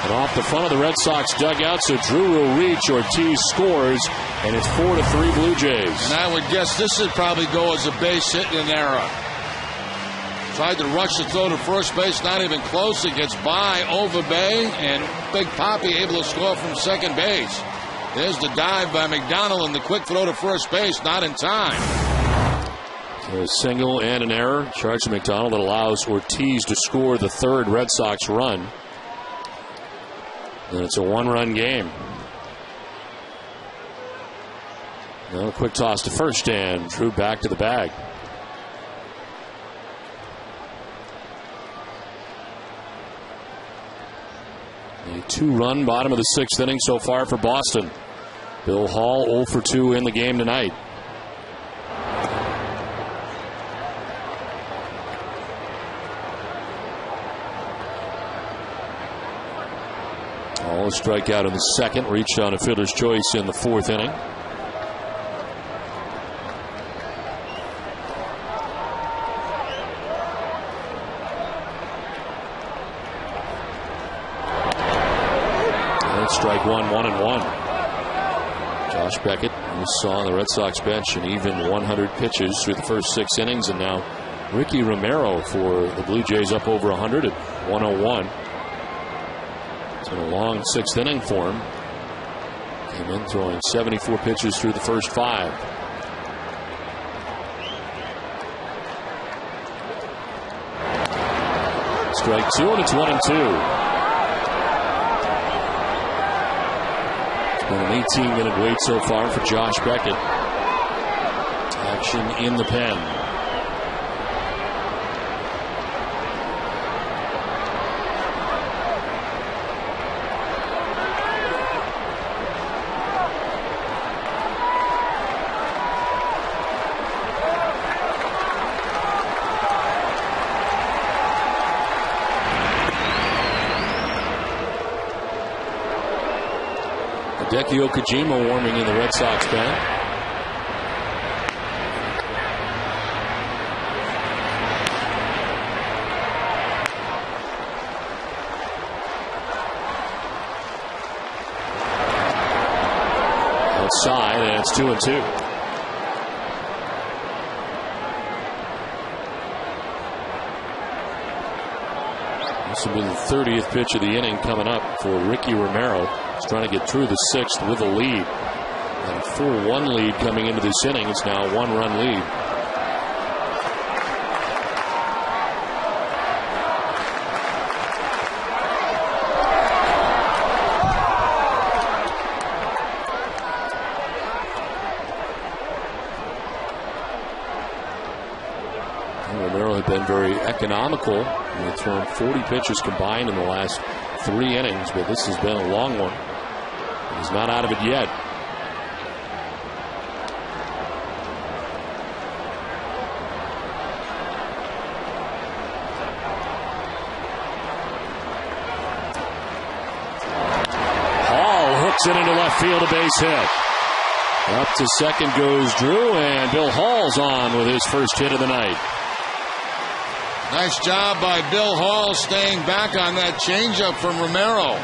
[SPEAKER 1] And off the front of the Red Sox dugout, so Drew will reach. Ortiz scores, and it's 4-3 Blue Jays.
[SPEAKER 4] And I would guess this would probably go as a base hit in an error. Tried to rush the throw to first base, not even close. It gets by over Bay, and Big Papi able to score from second base. There's the dive by McDonald, and the quick throw to first base, not in time.
[SPEAKER 1] A single and an error charged to McDonald that allows Ortiz to score the third Red Sox run. And it's a one-run game. Now a quick toss to first, and Drew back to the bag. A two-run bottom of the sixth inning so far for Boston. Bill Hall 0 for 2 in the game tonight. Hall a strikeout in the second, reached on a fielder's choice in the fourth inning. Strike one, 1-1. Josh Beckett, we saw on the Red Sox bench, an even 100 pitches through the first 6 innings, and now Ricky Romero for the Blue Jays up over 100 at 101. It's been a long 6th inning for him. Came in throwing 74 pitches through the first 5. Strike 2, and it's 1-2. An 18-minute wait so far for Josh Beckett. Action in the pen. Hideki Okajima warming in the Red Sox pen. Outside, and it's 2-2. This will be the 30th pitch of the inning coming up for Ricky Romero. He's trying to get through the 6th with a lead. And a 4-1 lead coming into this inning. It's now a 1-run lead. Romero had been very economical. He's thrown 40 pitches combined in the last 3 innings, but this has been a long one. He's not out of it yet. Hall hooks it into left field, a base hit. Up to second goes Drew, and Bill Hall's on with his first hit of the night.
[SPEAKER 4] Nice job by Bill Hall staying back on that changeup from Romero.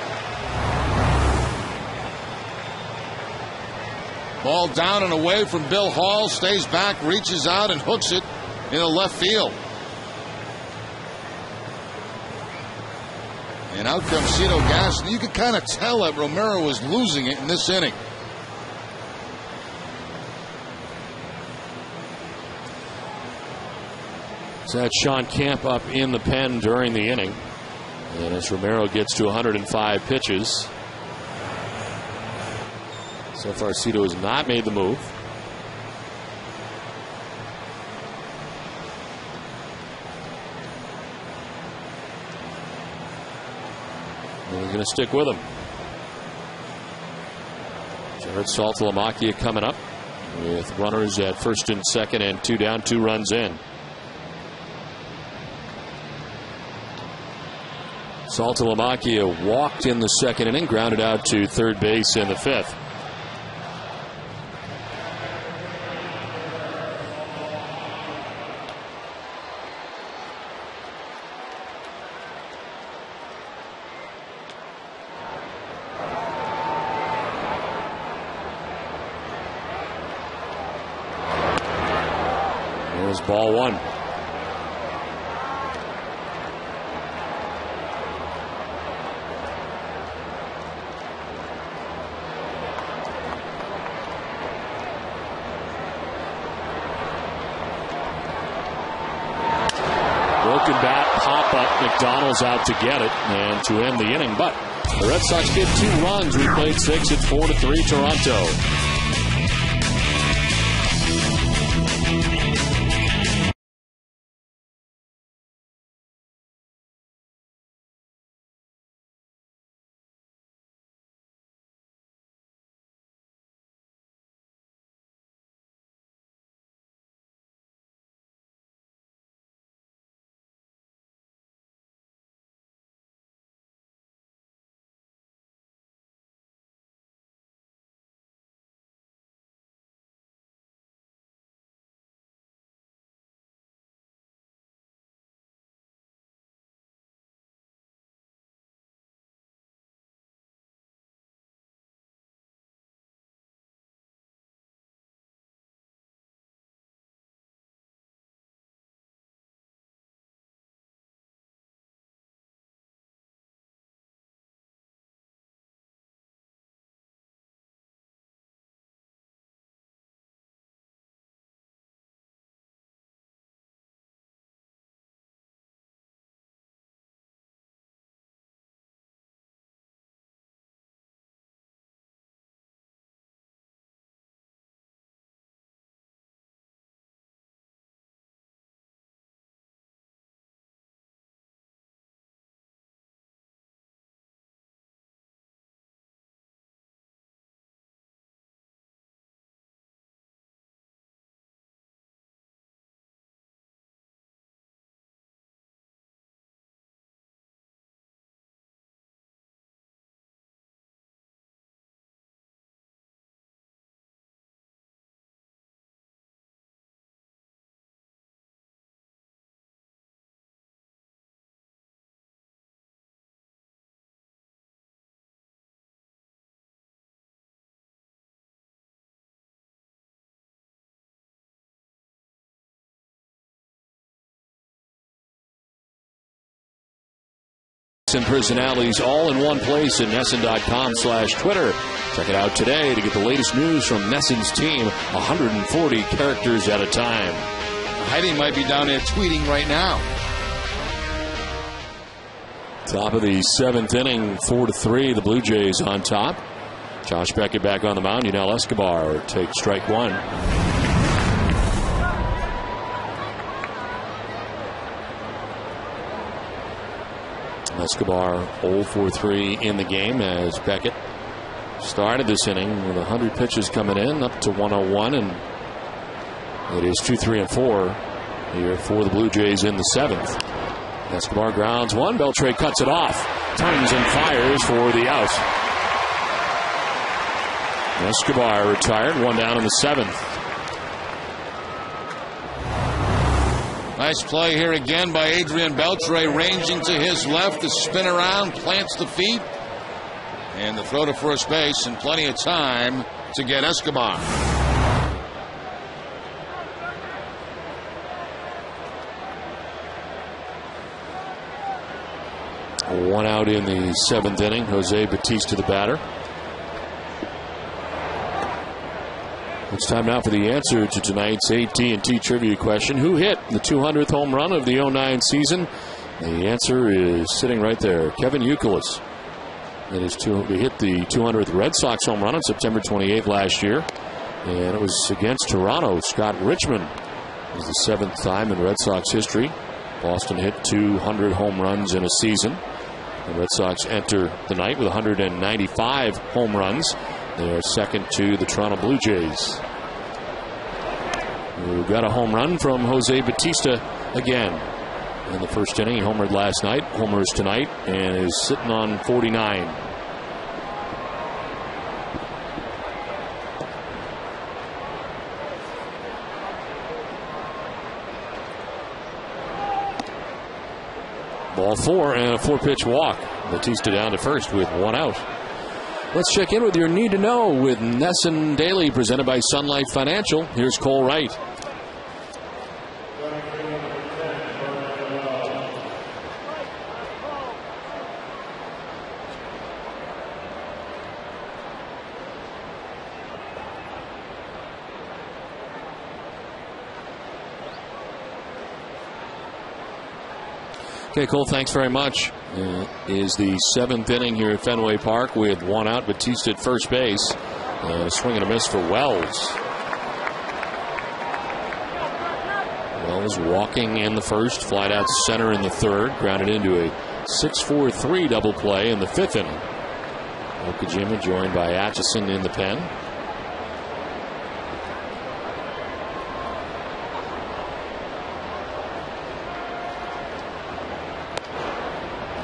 [SPEAKER 4] Ball down and away from Bill Hall, stays back, reaches out and hooks it into left field. And out comes Cito Gaston. You could kind of tell that Romero was losing it in this inning.
[SPEAKER 1] So that's Sean Camp up in the pen during the inning. And as Romero gets to 105 pitches. So far, Cito has not made the move. And we're going to stick with him. Jared Saltalamacchia coming up with runners at first and second and 2 down, 2 runs in. Saltalamacchia walked in the second inning, grounded out to third base in the fifth. There's ball one. Broken bat, pop up. McDonald's out to get it and to end the inning. But the Red Sox get 2 runs. We played 6. It's 4-3 Toronto. And personalities all in one place at NESN.com/Twitter. Check it out today to get the latest news from NESN's team, 140 characters at a time.
[SPEAKER 4] Heidi might be down there tweeting right now.
[SPEAKER 1] Top of the 7th inning, 4-3, the Blue Jays on top. Josh Beckett back on the mound. Yunel Escobar takes strike one. Escobar 0-for-3 in the game as Beckett started this inning with 100 pitches coming in, up to 101, and it is 2-3-4 here for the Blue Jays in the 7th. Escobar grounds one. Beltre cuts it off, turns and fires for the out. Escobar retired, 1 down in the 7th.
[SPEAKER 4] Nice play here again by Adrian Beltre, ranging to his left, the spin around, plants the feet, and the throw to first base, and plenty of time to get Escobar.
[SPEAKER 1] One out in the 7th inning. Jose Bautista, the batter. It's time now for the answer to tonight's AT&T trivia question. Who hit the 200th home run of the 09 season? The answer is sitting right there. Kevin Youkilis. He hit the 200th Red Sox home run on September 28th last year. And it was against Toronto. Scott Richmond. It was the 7th time in Red Sox history Boston hit 200 home runs in a season. The Red Sox enter the night with 195 home runs. They are second to the Toronto Blue Jays. We've got a home run from Jose Bautista again. In the first inning, he homered last night, homers tonight, and is sitting on 49. Ball 4 and a 4-pitch walk. Bautista down to first with 1 out. Let's check in with your Need to Know with Nesson Daily, presented by Sun Life Financial. Here's Cole Wright. Okay, Cole, thanks very much. Is the 7th inning here at Fenway Park with 1 out. Bautista at first base. A swing and a miss for Wells. Wells walking in the first, flied out center in the third, grounded into a 6-4-3 double play in the 5th inning. Okajima joined by Atchison in the pen.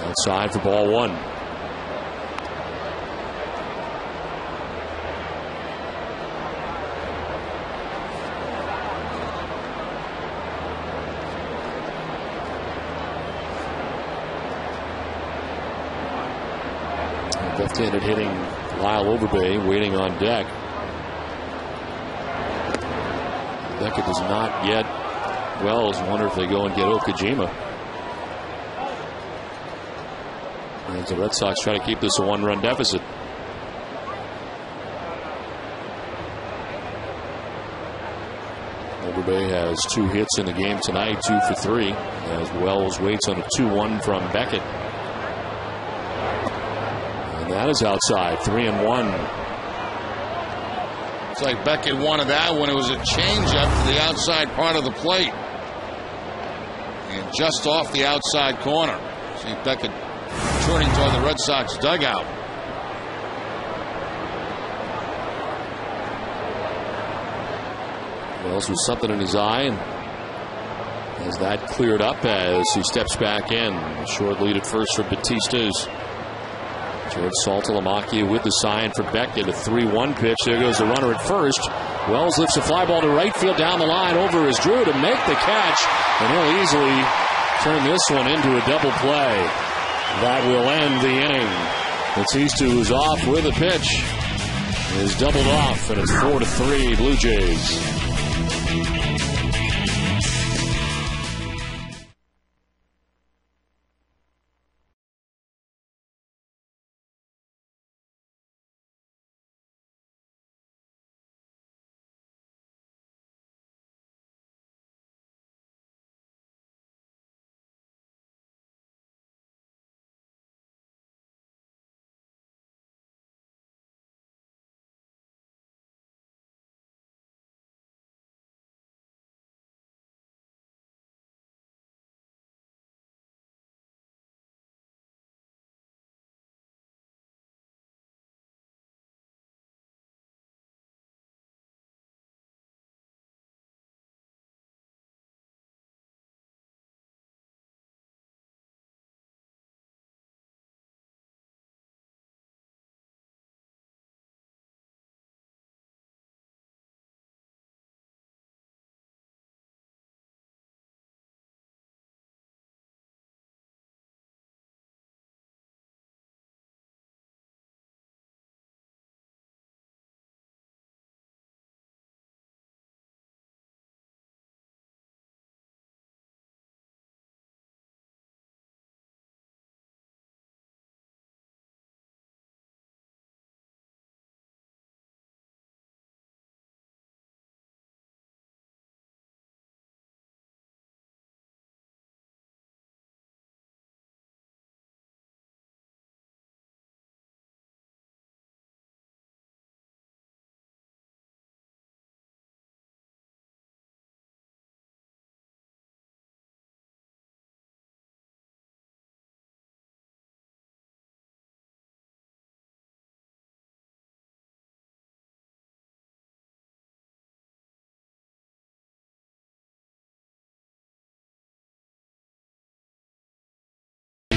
[SPEAKER 1] Outside for ball 1. Left-handed hitting Lyle Overbay waiting on deck. Beckett does not yet. Wells wonder if they go and get Okajima. As the Red Sox try to keep this a 1-run deficit. Overbay has 2 hits in the game tonight, 2 for 3, as Wells waits on a 2-1 from Beckett. And that is outside, 3-1.
[SPEAKER 4] It's like Beckett wanted that when it was a changeup to the outside part of the plate. And just off the outside corner. See Beckett turning toward the Red Sox dugout.
[SPEAKER 1] Wells with something in his eye, and has that cleared up as he steps back in. A short lead at first for Bautista's. George Saltalamacchia with the sign for Beckett. A 3-1 pitch. There goes the runner at first. Wells lifts a fly ball to right field down the line. Over is Drew to make the catch, and he'll easily turn this one into a double play. That will end the inning. Bautista, who's off with a pitch, is doubled off, and it's 4-3 Blue Jays.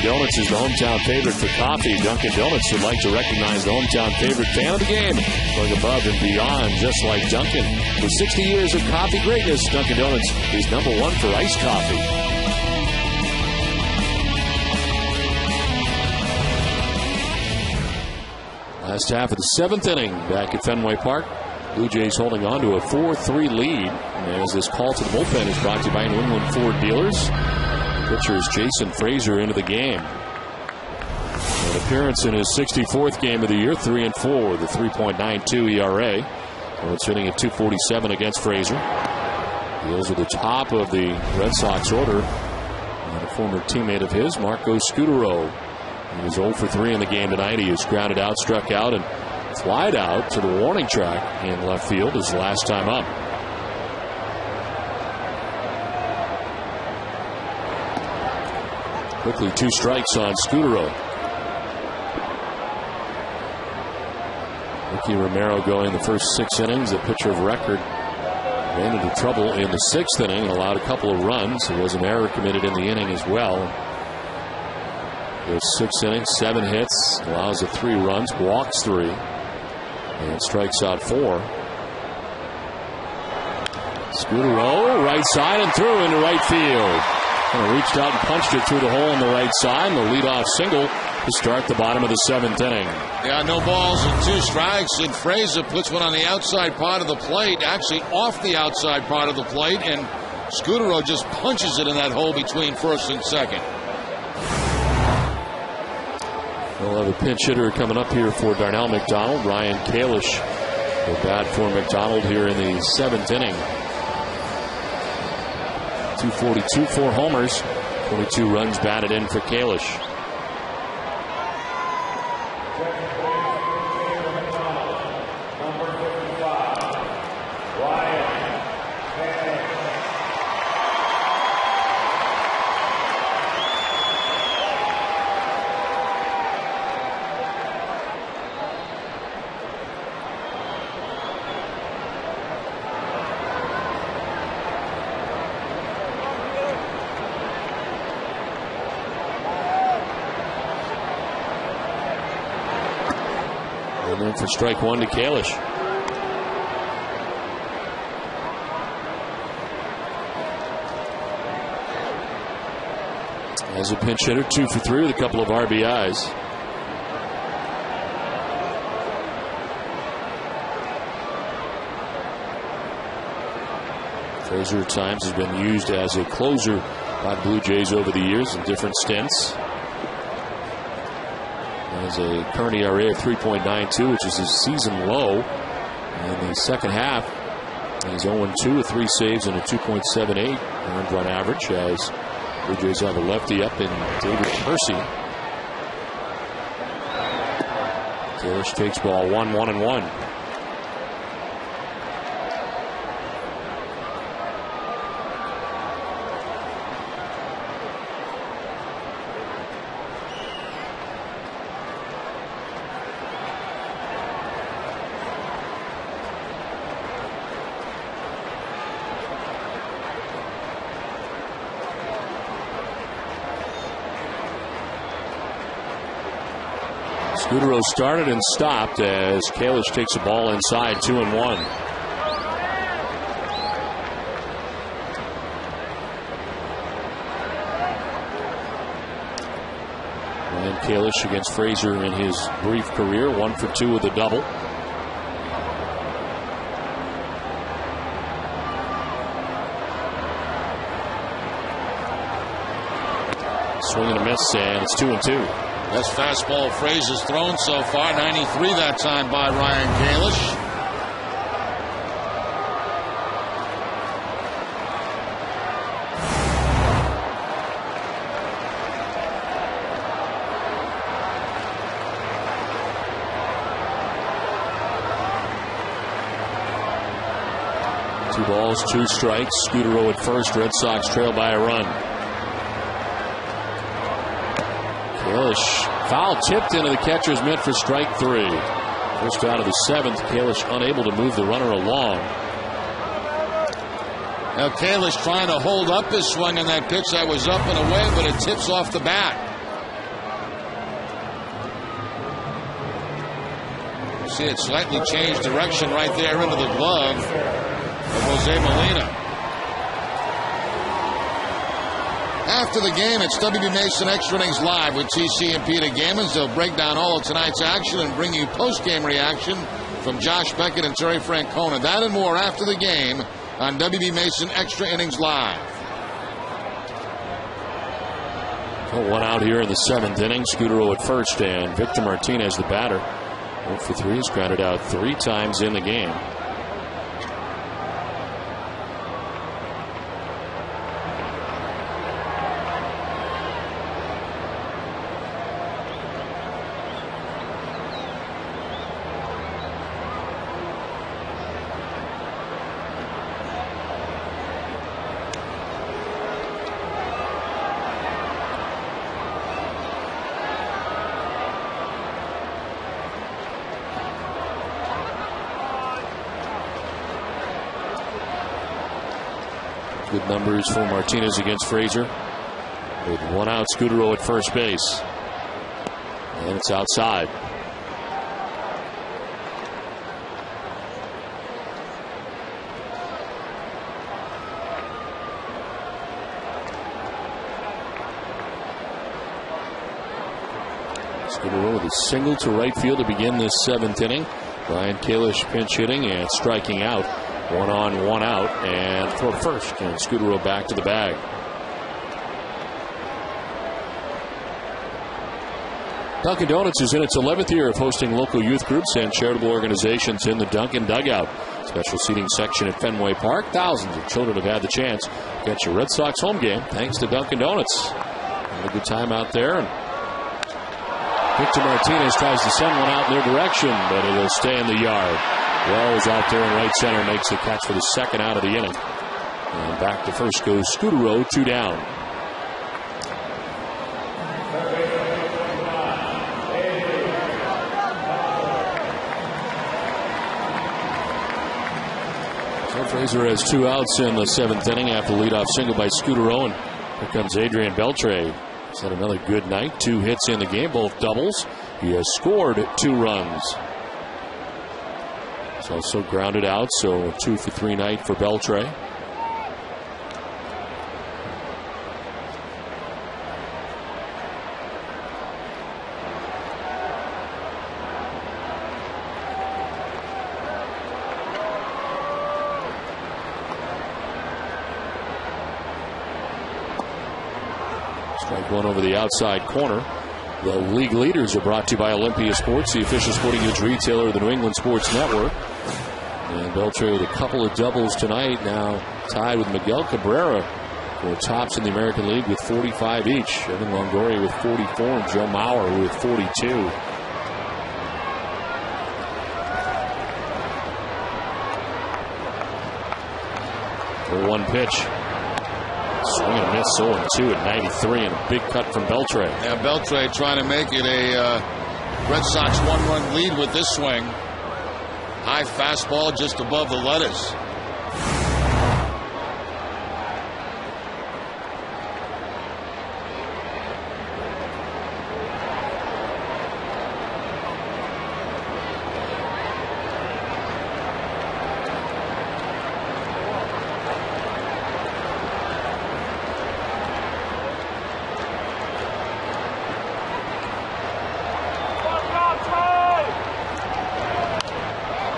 [SPEAKER 1] Donuts is the hometown favorite for coffee. Dunkin' Donuts would like to recognize the hometown favorite fan of the game, going above and beyond, just like Dunkin'. With 60 years of coffee greatness, Dunkin' Donuts is #1 for iced coffee. Last half of the 7th inning back at Fenway Park. Blue Jays holding on to a 4-3 lead. And as this call to the bullpen is brought to you by New England Ford Dealers. Pitcher is Jason Frazier into the game. An appearance in his 64th game of the year, 3-4 with a 3.92 ERA. And it's hitting at .247 against Frazier. Deals at the top of the Red Sox order. And a former teammate of his, Marco Scutaro. He was 0 for 3 in the game tonight. He was grounded out, struck out, and flied out to the warning track in left field his last time up. Quickly 2 strikes on Scutaro. Ricky Romero going the first 6 innings, a pitcher of record. Ran into trouble in the 6th inning and allowed a couple of runs. There was an error committed in the inning as well. Goes 6 innings, 7 hits, allows 3 runs, walks 3, and strikes out 4. Scutaro, right side and through into right field. Kind of reached out and punched it through the hole on the right side. And the leadoff single to start the bottom of the 7th inning.
[SPEAKER 4] Yeah, no balls and 2 strikes, and Frazier puts one on the outside part of the plate, actually off the outside part of the plate, and Scutaro just punches it in that hole between first and second.
[SPEAKER 1] We'll have a pinch hitter coming up here for Darnell McDonald. Ryan Kalish will bat for McDonald here in the 7th inning. 242, 4 homers, 22 runs batted in for Kalish. And then for strike 1 to Kalish. As a pinch hitter, 2 for 3 with a couple of RBIs. Frazier at times has been used as a closer by the Blue Jays over the years in different stints. Has a current ERA of 3.92, which is his season low. In the second half, he's 0-2 with 3 saves and a 2.78 earned run average, as Blue Jays have a lefty up in David Percy. Kalish takes ball 1-1-1. Scutaro started and stopped as Kalish takes a ball inside, 2-1. And Kalish against Frazier in his brief career, 1 for 2 with a double. Swing and a miss, and it's 2-2.
[SPEAKER 4] Best fastball Frazier's thrown so far, 93 that time by Ryan Kalish.
[SPEAKER 1] Two balls, 2 strikes. Scutaro at first. Red Sox trail by a run. Kalish foul tipped into the catcher's mitt for strike 3. First out of the 7th. Kalish unable to move the runner along.
[SPEAKER 4] Now Kalish trying to hold up his swing on that pitch that was up and away, but it tips off the bat. see it slightly change direction right there into the glove of Jose Molina. After the game, it's WB Mason Extra Innings Live with TC and Peter Gammons. They'll break down all of tonight's action and bring you post-game reaction from Josh Beckett and Terry Francona. That and more after the game on WB Mason Extra Innings Live.
[SPEAKER 1] One out here in the 7th inning. Scudero at first, and Victor Martinez, the batter, 0 for 3, has grounded out 3 times in the game. Good numbers for Martinez against Frazier. With 1 out, Scudero at first base. And it's outside. Scudero with a single to right field to begin this 7th inning. Brian Kalish pinch hitting and striking out. 1 on, 1 out, and throw to first, and Scudero back to the bag. Dunkin' Donuts is in its 11th year of hosting local youth groups and charitable organizations in the Dunkin' Dugout. Special seating section at Fenway Park. Thousands of children have had the chance to catch your Red Sox home game thanks to Dunkin' Donuts. Had a good time out there. And Victor Martinez tries to send one out in their direction, but it'll stay in the yard. Wells out there in right center makes the catch for the 2nd out of the inning. And back to first goes Scudero, 2 down. So Frazier has 2 outs in the 7th inning after leadoff single by Scudero. And here comes Adrian Beltre. He's had another good night. 2 hits in the game, both doubles. He has scored 2 runs. He's also grounded out, so a 2 for 3 night for Beltre. Strike 1 over the outside corner. The league leaders are brought to you by Olympia Sports, the official sporting goods retailer of the New England Sports Network. And Beltre with a couple of doubles tonight, now tied with Miguel Cabrera for tops in the American League with 45 each. Evan Longoria with 44 and Joe Mauer with 42. For 1 pitch. Swing and a miss, 0-2 at 93, and a big cut from Beltre.
[SPEAKER 4] Yeah, Beltre trying to make it a Red Sox 1-run lead with this swing. High fastball just above the lettuce.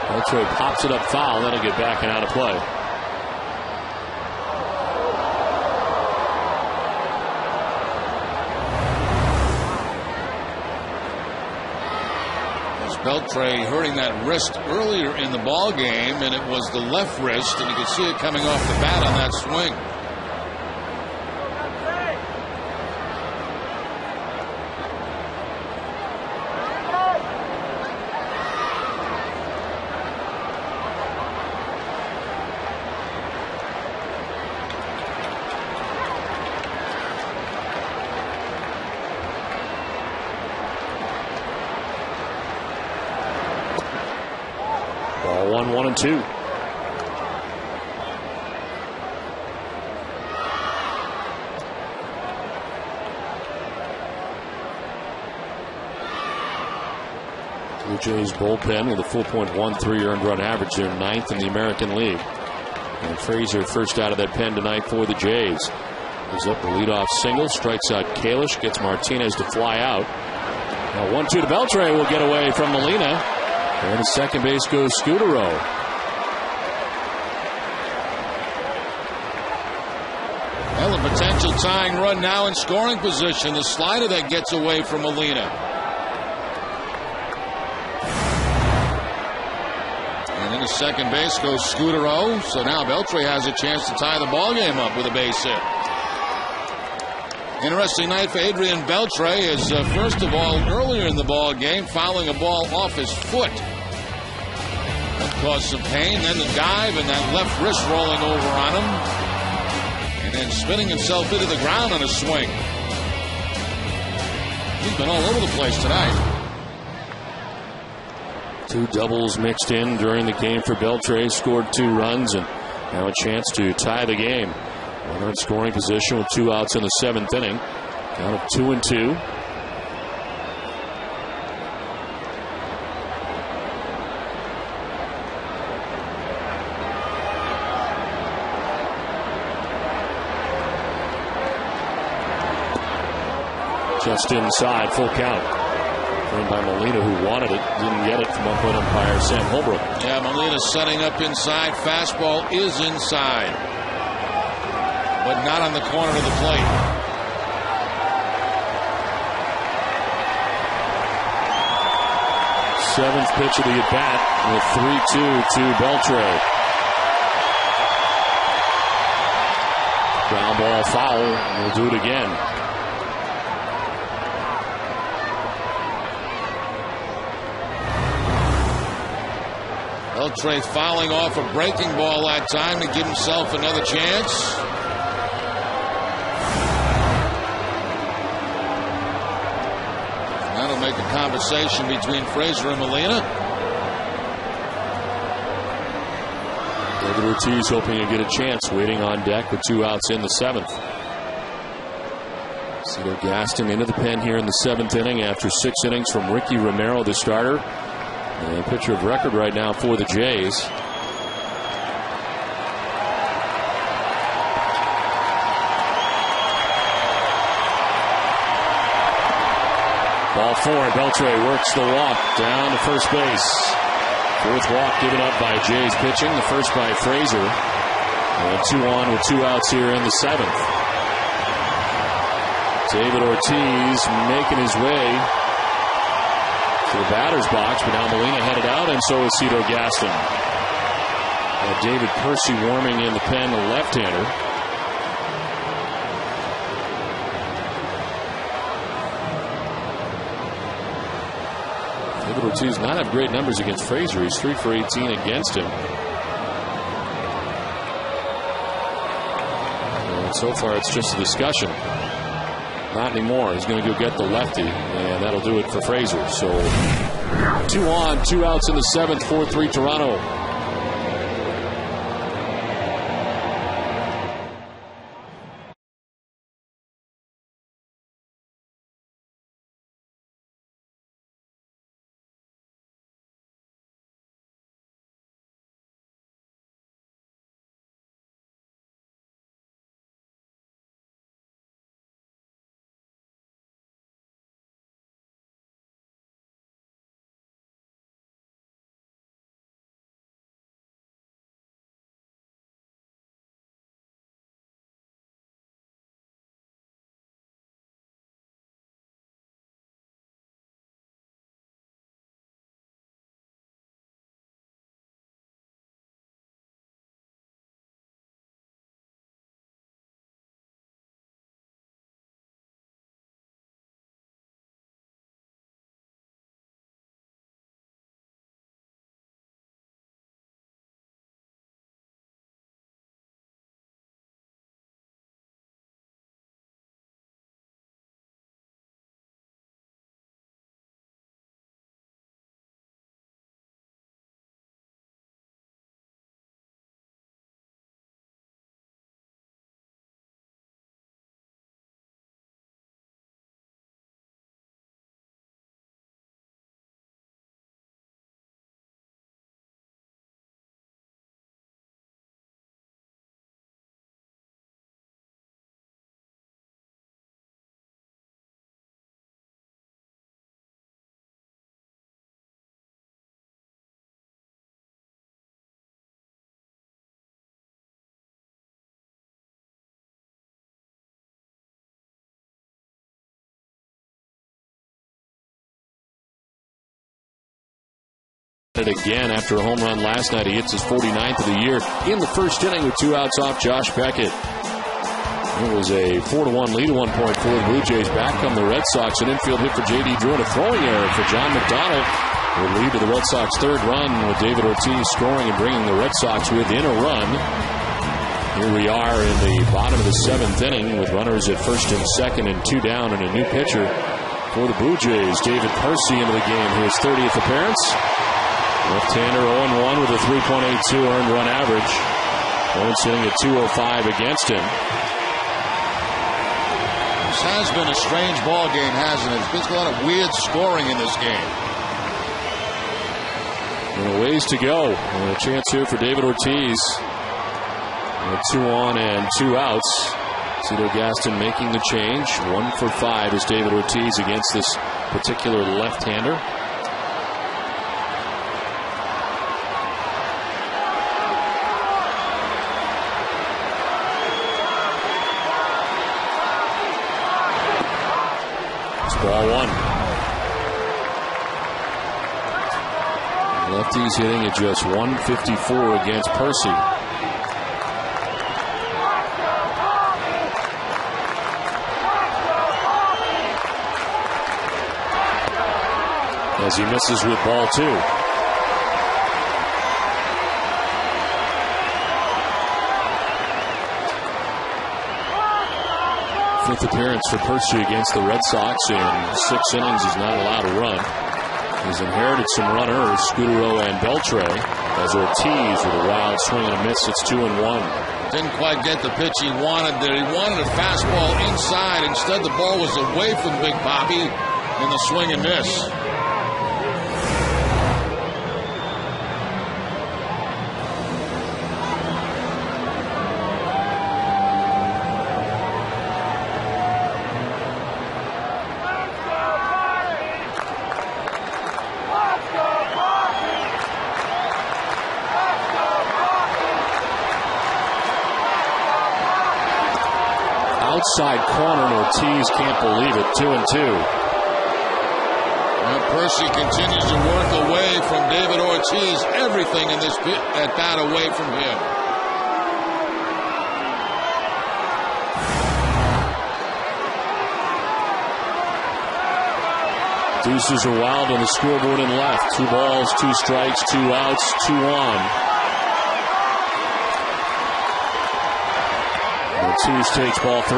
[SPEAKER 1] Beltre pops it up foul. That'll get back and out of play.
[SPEAKER 4] Beltre hurting that wrist earlier in the ball game, and it was the left wrist, and you can see it coming off the bat on that swing.
[SPEAKER 1] Ball 1-1-2. Blue Jays bullpen with a 4.13 earned run average. They're 9th in the American League. And Frazier first out of that pen tonight for the Jays. He's up the leadoff single, strikes out Kalish, gets Martinez to fly out. Now 1-2 to Beltre will get away from Molina. And to second base goes Scudero.
[SPEAKER 4] Well, a potential tying run now in scoring position. The slider that gets away from Molina. And into second base goes Scudero. So now Beltre has a chance to tie the ball game up with a base hit. Interesting night for Adrian Beltre is, first of all, earlier in the ball game, fouling a ball off his foot. That caused some pain. Then the dive and that left wrist rolling over on him. And then spinning himself into the ground on a swing. He's been all over the place tonight.
[SPEAKER 1] 2 doubles mixed in during the game for Beltre. Scored 2 runs and now a chance to tie the game. Runner in scoring position with 2 outs in the 7th inning. Count of 2-2. Just inside, full count. Framed by Molina, who wanted it, didn't get it from umpire umpire Sam Holbrook.
[SPEAKER 4] Yeah, Molina setting up inside. Fastball is inside, but not on the corner of the plate.
[SPEAKER 1] Seventh pitch of the at-bat with 3-2 to Beltre. Ground ball foul. We'll do it again.
[SPEAKER 4] Beltre fouling off a breaking ball that time to give himself another chance. That'll make a conversation between Frazier and Molina.
[SPEAKER 1] David Ortiz hoping to get a chance, waiting on deck with 2 outs in the 7th. Cito Gaston into the pen here in the 7th inning after 6 innings from Ricky Romero, the starter. And pitcher of record right now for the Jays. Ball 4. Beltre works the walk down to first base. 4th walk given up by Jays pitching. The first by Frazier. And 2 on with 2 outs here in the 7th. David Ortiz making his way to the batter's box, but now Molina headed out, and so is Cito Gaston. David Percy warming in the pen, the left-hander. David Ortiz not have great numbers against Frazier. He's 3 for 18 against him. And so far, it's just a discussion. Not anymore. He's going to go get the lefty, and that'll do it for Frazier. So 2 on, 2 outs in the 7th, 4-3 Toronto. it again after a home run last night. He hits his 49th of the year in the first inning with 2 outs off Josh Beckett. It was a 4-1 lead at one point for the Blue Jays. Back come the Red Sox. An infield hit for J.D. Drew and a throwing error for John McDonald. Will lead to the Red Sox third run with David Ortiz scoring and bringing the Red Sox within a run. Here we are in the bottom of the 7th inning with runners at first and second and 2 down and a new pitcher for the Blue Jays. David Percy into the game, his 30th appearance. Left-hander 0-1 with a 3.82 earned run average. Owens sitting at 205 against him.
[SPEAKER 4] This has been a strange ball game, hasn't it? There's been a lot of weird scoring in this game.
[SPEAKER 1] And a ways to go. And a chance here for David Ortiz. With 2 on and 2 outs. Cito Gaston making the change. 1 for 5 is David Ortiz against this particular left-hander. It's ball 1. Lefties hitting at just 154 against Percy. As he misses with ball 2. Fifth appearance for Percy against the Red Sox in 6 innings. He's not allowed to run. He's inherited some runners, Scudero and Beltre, as Ortiz with a wild swing and a miss. It's 2-1.
[SPEAKER 4] Didn't quite get the pitch he wanted there. He wanted a fastball inside. Instead, the ball was away from Big Bobby in the swing and miss.
[SPEAKER 1] Outside corner, and Ortiz can't believe it. 2-2.
[SPEAKER 4] Well, Percy continues to work away from David Ortiz. Everything in this at bat away from him.
[SPEAKER 1] Deuces are wild on the scoreboard and left. 2 balls, 2 strikes, 2 outs, 2 on. Ortiz takes ball 3.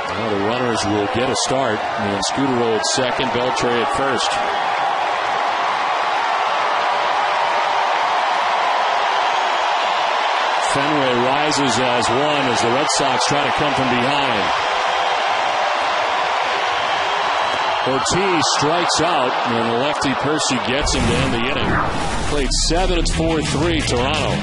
[SPEAKER 1] Well, the runners will get a start. And Scudero at second, Beltre at first. Fenway rises as 1 as the Red Sox try to come from behind. Ortiz strikes out, and the lefty Percy gets him to end the inning. Played 7, it's 4-3 Toronto.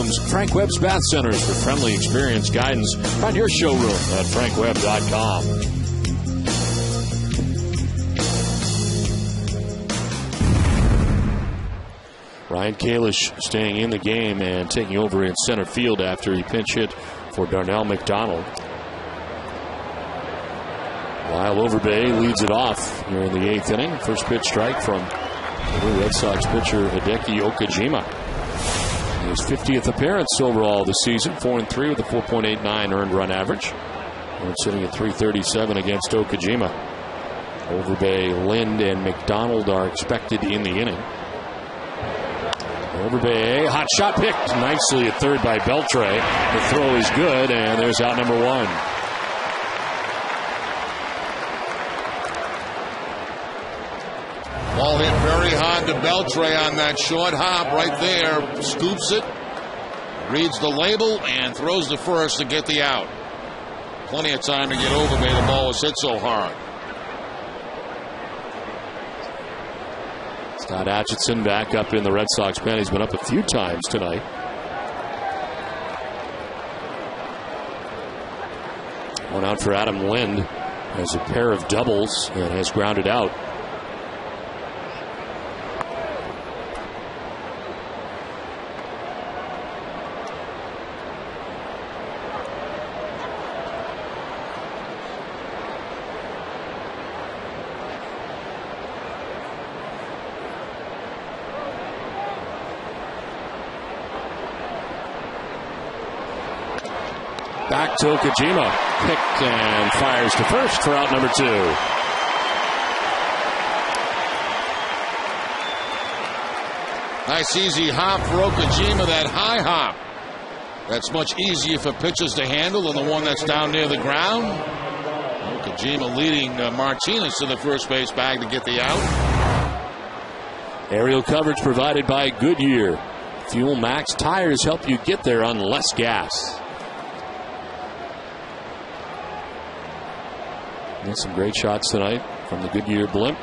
[SPEAKER 1] showrooms. Frank Webb's Bath Centers for friendly experience guidance. Find your showroom at frankwebb.com. Ryan Kalish staying in the game and taking over in center field after he pinch hit for Darnell McDonald. Lyle Overbay leads it off here in the 8th inning. First pitch strike from the Red Sox pitcher Hideki Okajima. His 50th appearance overall this season, 4-3 with a 4.89 earned run average. And sitting at 337 against Okajima. Overbay, Lind, and McDonald are expected in the inning. Overbay, hot shot picked nicely at third by Beltre. The throw is good, and there's out number 1.
[SPEAKER 4] Ball hit very hard to Beltre on that short hop right there. Scoops it, reads the label, and throws the first to get the out. Plenty of time to get Overbay. The ball was hit so hard.
[SPEAKER 1] Scott Atchison back up in the Red Sox pen. He's been up a few times tonight. One out for Adam Lind. Has a pair of doubles and has grounded out. Back to Okajima. Picked and fires to first for out number 2.
[SPEAKER 4] Nice easy hop for Okajima. That high hop. That's much easier for pitchers to handle than the one that's down near the ground. Okajima leading Martinez to the first base bag to get the out.
[SPEAKER 1] Aerial coverage provided by Goodyear. Fuel Max tires help you get there on less gas. And some great shots tonight from the Goodyear blimp.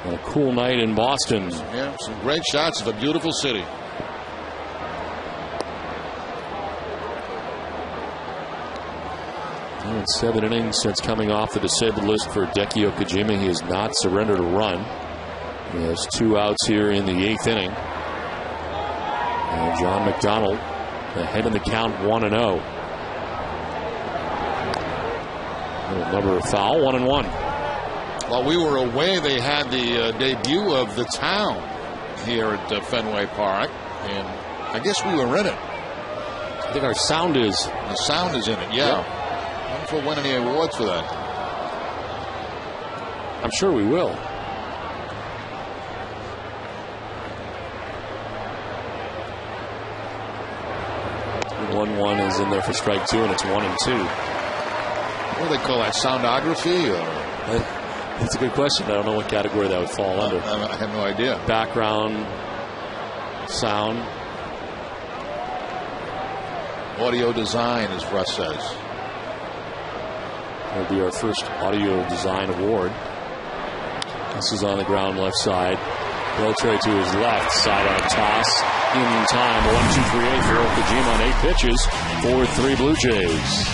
[SPEAKER 1] And a cool night in Boston.
[SPEAKER 4] Yeah, some great shots of a beautiful city.
[SPEAKER 1] In 7 innings since coming off the disabled list for Hideki Okajima, he has not surrendered a run. He has 2 outs here in the 8th inning. And John McDonald ahead in the count, 1-0. Number foul, 1-1.
[SPEAKER 4] While we were away, they had the debut of The Town here at Fenway Park, and I guess we were in it.
[SPEAKER 1] I think our sound is.
[SPEAKER 4] The sound is in it, yeah. I don't know if we'll win any awards for that.
[SPEAKER 1] I'm sure we will. 1-1 is in there for strike 2, and it's 1-2.
[SPEAKER 4] What do they call that? Soundography? Or?
[SPEAKER 1] That's a good question. I don't know what category that would fall under.
[SPEAKER 4] I have no idea.
[SPEAKER 1] Background sound.
[SPEAKER 4] Audio design, as Russ says.
[SPEAKER 1] That'll be our first audio design award. This is on the ground left side. Beltre to his left, sidearm toss. In time, 1-2-3-8 for Okajima on 8 pitches. 4-3 Blue Jays.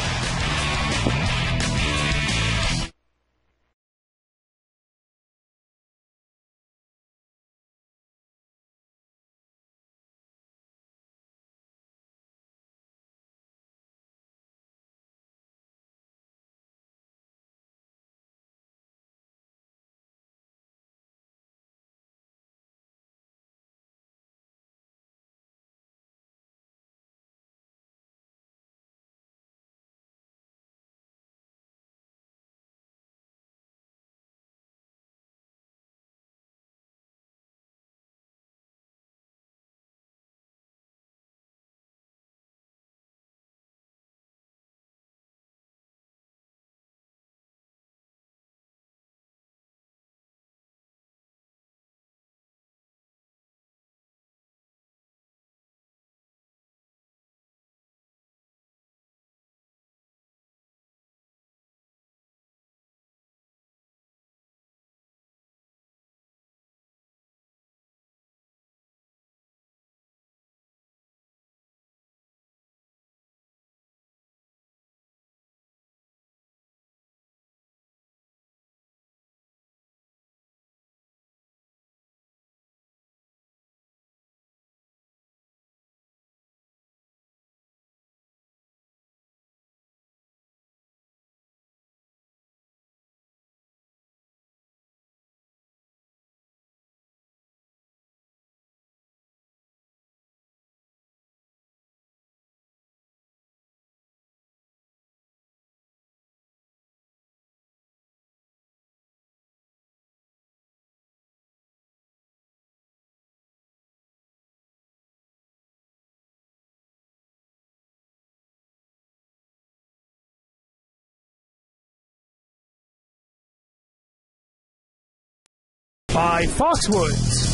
[SPEAKER 9] by Foxwoods.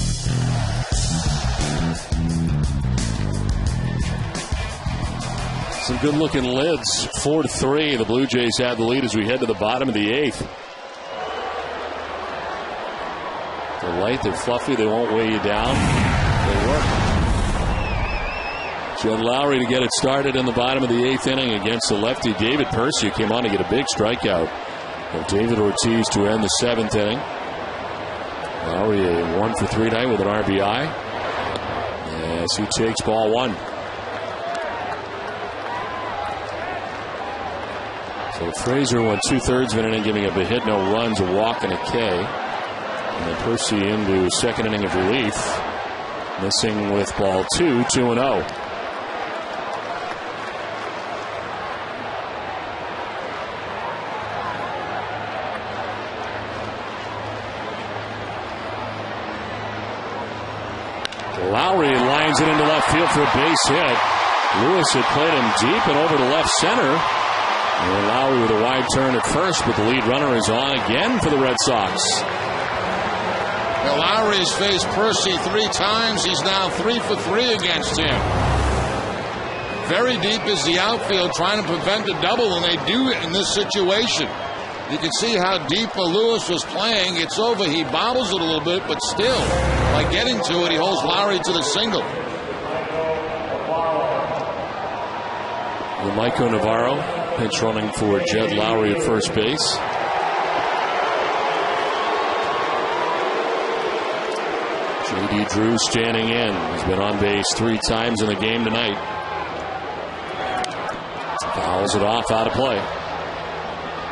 [SPEAKER 1] Some good-looking lids, 4-3. The Blue Jays have the lead as we head to the bottom of the 8th. They're light, they're fluffy, they won't weigh you down. They work. Jed Lowry to get it started in the bottom of the 8th inning against the lefty David Percy, who came on to get a big strikeout. And David Ortiz to end the 7th inning. Lowry a 1-for-3 night with an RBI as he takes ball 1. So Frazier went 2/3 of an inning, giving up a hit, no runs, a walk, and a K. And then Percy into second inning of relief, missing with ball 2, 2-0. Lowry lines it into left field for a base hit. Lewis had played him deep and over to left center. And Lowry with a wide turn at first, but the lead runner is on again for the Red Sox.
[SPEAKER 4] Well, Lowry's faced Percy 3 times. He's now 3 for 3 against him. Very deep is the outfield, trying to prevent a double, and they do it in this situation. You can see how deep Lewis was playing. It's over. He bobbles it a little bit, but still, by getting to it, he holds Lowry to the single.
[SPEAKER 1] Michael Navarro pinch running for Jed Lowry at first base. J.D. Drew standing in. He's been on base 3 times in the game tonight. Fouls it off, out of play.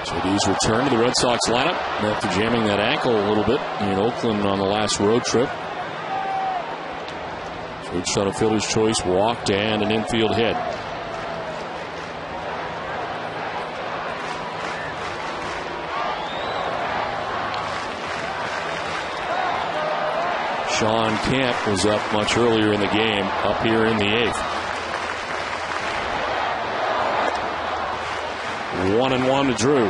[SPEAKER 1] J.D.'s return to the Red Sox lineup after jamming that ankle a little bit in Oakland on the last road trip. Switch on a fielder's choice, walked, and an infield hit. Sean Camp was up much earlier in the game, up here in the 8th. 1-1 to Drew.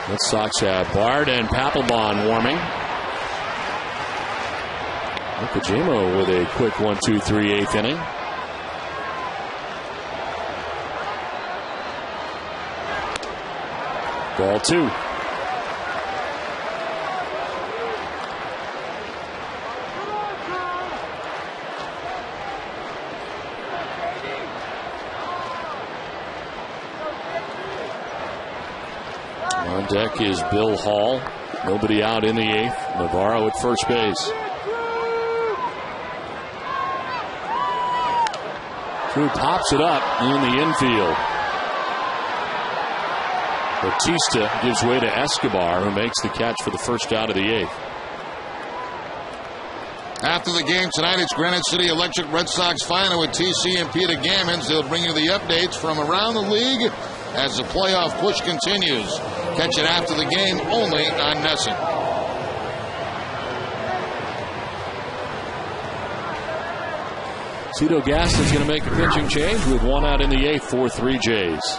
[SPEAKER 1] Red Sox have Bard and Papelbon warming. Okajima with a quick 1-2-3 8th inning. Ball 2. On deck is Bill Hall. Nobody out in the 8th. Navarro at first base. Drew pops it up in the infield. Bautista gives way to Escobar, who makes the catch for the first out of the 8th.
[SPEAKER 4] After the game tonight, it's Granite City Electric Red Sox final with TC and Peter Gammons. They'll bring you the updates from around the league as the playoff push continues. Catch it after the game only on NESN.
[SPEAKER 1] Cito Gaston's going to make a pitching change with 1 out in the 8th, 4-3 Jays.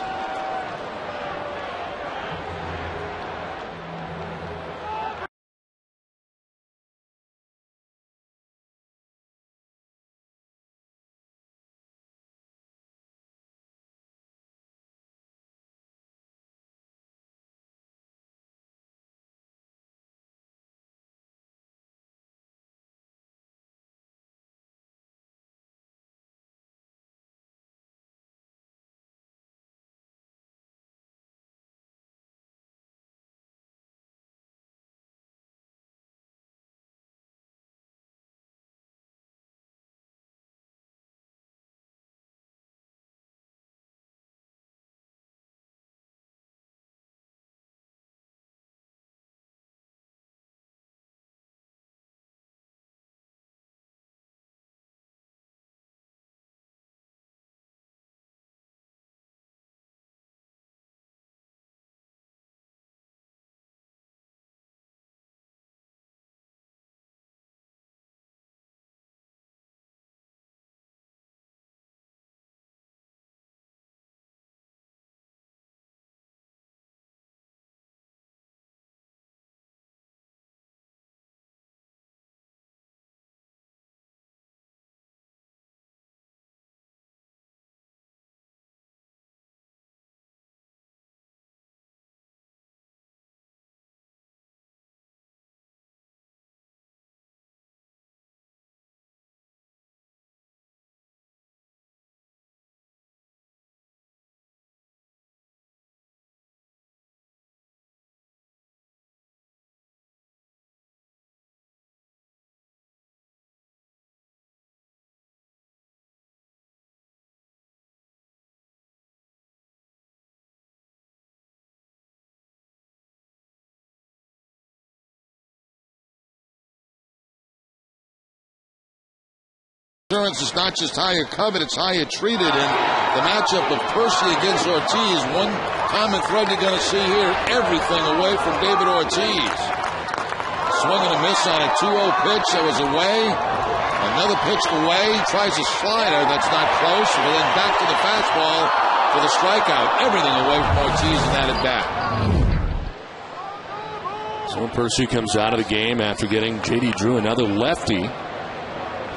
[SPEAKER 4] Insurance is not just how you're covered, it's how you're treated. And the matchup of Percy against Ortiz, one common thread you're going to see here, everything away from David Ortiz. Swing and a miss on a 2-0 pitch that was away. Another pitch away, tries a slider that's not close, but then back to the fastball for the strikeout. Everything away from Ortiz in that at bat.
[SPEAKER 1] So Percy comes out of the game after getting J.D. Drew another lefty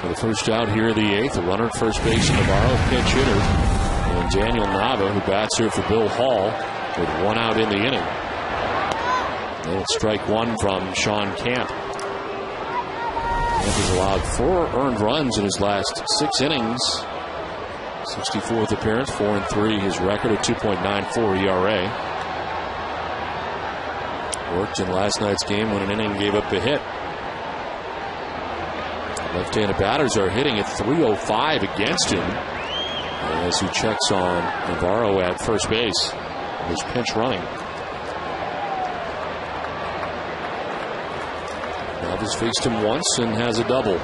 [SPEAKER 1] for the first out here in the 8th. A runner at first base, Navarro, pinch hitter, and Daniel Nava, who bats here for Bill Hall, with 1 out in the inning. And it's strike 1 from Sean Camp. Camp has allowed 4 earned runs in his last 6 innings. 64th appearance, 4-3 his record, at 2.94 ERA. Worked in last night's game when an inning gave up a hit. Left-handed batters are hitting at 305 against him as he checks on Navarro at first base. His pinch running. Nava's faced him once and has a double.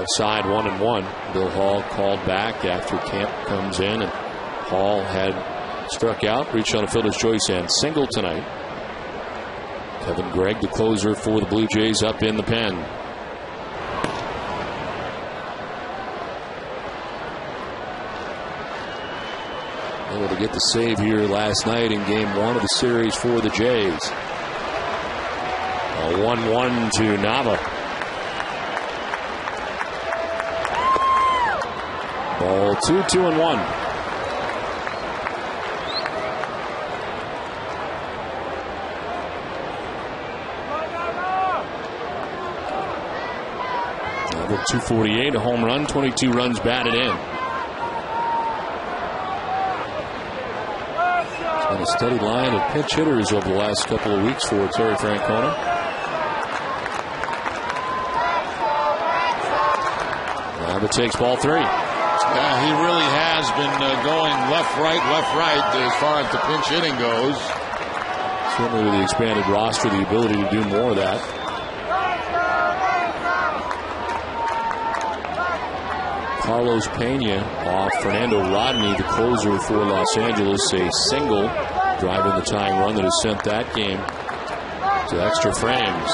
[SPEAKER 1] Outside 1-1. Bill Hall called back after Camp comes in, and Hall had struck out, reached on a fielder's choice and single tonight. Kevin Gregg, the closer for the Blue Jays, up in the pen. Able to get the save here last night in game 1 of the series for the Jays. A 1-1 to Nava. Ball 2, 2-1. Nava 248, a home run, 22 runs batted in. It's been a steady line of pinch hitters over the last couple of weeks for Terry Francona. Nava takes ball 3.
[SPEAKER 4] Yeah, he really has been going left, right as far as the pinch hitting goes.
[SPEAKER 1] Certainly with the expanded roster, the ability to do more of that. Carlos Pena off Fernando Rodney, the closer for Los Angeles, a single driving the tying run that has sent that game to extra frames.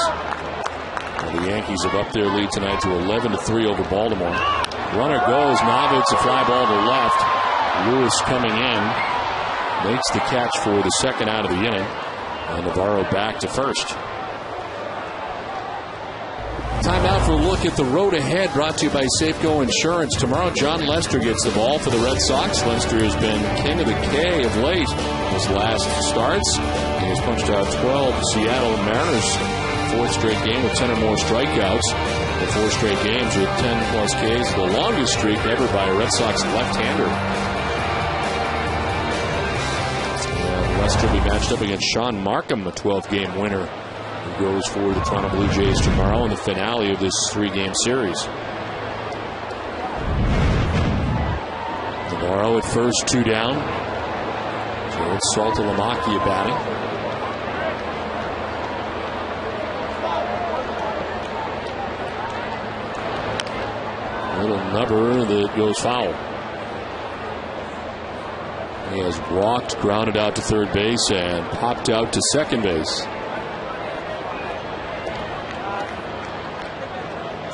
[SPEAKER 1] And the Yankees have upped their lead tonight to 11-3 over Baltimore. Runner goes. Nava, it's a fly ball to left. Lewis coming in. Makes the catch for the second out of the inning. And Navarro back to first. Time out for a look at the road ahead, brought to you by Safeco Insurance. Tomorrow, John Lester gets the ball for the Red Sox. Lester has been king of the K of late. His last starts, he has punched out 12 Seattle Mariners. 4th straight game with 10 or more strikeouts. The 4 straight games with 10-plus Ks, the longest streak ever by a Red Sox left-hander. And Lester will be matched up against Sean Markham, a 12-game winner, who goes for the Toronto Blue Jays tomorrow in the finale of this 3-game series. Navarro at first, 2 down. So it's Saltalamacchia batting. Little number that goes foul. He has walked, grounded out to third base, and popped out to second base.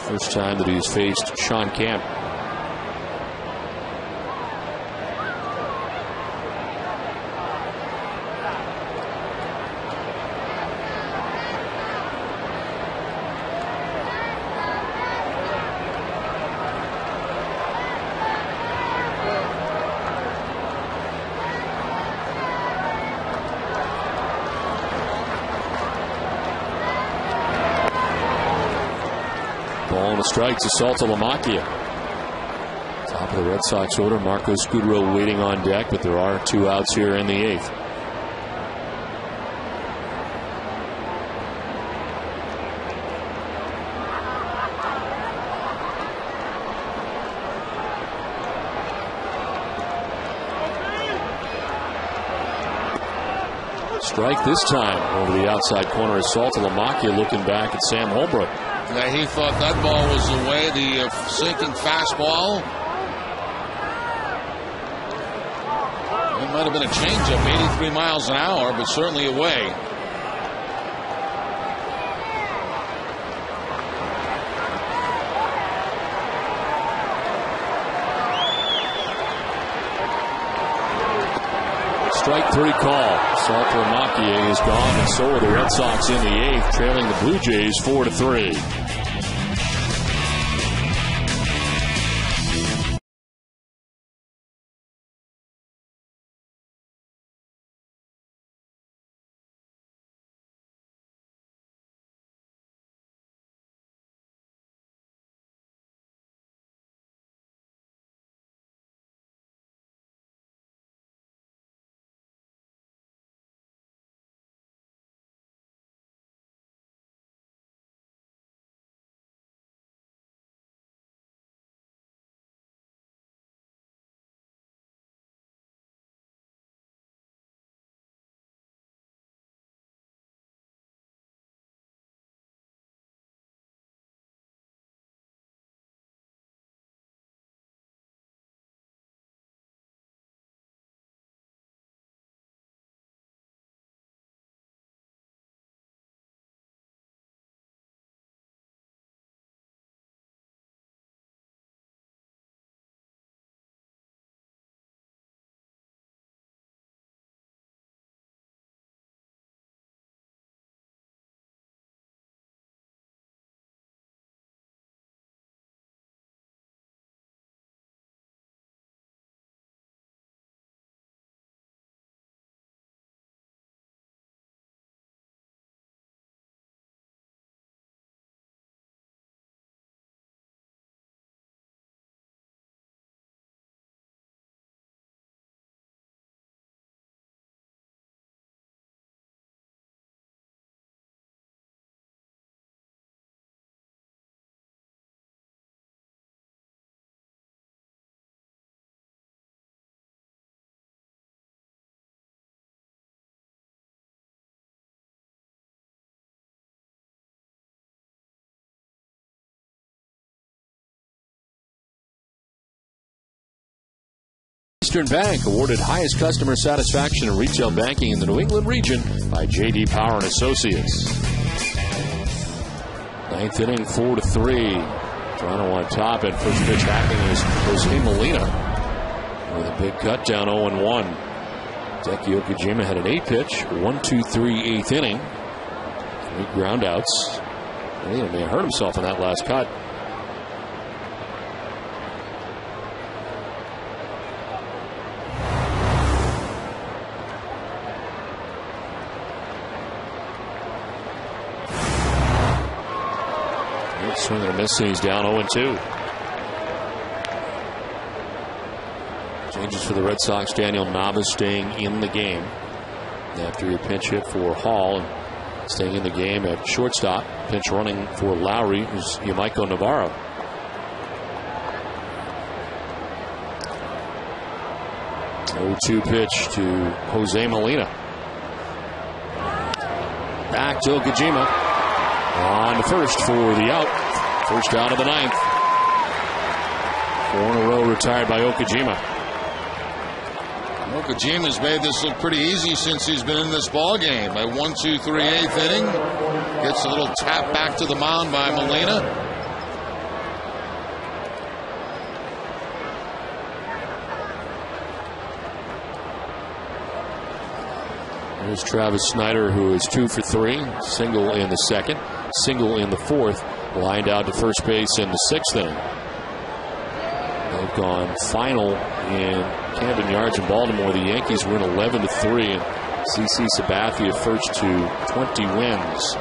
[SPEAKER 1] First time that he's faced Sean Camp. Strikes to Saltalamacchia. Top of the Red Sox order. Marco Scudero waiting on deck, but there are 2 outs here in the 8th. Strike this time over the outside corner of Saltalamacchia, looking back at Sam Holbrook.
[SPEAKER 4] Yeah, he thought that ball was away, the sinking fastball. It might have been a changeup, 83 miles an hour, but certainly away.
[SPEAKER 1] Strike 3 call. Saltalamacchia is gone, and so are the Red Sox in the 8th, trailing the Blue Jays 4-3. Eastern Bank awarded highest customer satisfaction in retail banking in the New England region by J.D. Power and Associates. 9th inning, 4-3. Toronto on top, and first pitch happening is Jose Molina with a big cut down 0-1. Hideki Okajima had an 8-pitch, 1-2-3 8th inning. 3 groundouts. He may have hurt himself in that last cut. Swing and a miss, and he's down 0-2. Changes for the Red Sox. Daniel Nava staying in the game after a pinch hit for Hall, and staying in the game at shortstop. Pinch running for Lowry is Yamaiko Navarro. Oh, 2 pitch to Jose Molina. Back to Okajima. On to first for the out. First out of the 9th. 4 in a row retired by Okajima.
[SPEAKER 4] Okajima's made this look pretty easy since he's been in this ball game. A 1-2-3 8th inning. Gets a little tap back to the mound by Molina.
[SPEAKER 1] There's Travis Snyder, who is 2 for 3. Single in the 2nd. Single in the 4th. Lined out to first base in the 6th inning. They've gone final in Camden Yards in Baltimore. The Yankees win 11-3, and CC Sabathia first to 20 wins.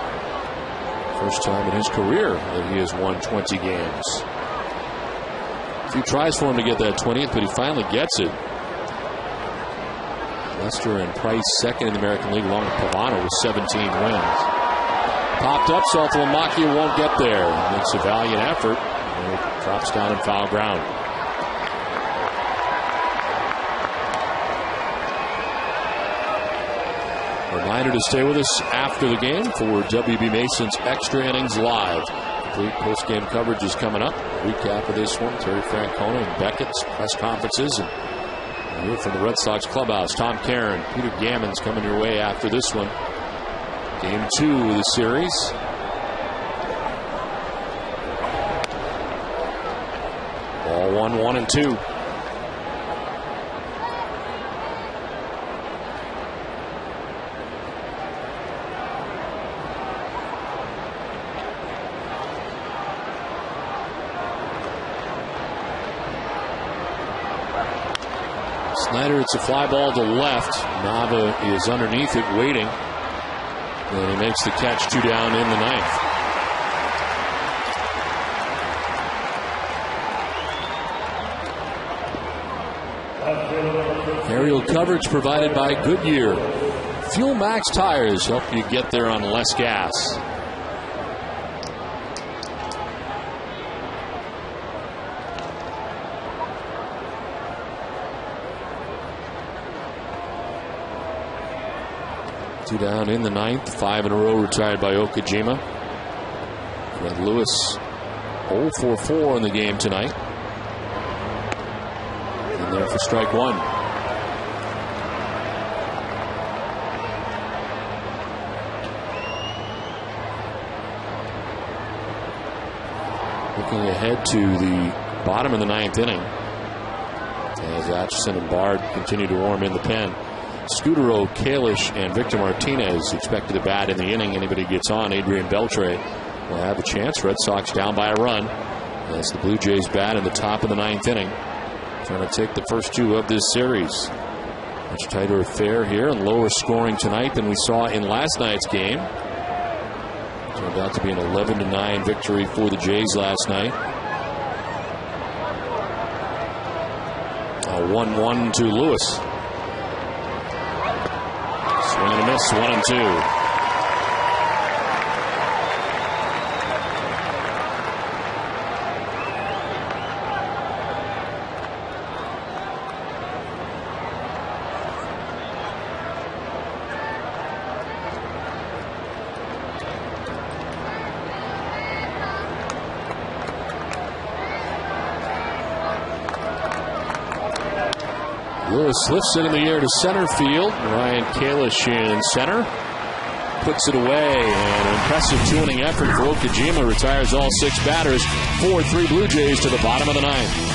[SPEAKER 1] First time in his career that he has won 20 games. A few tries for him to get that 20th, but he finally gets it. Lester and Price second in the American League, along with Pavano with 17 wins. Popped up, Saltalamacchia won't get there. Makes a valiant effort. And drops down in foul ground. Reminder to stay with us after the game for WB Mason's Extra Innings Live. Complete post-game coverage is coming up. Recap of this one. Terry Francona and Beckett's press conferences. And here from the Red Sox clubhouse, Tom Caron, Peter Gammons coming your way after this one. Game 2 of the series. Ball 1-1-2. Snyder, it's a fly ball to left. Nava is underneath it waiting. And he makes the catch, 2 down in the 9th. Aerial coverage provided by Goodyear. Fuel Max tires help you get there on less gas. Two down in the 9th. 5 in a row retired by Okajima. Fred Lewis 0 for 4 in the game tonight. And there for strike 1. Looking ahead to the bottom of the 9th inning as Atchison and Bard continue to warm in the pen. Scudero, Kalish, and Victor Martinez expected to bat in the inning. Anybody gets on, Adrian Beltre will have a chance. Red Sox down by a run as the Blue Jays bat in the top of the 9th inning. Trying to take the first 2 of this series. Much tighter affair here and lower scoring tonight than we saw in last night's game. Turned out to be an 11-9 victory for the Jays last night. A 1-1 to Lewis. Swing and a miss, 1-2. Lewis lifts it in the air to center field. Ryan Kalish in center. Puts it away. And an impressive 2-inning effort for Okajima. Retires all 6 batters. 4-3 Blue Jays to the bottom of the 9th.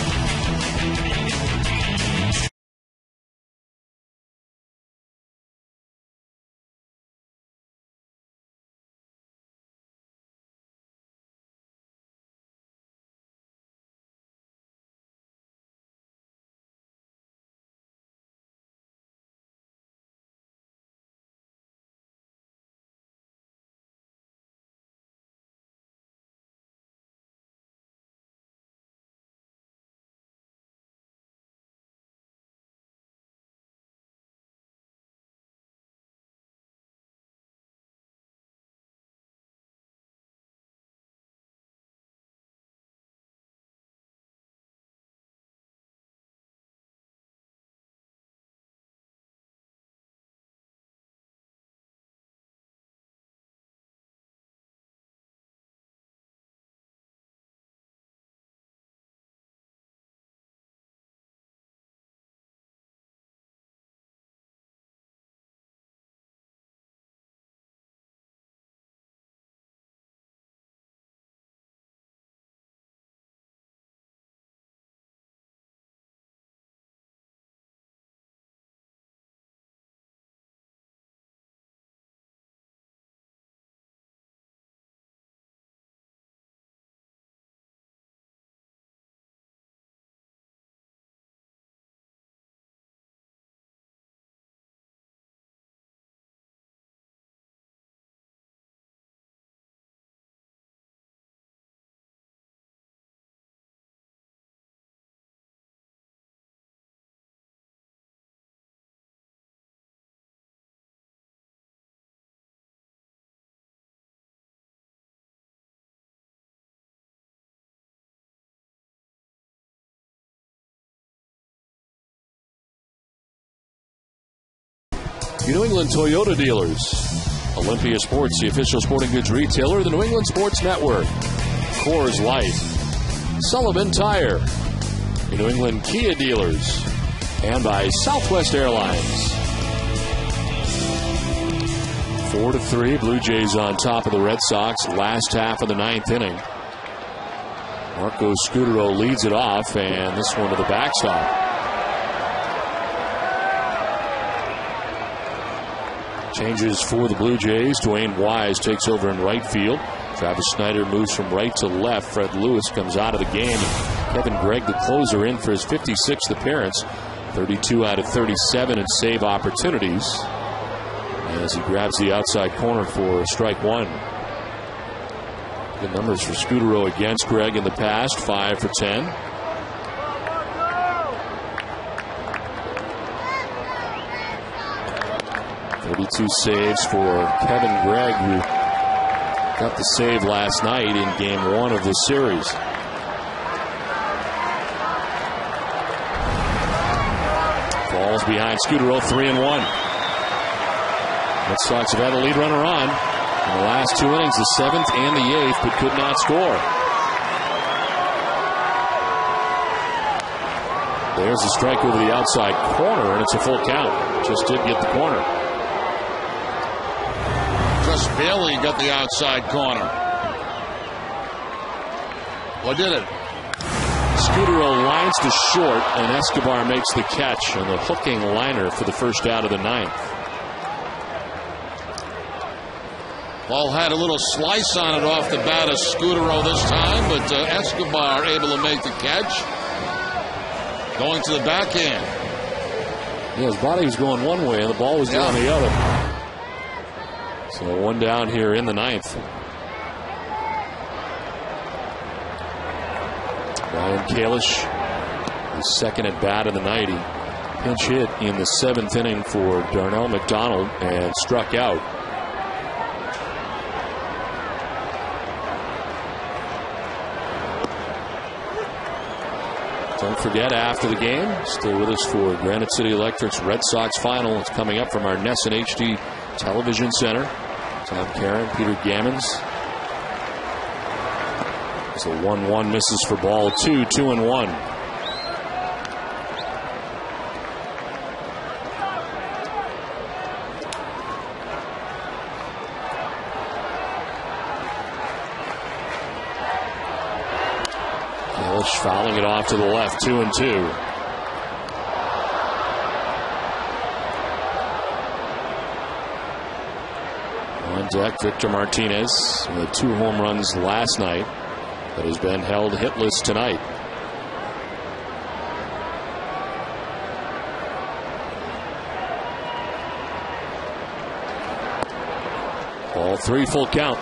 [SPEAKER 1] Your New England Toyota dealers. Olympia Sports, the official sporting goods retailer of the New England Sports Network. Coors Light. Sullivan Tire. Your New England Kia dealers. And by Southwest Airlines. 4-3, Blue Jays on top of the Red Sox. Last half of the 9th inning. Marco Scutaro leads it off, and this one to the backstop. Changes for the Blue Jays. Dwayne Wise takes over in right field. Travis Snyder moves from right to left. Fred Lewis comes out of the game. Kevin Gregg, the closer, in for his 56th appearance. 32 out of 37 in save opportunities, as he grabs the outside corner for strike one. Good numbers for Scutaro against Gregg in the past. 5 for 10. .32 saves for Kevin Gregg, who got the save last night in Game 1 of this series. Falls behind Scutaro, 3-1. Red Sox have had a lead runner on in the last 2 innings, the 7th and the 8th, but could not score. There's a strike over the outside corner, and it's a full count. Just did get the corner.
[SPEAKER 4] Just barely got the outside corner. Or did it?
[SPEAKER 1] Scutaro lines to short, and Escobar makes the catch on the hooking liner for the first out of the 9th.
[SPEAKER 4] Ball had a little slice on it off the bat of Scutaro this time, but Escobar able to make the catch. Going to the backhand.
[SPEAKER 1] Yeah, his body was going one way, and the ball was going the other. So one down here in the 9th. Ryan Kalish, his second at bat of the night. He pinch hit in the 7th inning for Darnell McDonald and struck out. Don't forget, after the game, stay with us for Granite City Electric's Red Sox final. It's coming up from our NESN HD Television Center. Tom Caron, Peter Gammons. So 1-1 misses for ball 2, 2-1. Kalish fouling it off to the left, 2-2. On deck, Victor Martinez with 2 home runs last night, but has been held hitless tonight. Ball 3, full count.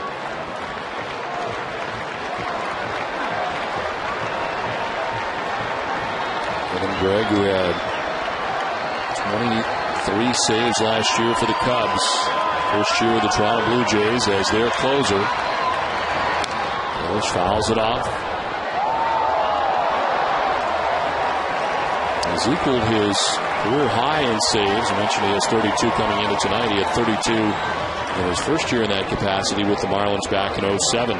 [SPEAKER 1] Kevin Gregg, who had 23 saves last year for the Cubs. First year with the Toronto Blue Jays as their closer. Kalish fouls it off. He's equaled his career high in saves. I mentioned he has 32 coming into tonight. He had 32 in his first year in that capacity with the Marlins back in 07.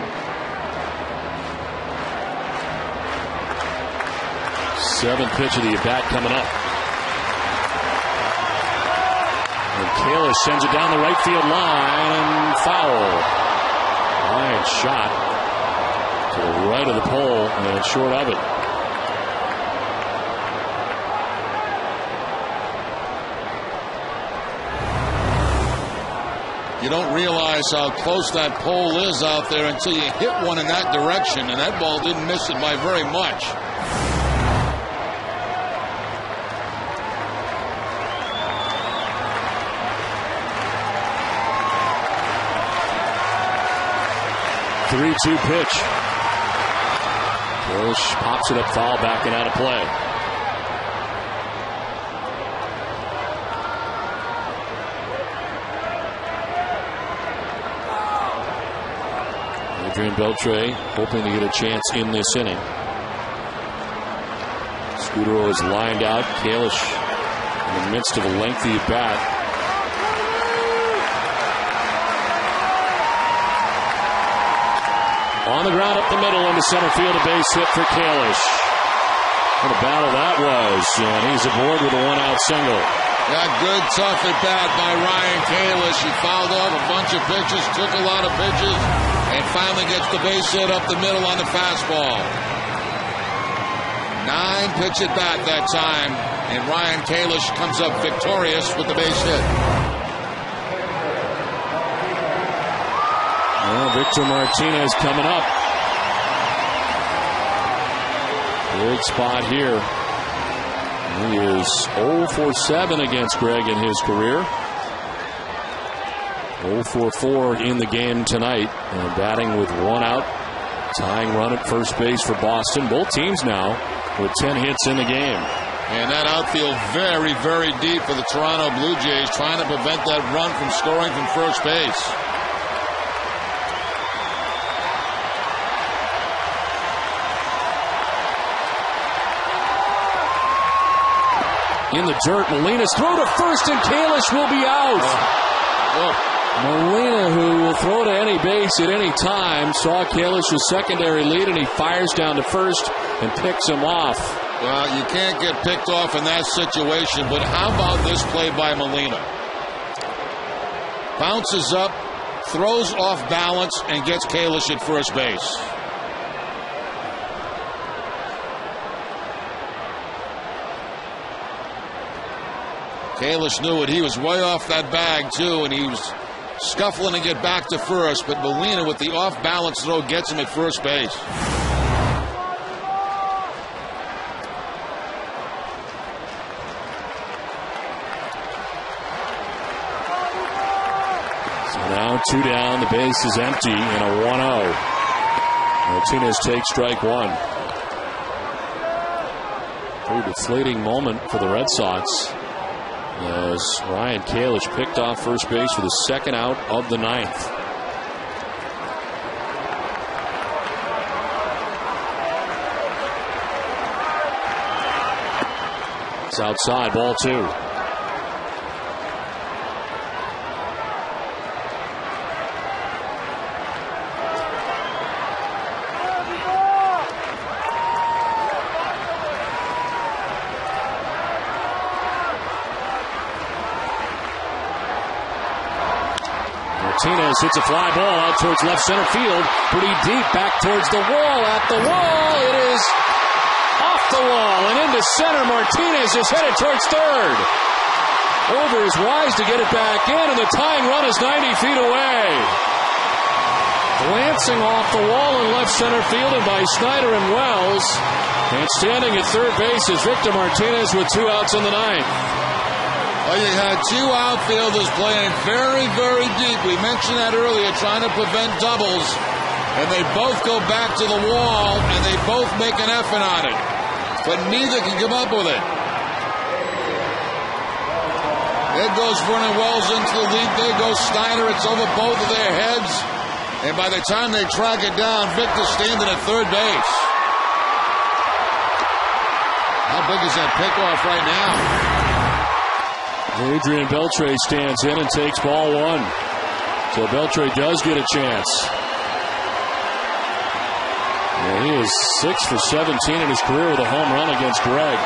[SPEAKER 1] 7th pitch of the at-bat coming up. And Kalish sends it down the right field line and foul. Line shot to the right of the pole and short of it.
[SPEAKER 4] You don't realize how close that pole is out there until you hit one in that direction, and that ball didn't miss it by very much.
[SPEAKER 1] Three-two pitch. Kalish pops it up foul, backing out of play. Adrian Beltre hoping to get a chance in this inning. Scutaro is lined out. Kalish in the midst of a lengthy bat. On the ground up the middle into center field, a base hit for Kalish. What a battle that was, and he's aboard with a one-out single.
[SPEAKER 4] Yeah, good tough at bat by Ryan Kalish. He fouled off a bunch of pitches, took a lot of pitches, and finally gets the base hit up the middle on the fastball. 9-pitch at bat that time, and Ryan Kalish comes up victorious with the base hit.
[SPEAKER 1] Well, Victor Martinez coming up. Big spot here. He is 0 for 7 against Greg in his career. 0 for 4 in the game tonight. And batting with one out. Tying run at first base for Boston. Both teams now with 10 hits in the game.
[SPEAKER 4] And that outfield very, very deep for the Toronto Blue Jays, trying to prevent that run from scoring from first base.
[SPEAKER 1] In the dirt, Molina's throw to first, and Kalish will be out. Molina, who will throw to any base at any time, saw Kalish's secondary lead, and he fires down to first and picks him off.
[SPEAKER 4] Well, you can't get picked off in that situation, but how about this play by Molina? Bounces up, throws off balance, and gets Kalish at first base. Kalish knew it. He was way off that bag, too, and he was scuffling to get back to first, but Molina, with the off-balance throw, gets him at first base.
[SPEAKER 1] So now 2 down, the base is empty, and a 1-0. Martinez takes strike one. Pretty deflating moment for the Red Sox, as Ryan Kalish picked off first base for the second out of the ninth. It's outside, ball 2. Martinez hits a fly ball out towards left center field. Pretty deep, back towards the wall. At the wall, it is off the wall and into center. Martinez is headed towards third. Over is wise to get it back in, and the tying run is 90 feet away. Glancing off the wall in left center field and by Snyder and Wells. And standing at third base is Victor Martinez with 2 outs in the ninth.
[SPEAKER 4] Well, you had 2 outfielders playing very, very deep. We mentioned that earlier, trying to prevent doubles. And they both go back to the wall, and they both make an effort on it. But neither can come up with it. There goes Vernon Wells into the lead. There goes Steiner. It's over both of their heads. And by the time they track it down, Victor's standing at third base. How big is that pickoff right now?
[SPEAKER 1] Adrian Beltre stands in and takes ball 1. So Beltre does get a chance. And he is 6 for 17 in his career with a home run against Greg.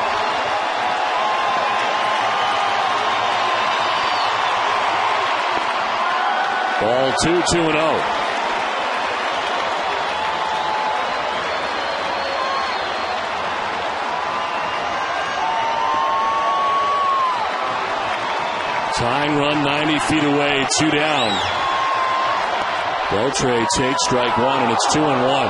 [SPEAKER 1] Ball 2, 2-0. Tying run 90 feet away, 2 down. Beltre takes strike 1, and it's 2-1.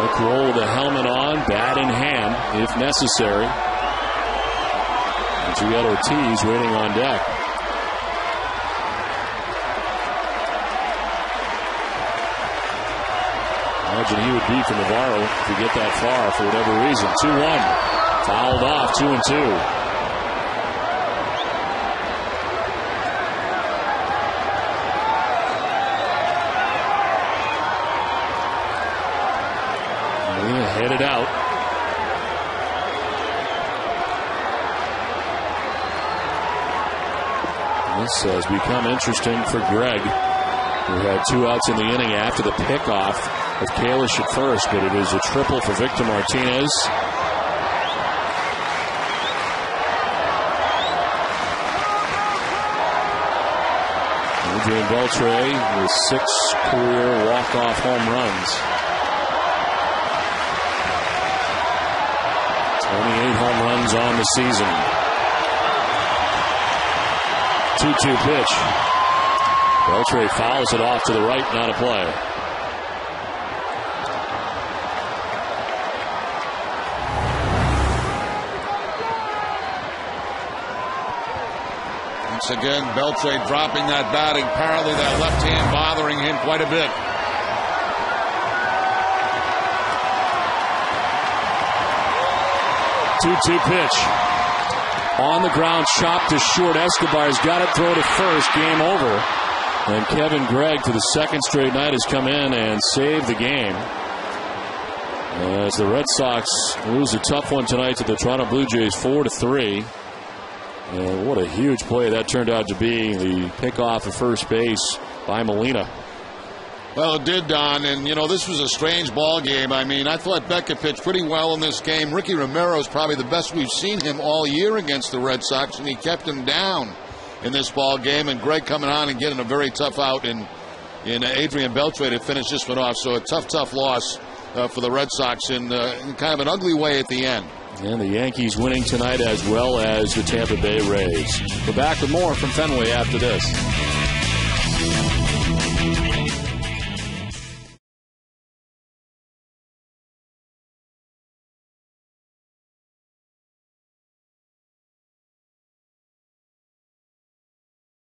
[SPEAKER 1] Rick roll with the helmet on, bat in hand if necessary. And Miguel Ortiz waiting on deck. Imagine he would be for Navarro if he get that far for whatever reason. 2-1. Fouled off, 2-2. Headed out. This has become interesting for Greg, who had 2 outs in the inning after the pickoff of Kalish at first, but it is a triple for Victor Martinez. Adrian Beltre with 6 career walk-off home runs. 28 home runs on the season. 2-2 pitch. Beltre fouls it off to the right, not a play.
[SPEAKER 4] Once again, Beltre dropping that batting. Apparently that left hand bothering him quite a bit.
[SPEAKER 1] Two pitch. On the ground, chopped to short. Escobar's got it, throw to first. Game over. And Kevin Gregg, for the second straight night, has come in and saved the game. As the Red Sox lose a tough one tonight to the Toronto Blue Jays, 4-3. And what a huge play that turned out to be. The pickoff at first base by Molina.
[SPEAKER 4] Well, it did, Don, and, you know, this was a strange ball game. I mean, I thought Becca pitched pretty well in this game. Ricky Romero is probably the best we've seen him all year against the Red Sox, and he kept him down in this ball game. And Greg coming on and getting a very tough out in Adrian Beltre to finish this one off. So a tough loss for the Red Sox in kind of an ugly way at the end.
[SPEAKER 1] And the Yankees winning tonight, as well as the Tampa Bay Rays. We're back with more from Fenway after this.